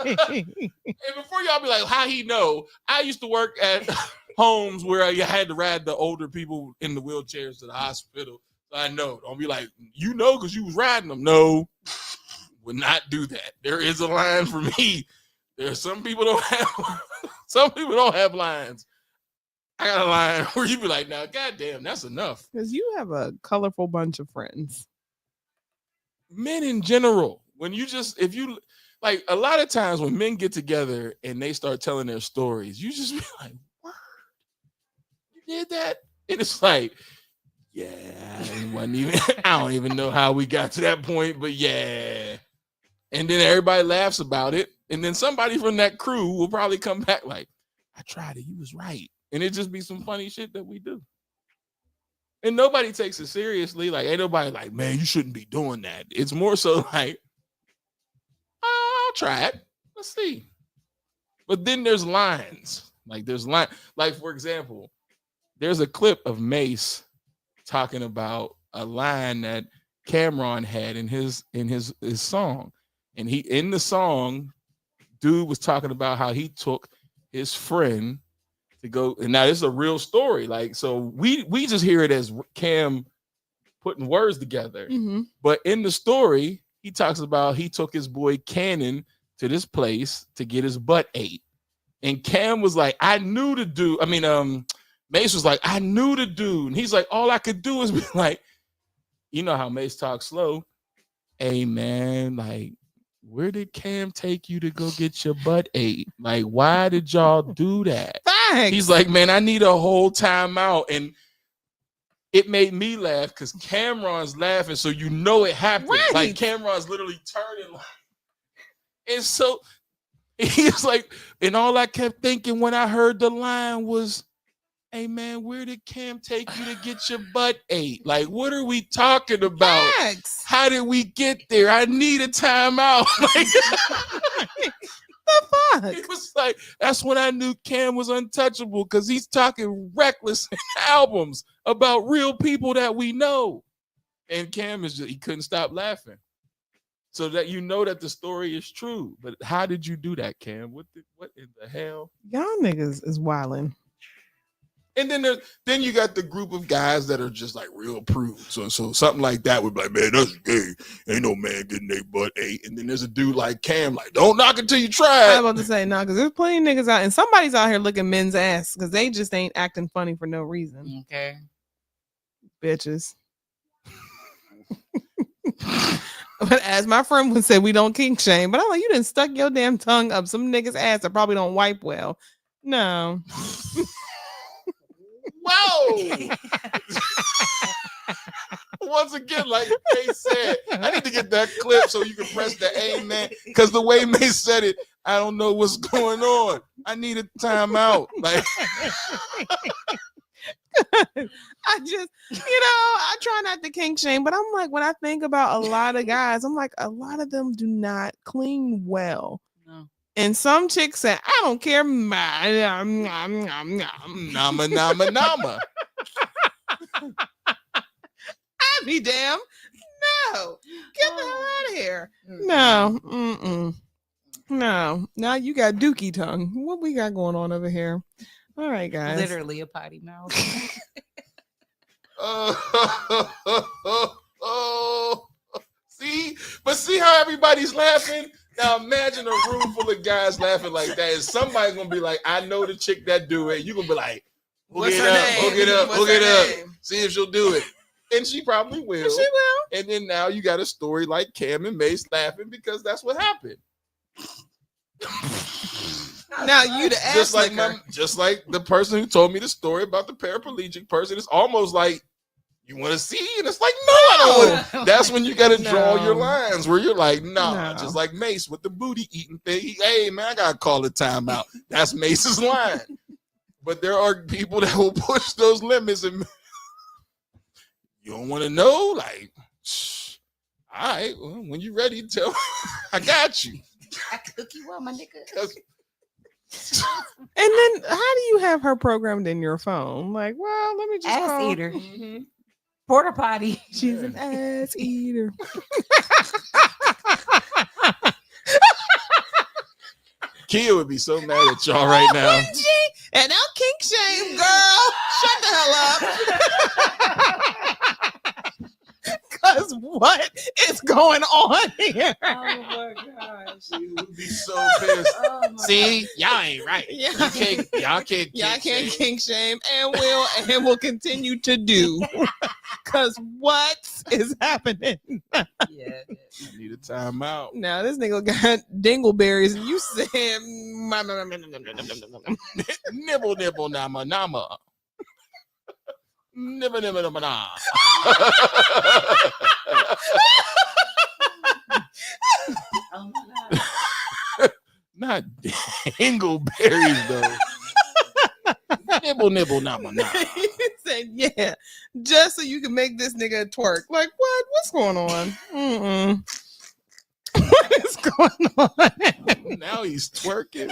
before y'all be like, how he know? I used to work at homes where you had to ride the older people in the wheelchairs to the hospital. So I know. Don't be like, because you was riding them. No, would not do that. There is a line for me. There's some people don't have lines. I got a line where you be like, now, goddamn, that's enough. Because you have a colorful bunch of friends. Men in general, if you like, a lot of times when men get together and they start telling their stories, you just be like, what? You did that? And it's like, yeah, I don't even know how we got to that point, but yeah. And then everybody laughs about it. And then somebody from that crew will probably come back like, I tried it. You was right. And it just be some funny shit that we do. And nobody takes it seriously. Like, ain't nobody like, man, you shouldn't be doing that. It's more so like, I'll try it. Let's see. But then there's lines. Like, for example, there's a clip of Mace talking about a line that Cameron had in his song. And in the song, dude was talking about how he took his friend to go, and now this is a real story. Like, so we just hear it as Cam putting words together. Mm-hmm. But in the story, he talks about he took his boy Cannon to this place to get his butt ate. And Cam was like, I knew the dude. Mace was like, I knew the dude. And he's like, all I could do is be like, you know how Mace talks slow. Hey man, like, where did Cam take you to go get your butt ate? Like, why did y'all do that? Facts. He's like, man, I need a whole timeout. And it made me laugh because Cameron's laughing, so you know it happened. Right. Like Cameron's literally turning like, and so he's like, and all I kept thinking when I heard the line was, hey man, where did Cam take you to get your butt ate? Like, what are we talking about? Facts. How did we get there? I need a timeout. Like, the fuck? it was like, that's when I knew Cam was untouchable because he's talking reckless albums about real people that we know. And Cam is just, he couldn't stop laughing. So that you know that the story is true. But how did you do that, Cam? What in the hell? Y'all niggas is wilding. And then you got the group of guys that are just like real prudes. So something like that would be like, man, that's gay. Ain't no man getting their butt ate. And then there's a dude like Cam, like, don't knock it till you try it. I'm about to say no, because there's plenty of niggas out, and somebody's out here looking men's ass because they just ain't acting funny for no reason. Okay. Bitches. But as my friend would say, we don't kink shame. But I'm like, you done stuck your damn tongue up some niggas' ass that probably don't wipe well. No. Whoa! Once again, like May said, I need to get that clip so you can press the amen. Because the way May said it, I don't know what's going on. I need a timeout. Like, I just, I try not to kink shame, but I'm like, when I think about a lot of guys, I'm like, a lot of them do not clean well. No. And some chicks say, I don't care. nama, nama, nama. I be damn. No. Get the hell out of here. No. Mm-mm. No. Now you got dookie tongue. What we got going on over here? All right, guys. Literally a potty mouth. See how everybody's laughing? Now imagine a room full of guys laughing like that. And somebody's gonna be like, I know the chick that do it. You're gonna be like, hook it up. See if she'll do it. And she probably will. She will. And then now you got a story like Cam and Mace laughing because that's what happened. Now you the ass just like the person who told me the story about the paraplegic person. It's almost like you want to see, and it's like, no, I don't want. That's when you got to draw your lines where you're like, nah, just like Mace with the booty eating thing. Hey man, I gotta call the timeout. That's Mace's line. But there are people that will push those limits, and you don't want to know. Like, all right, well, when you're ready, tell. I got you. I cook you up, my nigga. And then how do you have her programmed in your phone? Like, well, let me just ass eater. Mm-hmm. Porta potty. She's an ass eater. Kia would be so mad at y'all right now. And now kink shame, girl. Shut the hell up. Because what is going on here? Oh my gosh. She would be so pissed. See, y'all ain't right. Yeah. Y'all can't kink shame and will continue to do. Because what is happening? Yeah. I need a timeout. Now this nigga got dingleberries and you said nibble, nibble, nama, nama. Nibble, nibble, nama, nama. Oh my God. Not dingleberries though. Nibble, nibble, nama, nama. He said, yeah, just so you can make this nigga twerk. Like, what? What's going on? Mm-mm. What is going on? Now he's twerking.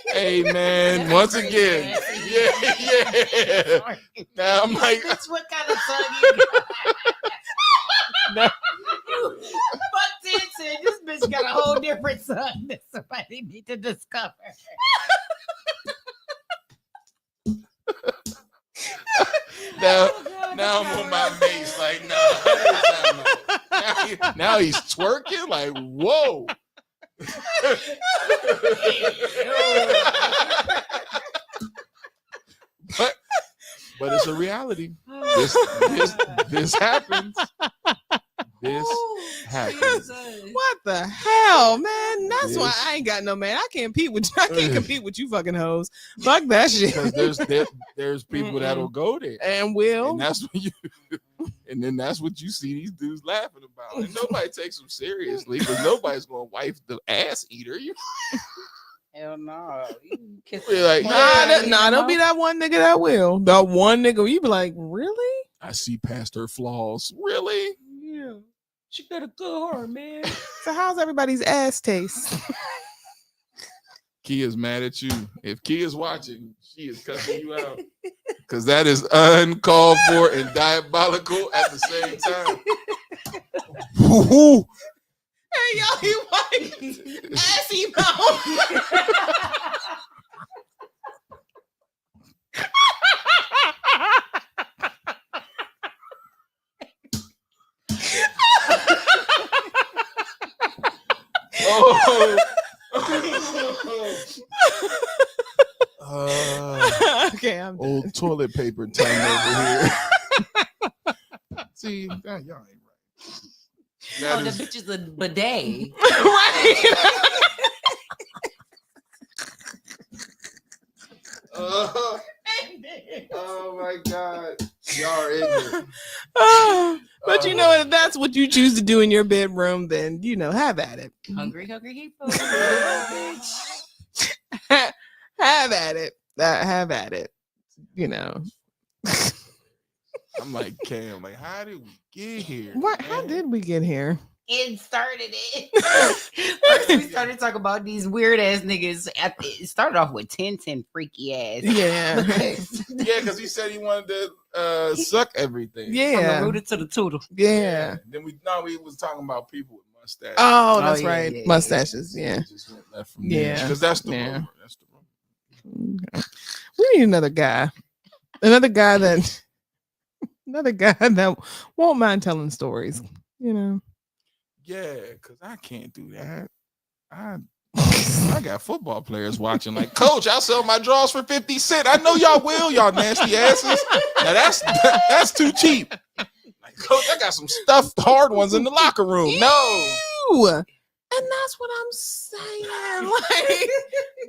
Hey man, once again. Yeah. Now I'm like, That's what kind of son you got. Fuck Tinson. This bitch got a whole different son that somebody need to discover. now I'm on my Mace. Like, now he's twerking. Like, whoa. but it's a reality. This happens. this happens. What the hell, man? That's why This- I ain't got no man. I can't compete with you fucking hoes. Fuck that shit. Because there's people that'll go there. And will. And that's what and then that's what you see these dudes laughing about. And nobody takes them seriously because nobody's gonna wife the ass eater. You Hell no. be like, There'll be that one nigga that will. The one nigga you be like, really? I see past her flaws. Really? Yeah. She got a good heart, man. So how's everybody's ass taste? Kia's mad at you. If Kia's watching, she is cussing you out. Because that is uncalled for and diabolical at the same time. Hey, y'all, you white assy mouth. Okay, I'm done. Old toilet paper time over here. See, y'all ain't right. Oh, the bitch is a bidet. Right. Oh my God. Y'all are ignorant. But you know, if that's what you choose to do in your bedroom, then, have at it. Hungry hippo. Have at it. Have at it. I'm like, Cam, like, how did we get here? What? How did we get here? It started it. First, we started talking about these weird ass niggas. It started off with 10 freaky ass. Yeah. Yeah, because he said he wanted to suck everything. From Yeah. the rooter to the tootle. Yeah. Then we was talking about people with mustaches. Oh, that's yeah, right. yeah, Mustaches. Yeah. Just went left from there. Yeah. Because that's the Yeah. rumor. That's the rumor. Okay. We need another guy. Another guy that won't mind telling stories. Yeah, because I can't do that. I got football players watching like, Coach, I'll sell my draws for 50 cents. I know y'all will, y'all nasty asses. Now that's too cheap. Like, Coach, I got some stuffed hard ones in the locker room. No. Ew. And that's what I'm saying. Like,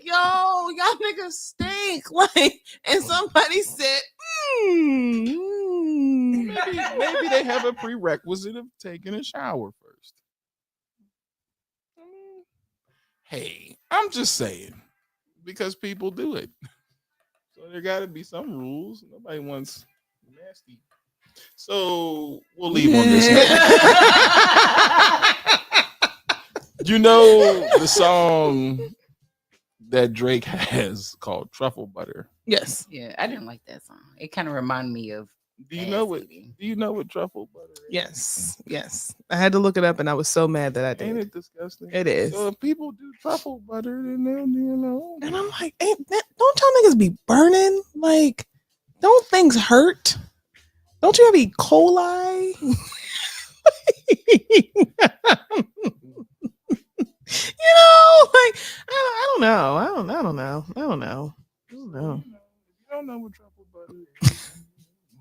y'all niggas stink. Like, and somebody said, Maybe they have a prerequisite of taking a shower first. Hey, I'm just saying, because people do it. So there got to be some rules. Nobody wants nasty. So we'll leave on this note. You know the song that Drake has called Truffle Butter? yes. Yeah, I didn't like that song. It kind of reminded me of. Do you know what truffle butter is? Yes. I had to look it up and I was so mad that I Ain't did. it disgusting? It is. So if people do truffle butter, then they'll, And I'm like, don't y'all niggas be burning? Like, don't things hurt? Don't you have E. coli? Like, I don't know. I don't know. If you don't know what truffle butter is,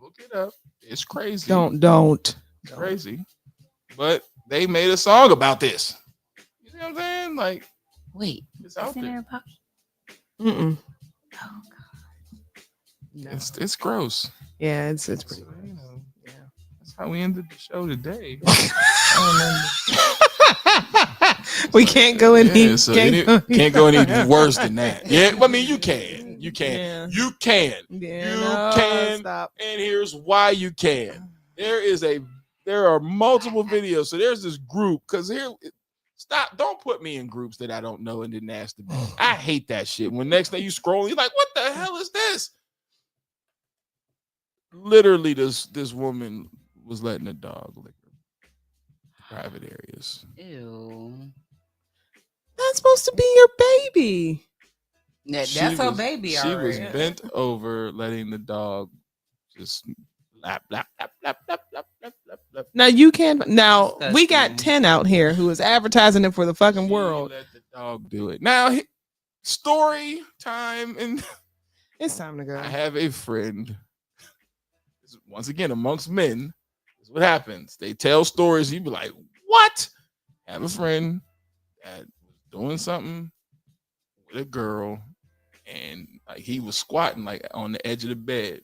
look it up. It's crazy. Don't. Crazy. But they made a song about this. You see what I'm saying? Like, Wait, it's out isn't there. there a pop? Mm-mm. Oh God. No. It's gross. Yeah, it's pretty. So, Gross. you know, that's how we ended the show today. We can't go any. Yeah, so can't go any worse than that. Yeah, I mean you can. You can. Yeah. You can. Yeah, You no, can. stop. And here's why you can. There are multiple videos. So there's this group because stop. Don't put me in groups that I don't know and didn't ask to be. I hate that shit. When next thing you scroll, you're like, what the hell is this? Literally, this woman was letting a dog lick her private areas. Ew. That's supposed to be your baby. That's She her was- baby. She already. was bent over, letting the dog just lap, lap, lap, lap, lap, lap, lap, lap, lap. Now you can. Now we got Disgusting. 10 out here who is advertising it for the fucking She world. let the dog do it. Now, story time, and It's time to go. I have a friend. Once again, amongst men, this what happens. They tell stories. You be like, what? Have a friend that was doing something with a girl, and like he was squatting like on the edge of the bed,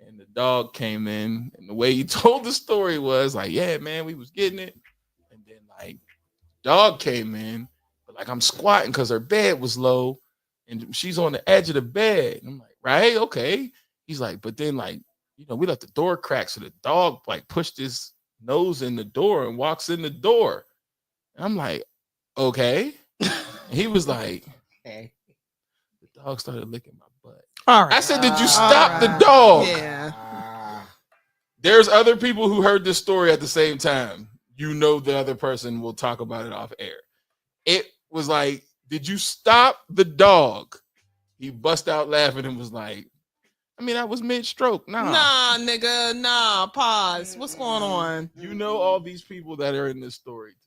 and the dog came in, and the way he told the story was like, yeah, man, we was getting it, and then like dog came in, but like I'm squatting because her bed was low, and she's on the edge of the bed. And I'm like, right, okay. He's like, but then like, we left the door cracked, so the dog like pushed his nose in the door and walks in the door. And I'm like, okay. And he was like, the dog started licking my butt. All right. I said, did you stop the dog? Yeah. There's other people who heard this story at the same time. The other person will talk about it off air. It was like, did you stop the dog? He bust out laughing and was like, I was mid-stroke. Nah, nigga. Nah, pause. What's going on? All these people that are in this story too.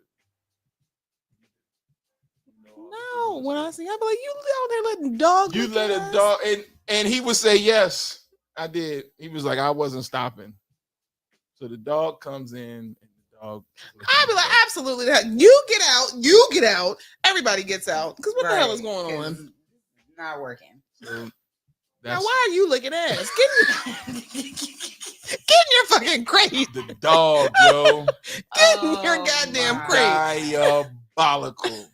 No, when I see, I be like, you out there letting dogs. You let a dog, and he would say, yes, I did. He was like, I wasn't stopping. So the dog comes in, and the dog. I'd be like, absolutely that. You get out. Everybody gets out. Because what the hell is going on? Not working. So now, why are you looking ass? Get in your fucking crate. The dog, yo. Get in your goddamn crate. Diabolical.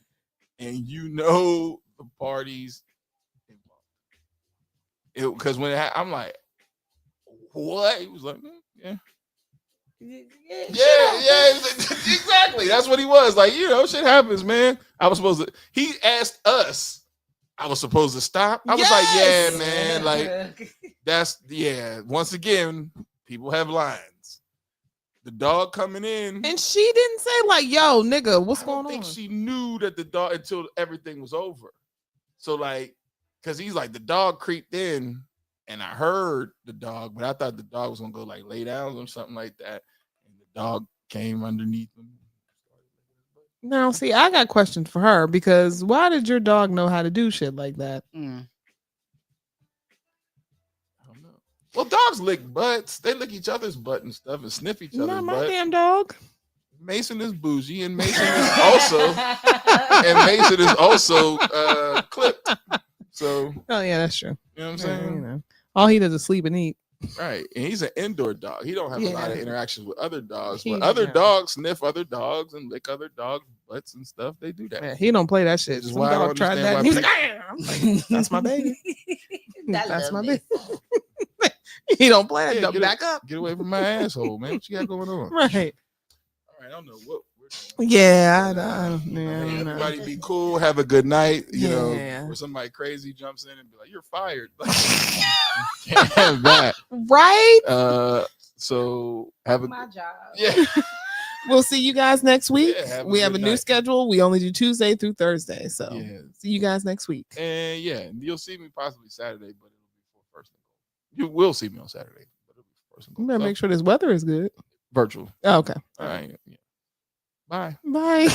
And the parties involved. Because when I'm like, what? He was like, yeah. Yeah, exactly. That's what he was like. Shit happens, man. He asked us. I was supposed to stop. I was like, yeah, man. Like, once again, people have lines. The dog coming in. And she didn't say, like, yo, nigga, what's going on? I don't think she knew that the dog until everything was over. So, like, because he's like, the dog creeped in, and I heard the dog, but I thought the dog was going to go, like, lay down or something like that. And the dog came underneath him. Now, see, I got questions for her because why did your dog know how to do shit like that? I don't know. Well, dogs lick butts. They lick each other's butt and stuff and sniff each other's Not my butt. damn dog. Mason is bougie, and Mason is also clipped. So, oh yeah, that's true. You know what I'm saying? All he does is sleep and eat. Right, and he's an indoor dog. He don't have a lot of interactions with other dogs, but He- other dogs sniff other dogs and lick other dogs' butts and stuff. They do that. Yeah, he don't play that shit. Which is Some why I don't dog tried understand that. why And he was like, people- "Ah." I'm like, that's my baby. That's my baby. baby. He don't play that. Yeah, Dog. Back up. Get away from my asshole, man. What you got going on? Right. All right, I don't know what. Yeah, Hey, everybody be cool. Have a good night. You know, Yeah. where somebody crazy jumps in and be like, "You're fired." Can't have that. Right? So have a My job. yeah. We'll see you guys next week. Yeah, have a we have a good new night. schedule. We only do Tuesday through Thursday. So Yeah. see you guys next week. And you'll see me possibly Saturday, but it'll be for first and goal. You will see me on Saturday, but it'll be for first and You goal. better make sure this weather is good. Virtual. Oh, okay. All right. Yeah. Bye. Bye.